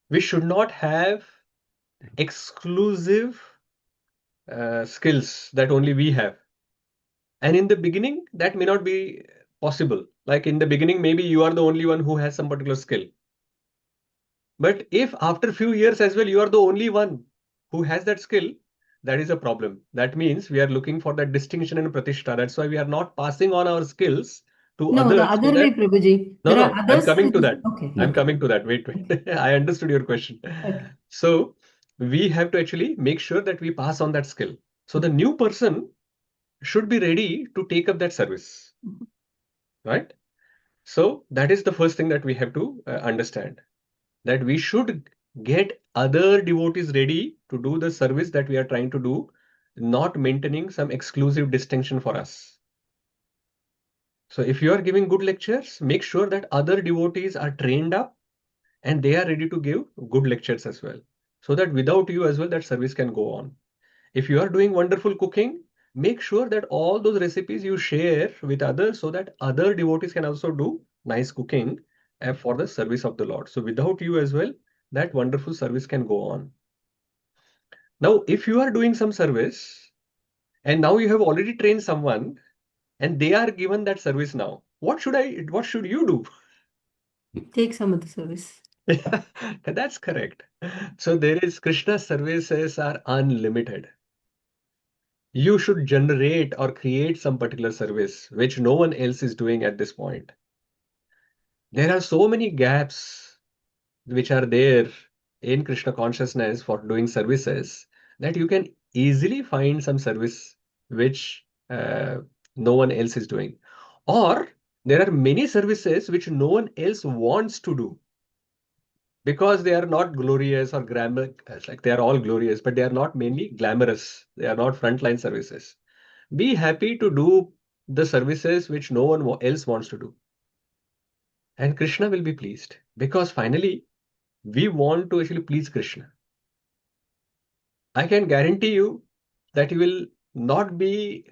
we should not have exclusive skills that only we have. And in the beginning, that may not be possible. Like in the beginning, maybe you are the only one who has some particular skill. But if after a few years as well, you are the only one who has that skill, that is a problem. That means we are looking for that distinction in pratiṣṭhā. That's why we are not passing on our skills to No, the others so other way, that. Prabhuji. No, There are no, I'm others. coming to that. Okay. I'm Okay. coming to that. Wait. I understood your question. Okay. So we have to actually make sure that we pass on that skill. So the new person should be ready to take up that service, right? So that is the first thing that we have to understand, that we should get other devotees ready to do the service that we are trying to do, not maintaining some exclusive distinction for us. So if you are giving good lectures, make sure that other devotees are trained up and they are ready to give good lectures as well, so that without you as well, that service can go on. If you are doing wonderful cooking, make sure that all those recipes you share with others so that other devotees can also do nice cooking for the service of the Lord. So without you as well, that wonderful service can go on. Now, if you are doing some service and now you have already trained someone and they are given that service now, what should you do? Take some of the service. That's correct. So there is Kṛṣṇa's services are unlimited. you should generate or create some particular service which no one else is doing at this point. There are so many gaps which are there in Krishna consciousness for doing services that you can easily find some service which no one else is doing. Or there are many services which no one else wants to do because they are not glorious or glamour. Like they are all glorious, but they are not mainly glamorous. They are not frontline services. Be happy to do the services which no one else wants to do. And Krishna will be pleased because finally we want to actually please Krishna. I can guarantee you that you will not be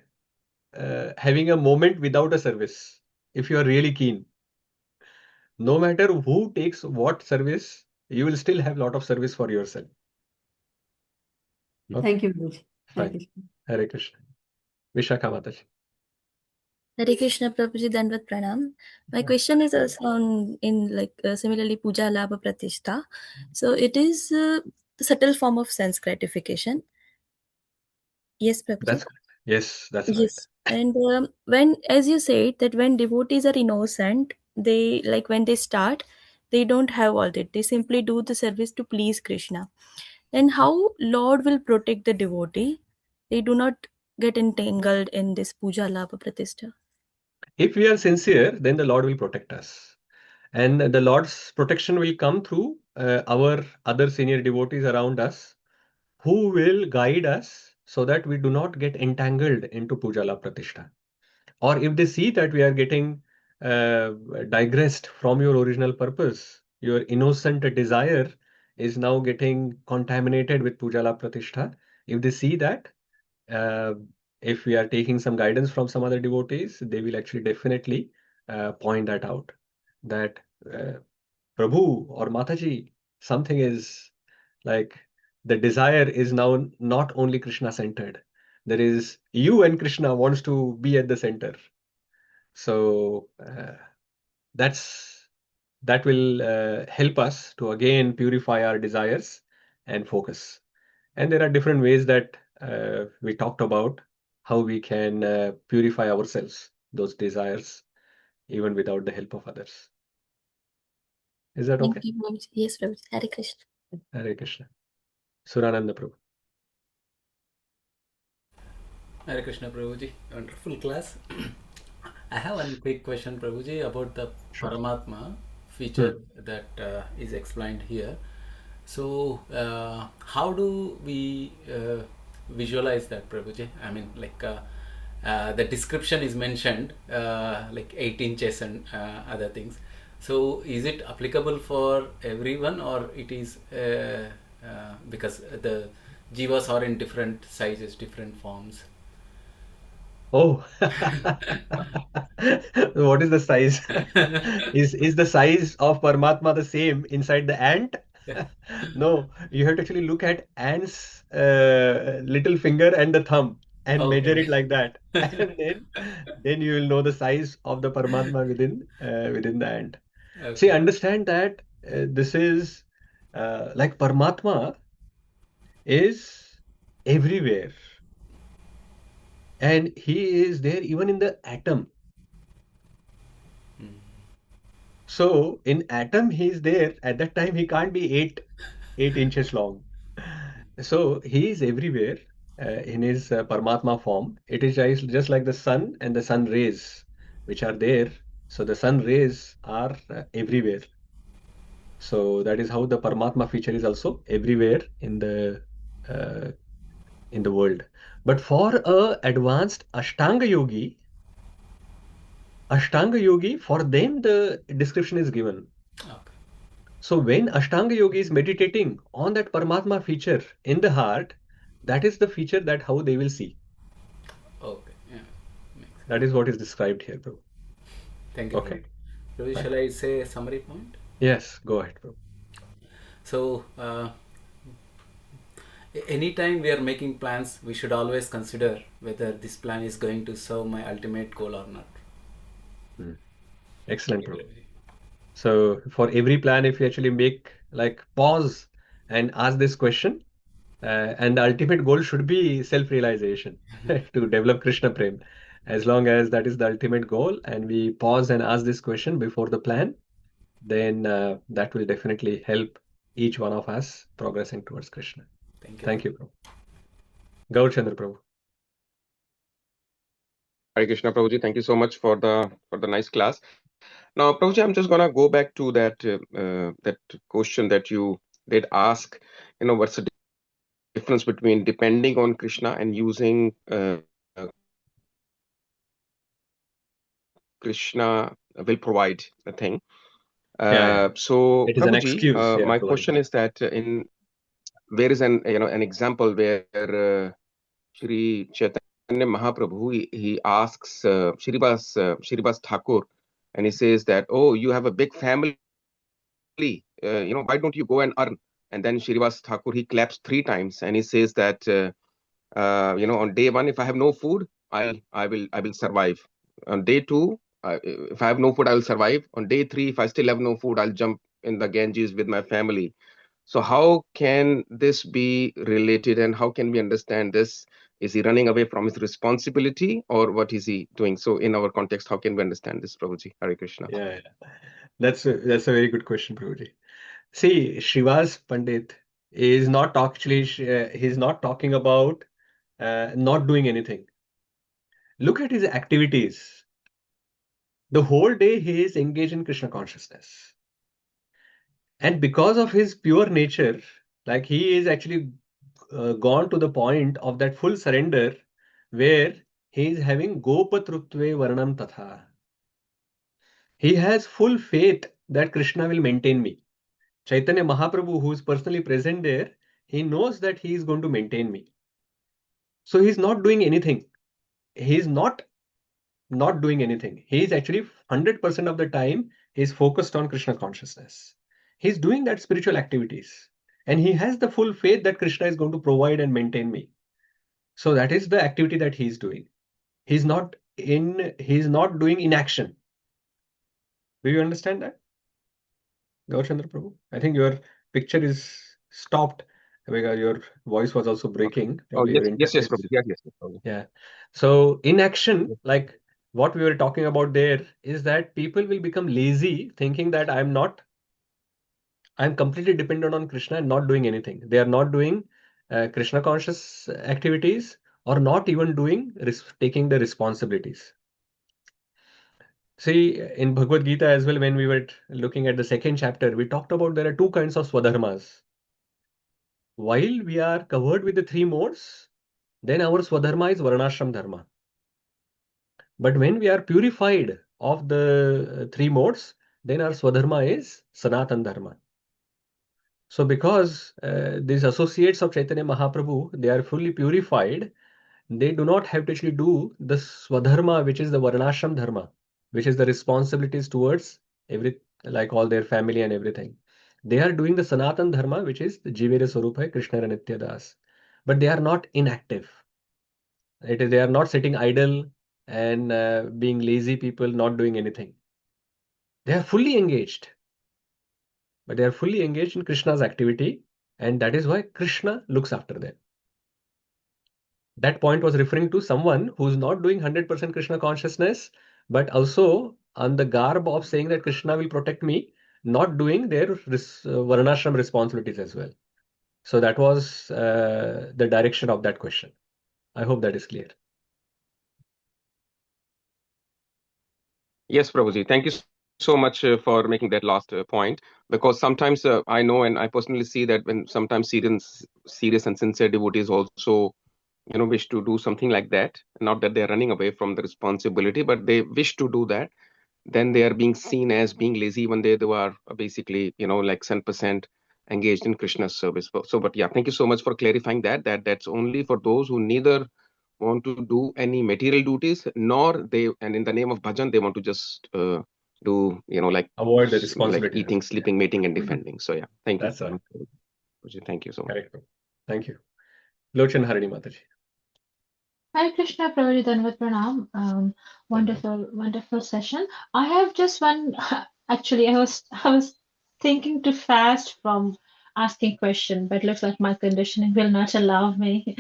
having a moment without a service if you are really keen. No matter who takes what service, you will still have a lot of service for yourself. Okay. Thank you, Guruji. Hare Fine. Krishna. Hare Krishna. Vishakha Mataji. Hare Krishna Prabhuji, Dandavat Pranam. My question is also on in like similarly puja, lābha, pratiṣṭhā. So it is the subtle form of sense gratification. Yes, Prabhuji. That's correct. Yes, that's right. Yes, and when, as you said, that when devotees are innocent, they like when they start, they don't have all that. They simply do the service to please Krishna. Then how Lord will protect the devotee? They do not get entangled in this puja, lābha, pratiṣṭhā. If we are sincere, then the Lord will protect us. And the Lord's protection will come through our other senior devotees around us who will guide us so that we do not get entangled into puja, lābha, pratiṣṭhā. Or if they see that we are getting digressed from your original purpose, your innocent desire is now getting contaminated with puja, lābha, pratiṣṭhā. If they see that, if we are taking some guidance from some other devotees, they will actually definitely point that out. That Prabhu or Mataji, something is like the desire is now not only Krishna centered. There is you and Krishna wants to be at the center. So that will help us to again purify our desires and focus. And there are different ways that we talked about how we can purify ourselves, those desires, even without the help of others. Is that okay? Thank you, Prabhuji. Yes, Prabhuji. Hare Krishna. Hare Krishna. Surananda Prabhu. Hare Krishna Prabhuji, wonderful class. I have one quick question, Prabhuji, about the Paramatma feature that is explained here. So, how do we visualize that, Prabhuji? I mean, like the description is mentioned, like 8 inches and other things. So, is it applicable for everyone, or it is because the jivas are in different sizes, different forms? Oh, what is the size? Is the size of Paramatma the same inside the ant? No, you have to actually look at ant's little finger and the thumb and measure it like that, and then you will know the size of the Paramatma within the ant. Okay. See, understand that this is like Paramatma is everywhere. And he is there even in the atom. So in atom, he is there. At that time, he can't be 8 inches long. So he is everywhere in his Paramatma form. It is just like the sun and the sun rays, which are there. So the sun rays are everywhere. So that is how the Paramatma feature is also everywhere in the world. But for a advanced Ashtanga yogi, for them the description is given. Okay. So when Ashtanga yogi is meditating on that Paramatma feature in the heart, that is the feature that how they will see. Okay. Yeah. That is what is described here, bro. Thank you. Okay. Prabhu, shall I say a summary point? Yes, go ahead, bro. So, anytime we are making plans, we should always consider whether this plan is going to serve my ultimate goal or not. Excellent, bro. So for every plan, if you actually make like pause and ask this question, And the ultimate goal should be self-realization to develop Krishna Prem. As long as that is the ultimate goal, and we pause and ask this question before the plan, then that will definitely help each one of us progressing towards Krishna. Thank you, Prabhu. Gaur Chandra Prabhu. Hare Krishna, Prabhuji. Thank you so much for the nice class. Now, Prabhuji, I'm just gonna go back to that that question that you did ask. What's the difference between depending on Krishna and using Krishna will provide the thing. So, It is an Prabhuji, excuse. my question is that where is an example where Shri Chaitanya Mahaprabhu he asks Shrivas Thakur, and he says that, oh, you have a big family, why don't you go and earn? And then Shrivas Thakur he claps 3 times and he says that on day 1, if I have no food, I will survive. On day 2, if I have no food, I will survive. On day 3, if I still have no food, I'll jump in the Ganges with my family. So how can this be related, and how can we understand this? Is he running away from his responsibility, or what is he doing? So in our context, how can we understand this, Prabhuji? Hare Krishna. Yeah. That's a very good question, Prabhuji. See, Shrivas Pandit is not actually, he's not talking about not doing anything. Look at his activities. The whole day he is engaged in Krishna consciousness. And because of his pure nature, like he is actually gone to the point of that full surrender where he is having Gopatrutve Varnam Tatha. He has full faith that Krishna will maintain me. Chaitanya Mahaprabhu, who is personally present there, he knows that he is going to maintain me. So he's not doing anything. He's not doing anything. He is actually 100% of the time he's focused on Krishna consciousness. He's doing that spiritual activities. And he has the full faith that Krishna is going to provide and maintain me. So that is the activity that he's doing. He's not doing inaction. Do you understand that? Gaur Chandra Prabhu? I think your picture is stopped because your voice was also breaking. Probably your Yes, interface. Prabhuji. Yes, Prabhuji. Yeah. So inaction, like what we were talking about there, is that people will become lazy thinking that I'm completely dependent on Krishna and not doing anything. They are not doing Krishna conscious activities or not even taking the responsibilities. See, in Bhagavad Gita as well, when we were looking at the 2nd chapter, we talked about there are 2 kinds of swadharmas. While we are covered with the 3 modes, then our swadharma is varnashram dharma. But when we are purified of the 3 modes, then our swadharma is sanatan dharma. So because these associates of Chaitanya Mahaprabhu, they are fully purified, they do not have to actually do the swadharma, which is the varnashram dharma, which is the responsibilities towards like all their family and everything. They are doing the sanatan dharma, which is the Jivere Swarupa Krishna Nitya Das. But they are not inactive. They are not sitting idle and being lazy people, not doing anything. They are fully engaged. But they are fully engaged in Krishna's activity, and that is why Krishna looks after them. That point was referring to someone who's not doing 100% Krishna consciousness, but also on the garb of saying that Krishna will protect me, not doing their varnashram responsibilities as well. So that was the direction of that question. I hope that is clear. Yes, Prabhuji. Thank you so much for making that last point, because sometimes I know and I personally see that when sometimes serious and sincere devotees also wish to do something like that, not that they're running away from the responsibility, but they wish to do that, then they are being seen as being lazy when they are basically like 10% engaged in Krishna's service. So but yeah, thank you so much for clarifying that's only for those who neither want to do any material duties nor and in the name of bhajan they want to just do like avoid the like responsibility. eating, sleeping, mating, and defending. So yeah, thank you. That's right. Thank you so much. Correct. Thank you. Lochan Harini Mataji. Hare Krishna, Prabhuji, Dandavat Pranam. Wonderful session. I have just one. Actually, I was thinking to fast from asking question, but looks like my conditioning will not allow me.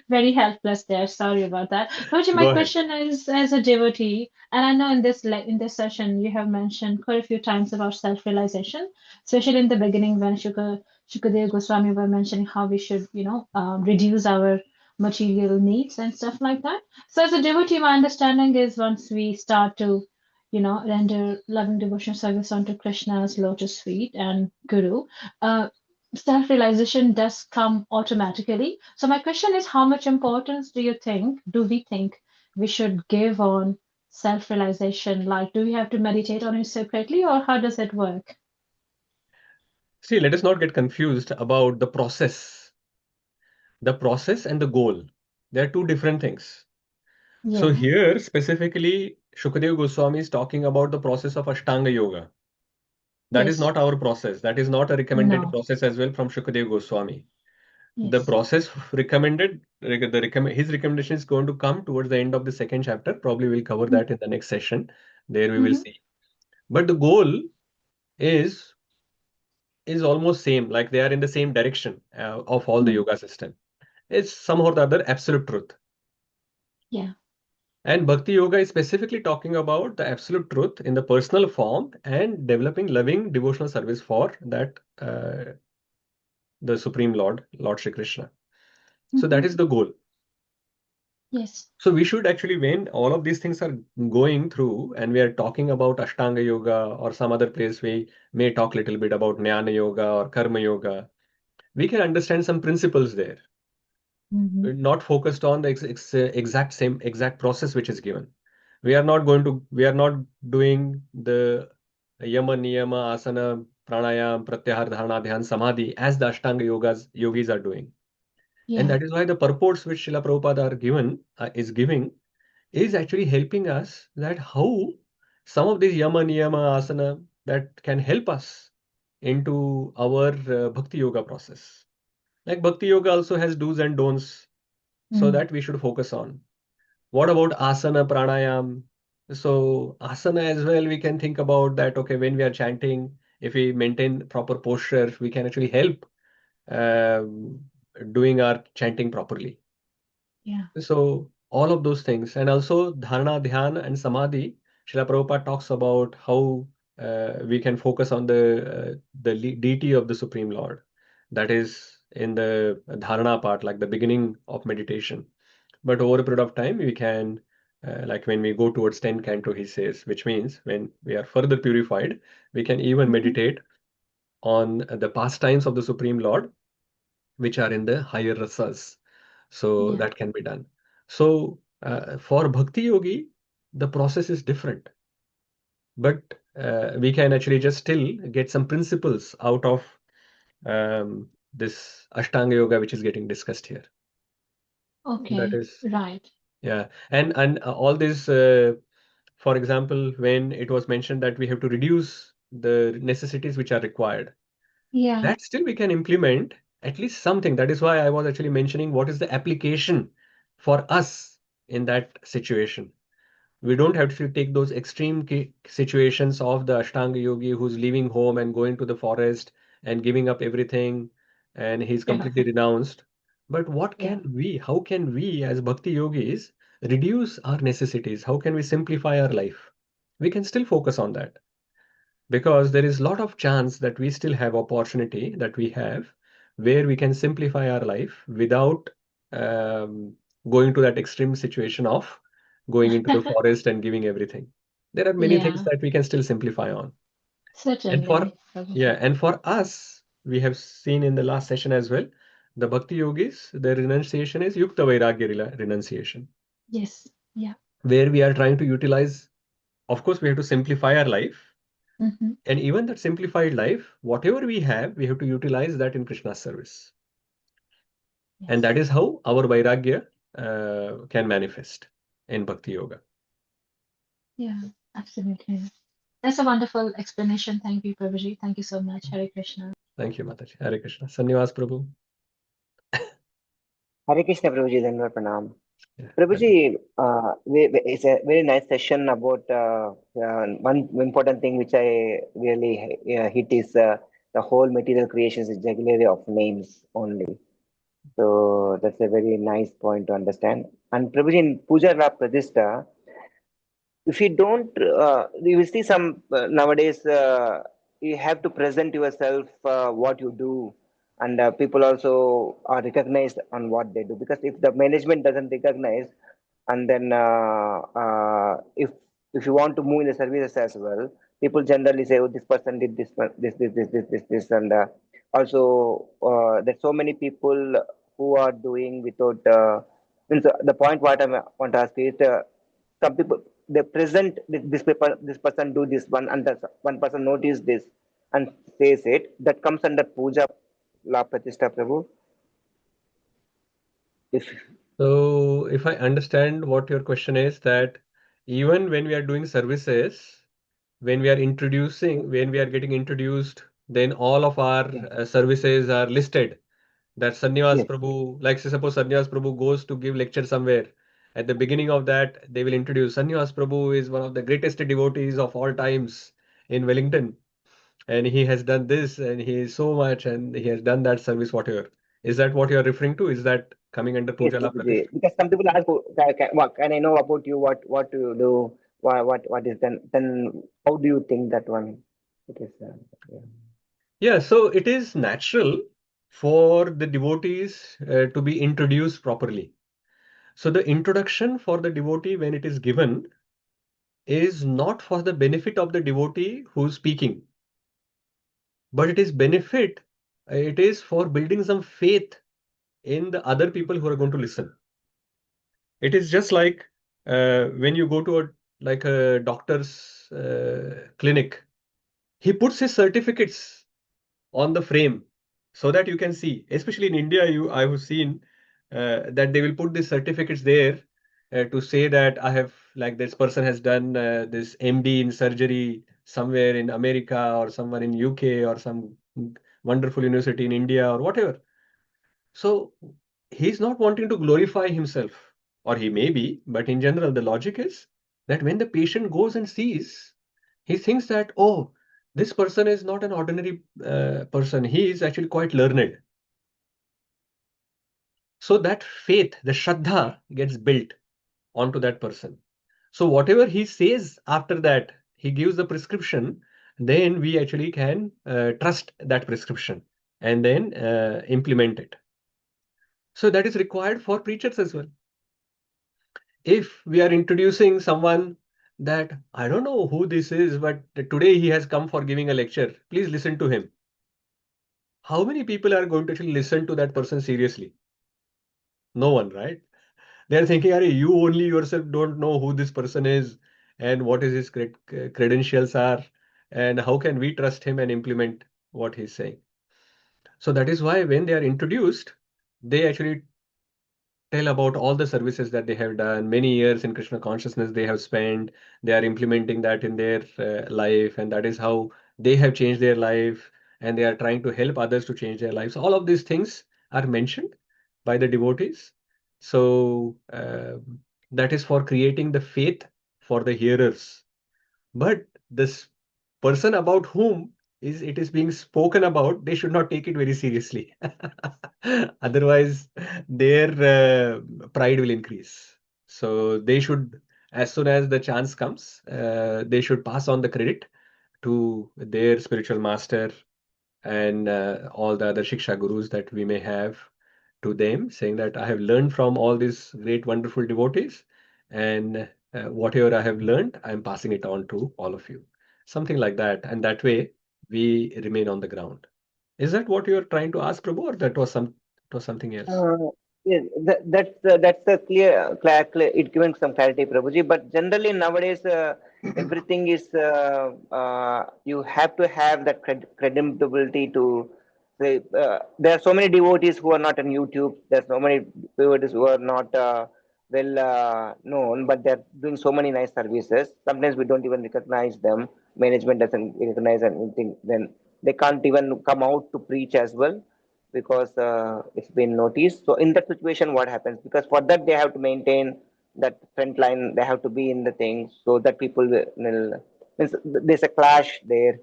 Very helpless there. Sorry about that. Prabhuji, my Go ahead. question is, as a devotee, and I know in this session you have mentioned quite a few times about self-realization, especially in the beginning when Śukadeva Gosvāmī were mentioning how we should, reduce our material needs and stuff like that. So as a devotee, my understanding is once we start to, render loving devotional service onto Krishna's lotus feet and Guru, self-realization does come automatically. So my question is, how much importance do we think we should give on self-realization? Like, do we have to meditate on it separately, or how does it work? See, let us not get confused about the process. The process and the goal. They are two different things. So Yeah. here specifically, Śukadeva Goswami is talking about the process of Ashtanga Yoga. That is Yes. not our process. That is not a recommended No. process as well from Śukadeva Goswami. The Yes. process recommended, his recommendation is going to come towards the end of the second chapter. Probably we'll cover that in the next session. There we will see. But the goal is almost same, like they are in the same direction of all the yoga system. It's somehow or the other absolute truth. Yeah. And Bhakti Yoga is specifically talking about the absolute truth in the personal form and developing loving devotional service for that the Supreme Lord, Lord Shri Krishna. So that is the goal. Yes. So we should actually, when all of these things are going through and we are talking about Ashtanga Yoga or some other place, we may talk a little bit about Jnana Yoga or Karma Yoga. We can understand some principles there. We're not focused on the exact process which is given. We are not doing the yama, niyama, asana, pranayam, pratyahar, dharana, dhyan, samadhi as the Ashtanga yogis are doing. Yeah. And that is why the purports which Srila Prabhupada is giving is actually helping us that how some of these yama, niyama, asana that can help us into our bhakti yoga process. Like bhakti yoga also has do's and don'ts, so that we should focus on. What about asana, pranayam? So asana as well, we can think about that. Okay, when we are chanting, if we maintain proper posture, we can actually help doing our chanting properly. Yeah. So all of those things, and also dharana, dhyan, and samadhi. Srila Prabhupada talks about how we can focus on the deity of the Supreme Lord. That is in the dharana part, like the beginning of meditation. But over a period of time, we can, like when we go towards 10 canto, he says, which means when we are further purified, we can even meditate on the pastimes of the Supreme Lord, which are in the higher rasas. So that can be done. So for Bhakti Yogi, the process is different. But we can actually just still get some principles out of this Ashtanga Yoga, which is getting discussed here. Okay. That is, right. yeah. And all this, for example, when it was mentioned that we have to reduce the necessities which are required, Yeah. that still we can implement at least something. That is why I was actually mentioning what is the application for us in that situation. We don't have to take those extreme situations of the Ashtanga yogi who's leaving home and going to the forest and giving up everything and he's completely renounced. But how can we as Bhakti yogis reduce our necessities? How can we simplify our life? We can still focus on that because there is a lot of chance that we still have opportunity that we have where we can simplify our life without going to that extreme situation of going into the forest and giving everything. There are many things Yeah. that we can still simplify on. And Certainly. and for us, we have seen in the last session as well, the Bhakti yogis, their renunciation is Yukta Vairagya renunciation, Yes. Yeah. where we are trying to utilize, of course, we have to simplify our life. And even that simplified life, whatever we have to utilize that in Krishna's service. And that is how our Vairagya can manifest in Bhakti Yoga. Yeah, absolutely. That's a wonderful explanation. Thank you, Prabhuji. Thank you so much. Hare Krishna. Thank you, Mataji. Hare Krishna. Sannivas, Prabhu. Hare Krishna, Prabhuji. Dhanwad Pranam. Prabhuji, it's a very nice session about one important thing which I really hit is the whole material creation is a jugglery of names only. So that's a very nice point to understand. And Prabhuji, in Puja La Pratishṭhā, if you don't, you will see some nowadays, you have to present yourself what you do, and people also are recognized on what they do. Because if the management doesn't recognize, and then if you want to move in the services as well, people generally say, oh, this person did this, and also there's so many people who are doing without. Means, the point what I want to ask is, some people they present this paper, this person do this one, and that one person notice this and says it. That comes under puja la pratishtha, Prabhu. So, if I understand what your question is, that even when we are doing services, when we are getting introduced, then all of our services are listed. That Sannyas Prabhu, like say suppose Sannyas Prabhu goes to give lecture somewhere. At the beginning of that, they will introduce Sannyas Prabhu is one of the greatest devotees of all times in Wellington. And he has done this and he is so much and he has done that service, whatever. Is that what you're referring to? Is that coming under Yes, Puja La Prabhuji. Pratishtha? Because some people ask, oh, what can I know about you? What do you do? What is then? Then how do you think that one? It is. Yeah, so it is natural for the devotees to be introduced properly. So the introduction for the devotee when it is given is not for the benefit of the devotee who is speaking, but it is for building some faith in the other people who are going to listen. It is just like when you go to a doctor's clinic, he puts his certificates on the frame so that you can see. Especially in India, I have seen that they will put the certificates there to say that this person has done this MD in surgery somewhere in America or somewhere in UK or some wonderful university in India or whatever. So he's not wanting to glorify himself, or he may be, but in general, the logic is that when the patient goes and sees, he thinks that, oh, this person is not an ordinary person. He is actually quite learned. So that faith, the Shraddha, gets built onto that person. So whatever he says after that, he gives the prescription, then we actually can trust that prescription and then implement it. So that is required for preachers as well. If we are introducing someone that I don't know who this is, but today he has come for giving a lecture, please listen to him. How many people are going to actually listen to that person seriously? No one, right? They're thinking, Are you only yourself don't know who this person is and what is his credentials are, and how can we trust him and implement what he's saying? So that is why when they are introduced, they actually tell about all the services that they have done, many years in Krishna consciousness they have spent, they are implementing that in their life, and that is how they have changed their life, and they are trying to help others to change their lives. All of these things are mentioned by the devotees. So that is for creating the faith for the hearers. But this person about whom it is being spoken about, they should not take it very seriously. Otherwise, their pride will increase. So they should, as soon as the chance comes, they should pass on the credit to their spiritual master and all the other Shiksha gurus that we may have, to them, saying that I have learned from all these great, wonderful devotees, and whatever I have learned, I am passing it on to all of you. Something like that. And that way, we remain on the ground. Is that what you are trying to ask, Prabhu, or that was something else? Yes, that's a clear, it given some clarity, Prabhuji. But generally nowadays, everything is you have to have that credibility to say. There are so many devotees who are not on YouTube. There are so many devotees who are not well known, but they're doing so many nice services. Sometimes we don't even recognize them. Management doesn't recognize anything. Then they can't even come out to preach as well, because it's been noticed. So in that situation, what happens? Because for that they have to maintain that front line. They have to be in the thing so that people will. Means there's a clash there.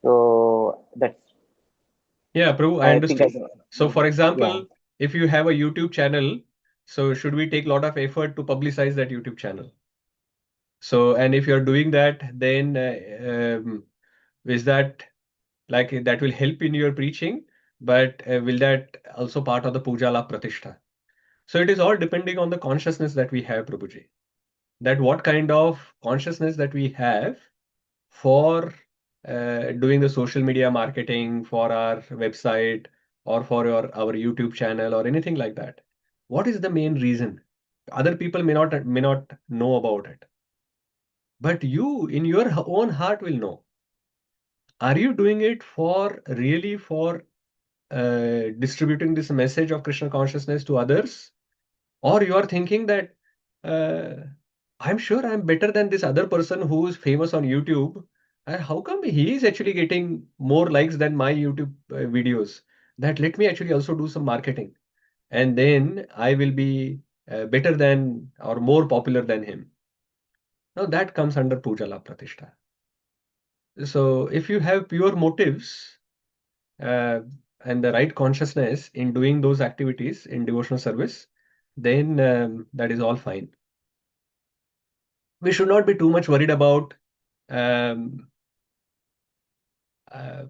So that's Yeah, Prabhu, I I think I understood. So, for yeah. example, if you have a YouTube channel, so should we take a lot of effort to publicize that YouTube channel? So, and if you're doing that, then is that like that will help in your preaching, but will that also part of the puja la pratishtha? So it is all depending on the consciousness that we have, Prabhuji. That what kind of consciousness that we have for doing the social media marketing for our website or for our YouTube channel or anything like that. What is the main reason? Other people may not know about it, but you in your own heart will know. Are you doing it for really for distributing this message of Krishna consciousness to others, or you are thinking that I'm sure I'm better than this other person who is famous on YouTube, and how come he is actually getting more likes than my YouTube videos? That let me actually also do some marketing, and then I will be better than or more popular than him. Now that comes under puja la pratishtha. So if you have pure motives uh, and the right consciousness in doing those activities in devotional service, then that is all fine. We should not be too much worried about um, uh,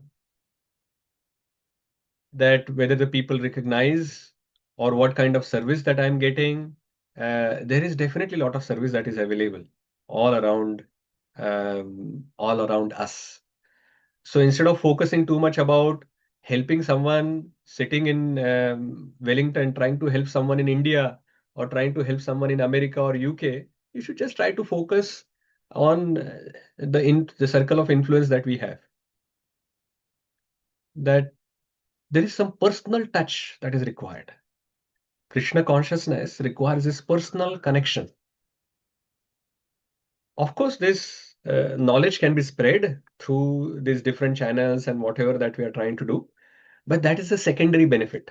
that whether the people recognize or what kind of service that I'm getting. There is definitely a lot of service that is available all around us. So instead of focusing too much about helping someone sitting in Wellington, trying to help someone in India or trying to help someone in America or UK, you should just try to focus on the circle of influence that we have. That there is some personal touch that is required. Krishna consciousness requires this personal connection. Of course, this knowledge can be spread through these different channels and whatever that we are trying to do, but that is a secondary benefit.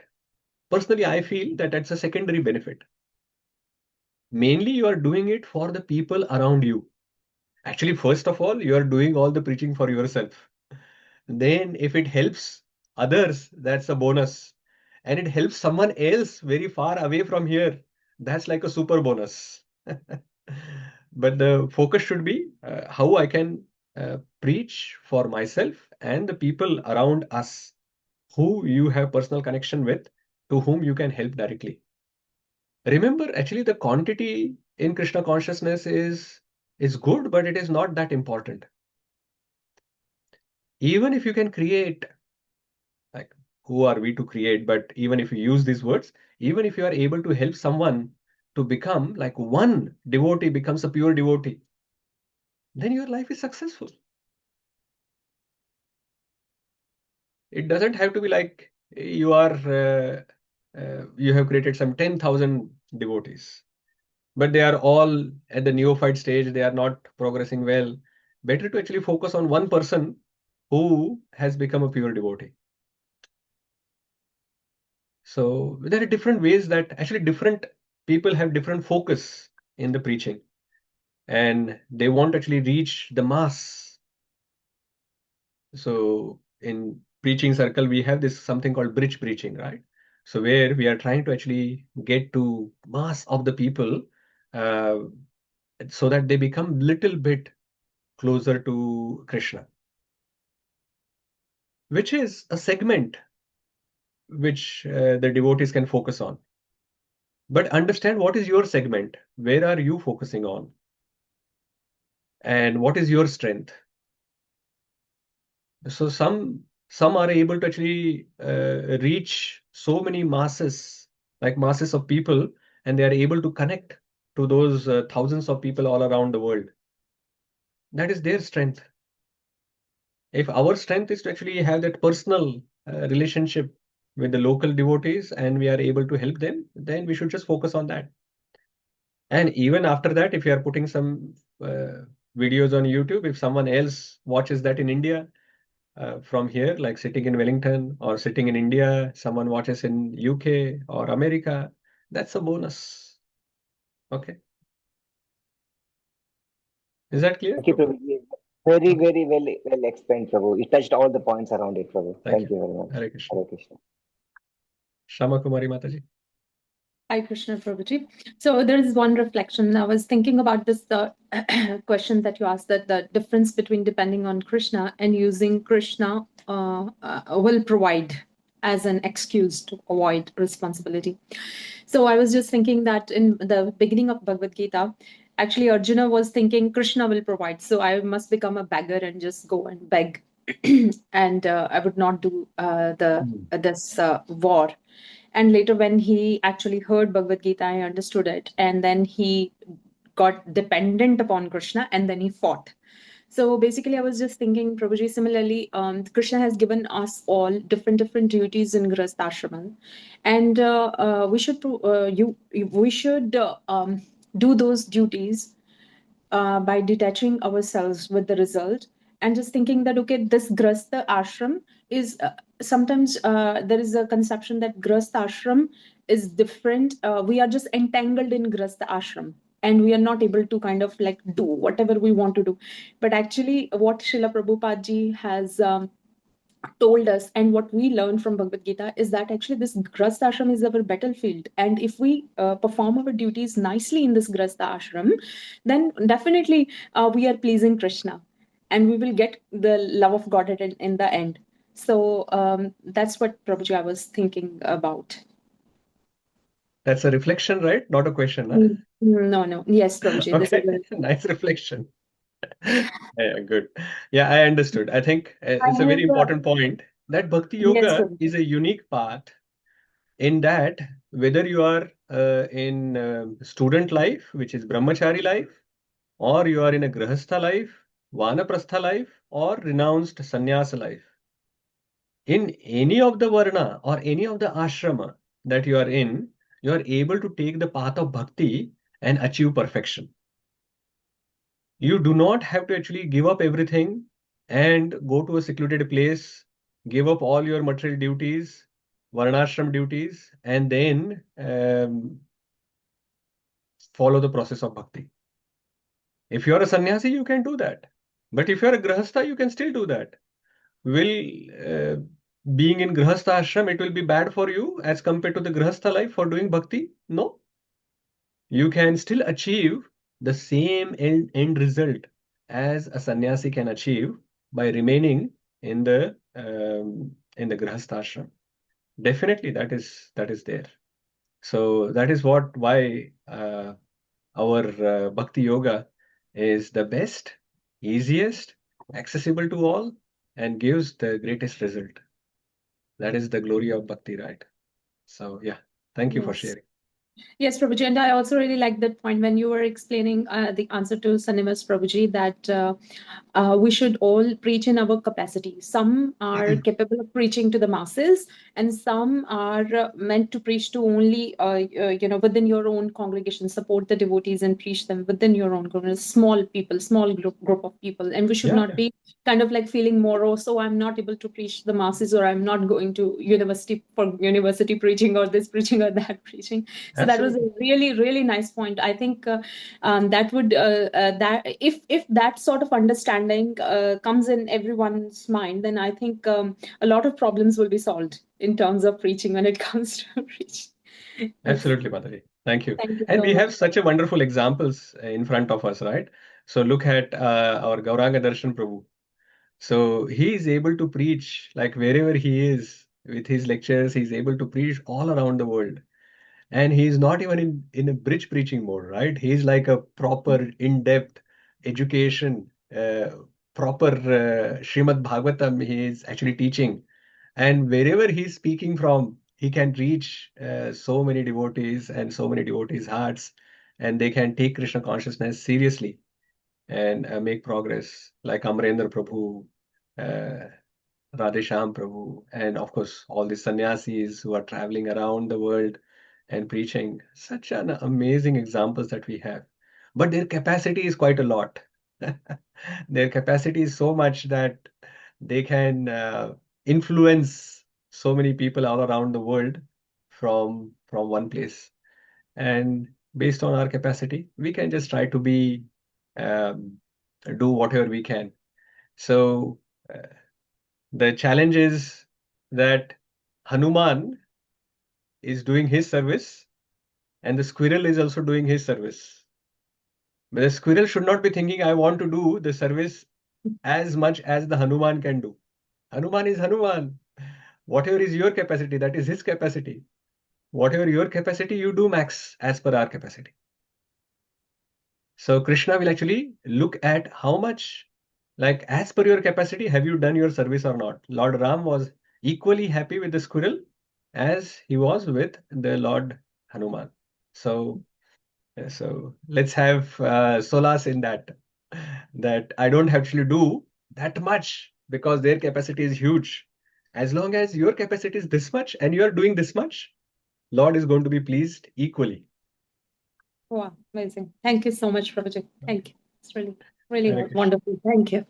Personally, I feel that that's a secondary benefit. Mainly, you are doing it for the people around you. Actually, first of all, you are doing all the preaching for yourself. Then, if it helps others, that's a bonus. And it helps someone else very far away from here, that's like a super bonus. But the focus should be how I can preach for myself and the people around us who you have personal connection with, to whom you can help directly. Remember, actually, the quantity in Krishna consciousness is good, but it is not that important. Even if you can create, like, who are we to create? But even if you use these words, even if you are able to help someone to become like one devotee becomes a pure devotee, then your life is successful. It doesn't have to be like you have created some 10,000 devotees, but they are all at the neophyte stage. They are not progressing well. Better to actually focus on one person who has become a pure devotee. So there are different ways that actually different people have different focus in the preaching, and they want to actually reach the mass. So in preaching circle, we have this something called bridge preaching, right? So where we are trying to actually get to mass of the people, uh, so that they become little bit closer to Krishna, which is a segment which the devotees can focus on. But understand what is your segment, where are you focusing on, and what is your strength. So some are able to actually reach so many masses, like masses of people, and they are able to connect to those thousands of people all around the world. That is their strength. If our strength is to actually have that personal relationship with the local devotees and we are able to help them, then we should just focus on that. And even after that, if you are putting some videos on YouTube, if someone else watches that in India, from here, like sitting in Wellington or sitting in India, someone watches in UK or America, that's a bonus. Okay. Is that clear? Thank you, Prabhuji. Very, very well explained, Prabhu. You touched all the points around it, Prabhu. Thank Thank you very much. Hare Krishna. Hare Krishna. Shama Kumari Mataji. Hi, Krishna Prabhuji. So there is one reflection. I was thinking about this question that you asked, that the difference between depending on Krishna and using Krishna will provide as an excuse to avoid responsibility. So I was just thinking that in the beginning of Bhagavad Gita, actually Arjuna was thinking Krishna will provide. So I must become a beggar and just go and beg. And I would not do this war. And later when he actually heard Bhagavad Gita, I understood it. And then he got dependent upon Krishna and then he fought. So basically, I was just thinking, Prabhuji, similarly, Krishna has given us all different duties in Grihastha Ashraman. And we should do those duties by detaching ourselves with the result and just thinking that, okay, this Grihastha ashram is sometimes there is a conception that Grihastha ashram is different. We are just entangled in Grihastha ashram and we are not able to kind of like do whatever we want to do. But actually, what Srila Prabhupada ji has told us and what we learned from Bhagavad Gita is that actually this Grihastha ashram is our battlefield, and if we perform our duties nicely in this Grihastha ashram, then definitely we are pleasing Krishna and we will get the love of Godhead in the end. So that's what, Prabhuji, I was thinking about. That's a reflection, right? Not a question, huh? No. Yes, Prabhuji. Okay, This is nice reflection. Yeah, good. Yeah, I understood. I think it's a very important point that Bhakti Yes, Yoga Prabhuji. is a unique path in that whether you are in student life, which is brahmachari life, or you are in a grihastha life, vanaprastha life, or renounced sannyasa life. In any of the varna or any of the ashrama that you are in, you are able to take the path of bhakti and achieve perfection. You do not have to actually give up everything and go to a secluded place, give up all your material duties, varnashram duties, and then follow the process of bhakti. If you are a sannyasi, you can do that. But if you are a grihastha, you can still do that. Will being in grihastha ashram, it will be bad for you as compared to the grihastha life for doing bhakti? No. You can still achieve the same end result as a sannyasi can achieve by remaining in the grihastha ashram. Definitely, that is there. So that is why our bhakti yoga is the best, easiest, accessible to all, and gives the greatest result. That is the glory of bhakti, right? So yeah, thank you for Yes. sharing. Yes, Prabhuji, and I also really like that point when you were explaining the answer to Sanimas Prabhuji, that we should all preach in our capacity. Some are capable of preaching to the masses, and some are meant to preach to only, within your own congregation, support the devotees and preach them within your own congregation, small people, small group of people. And we should not be kind of like feeling more, so I'm not able to preach to the masses, or I'm not going to university for university preaching, or this preaching or that preaching. So that was a really, really nice point. I think that would that if that sort of understanding comes in everyone's mind, then I think a lot of problems will be solved in terms of preaching when it comes to preaching. Yes. Absolutely, Mataji. Thank you. Thank you And so we much. have such a wonderful examples in front of us, right? So look at our Gauranga Darshan Prabhu. So he is able to preach like wherever he is with his lectures, he's able to preach all around the world. And he's not even in a bridge preaching mode, right? He's like a proper in-depth education, proper Srimad Bhagavatam he is actually teaching. And wherever he's speaking from, he can reach so many devotees and so many devotees' hearts, and they can take Krishna consciousness seriously and make progress, like Amarendra Prabhu, uh, Radhesham Prabhu, and of course, all the sannyasis who are traveling around the world and preaching. Such an amazing examples that we have. But their capacity is quite a lot. Their capacity is so much that they can influence so many people all around the world from one place. And based on our capacity, we can just try to be do whatever we can. So the challenge is that Hanuman is doing his service and the squirrel is also doing his service. But the squirrel should not be thinking, I want to do the service as much as the Hanuman can do. Hanuman is Hanuman. Whatever is your capacity, that is his capacity. Whatever your capacity, you do max as per our capacity. So Kṛṣṇa will actually look at how much, like as per your capacity, have you done your service or not? Lord Ram was equally happy with the squirrel as he was with the Lord Hanuman. So let's have solace in that I don't actually do that much because their capacity is huge. As long as your capacity is this much and you are doing this much, Lord is going to be pleased equally. Wow, amazing. Thank you so much, Prabhuji. Thank you. It's really Hare Krishna. wonderful. Thank you.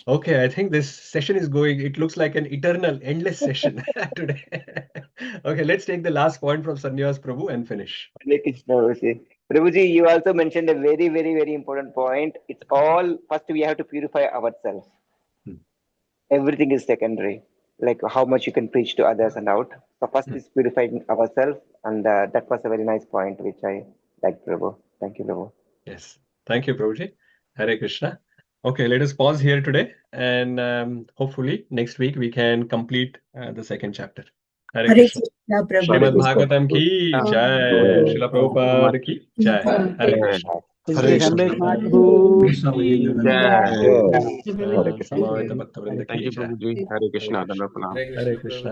Okay, I think this session is going, it looks like an eternal, endless session today. Okay, let's take the last point from Sannyas Prabhu and finish. Hare Krishna, Prabhuji. Prabhuji, you also mentioned a very, very, very important point. It's all, first we have to purify ourselves. Everything is secondary, like how much you can preach to others and out. So first is purifying ourselves, and that was a very nice point, which I like, Prabhu. Thank you, Prabhu. Yes, thank you, Prabhuji. Hare Krishna. Okay, let us pause here today, and hopefully next week we can complete the second chapter. Hare Hare Krishna. Krishna, Prabhu. Srimad Bhagavatam ki jai, Srila Prabhupada ki jai. Hare Krishna. Hare Krishna. Samaveta Bhakta Vrinda Thank ki you, jai. Prabhuji. Hare Krishna. Hare Krishna.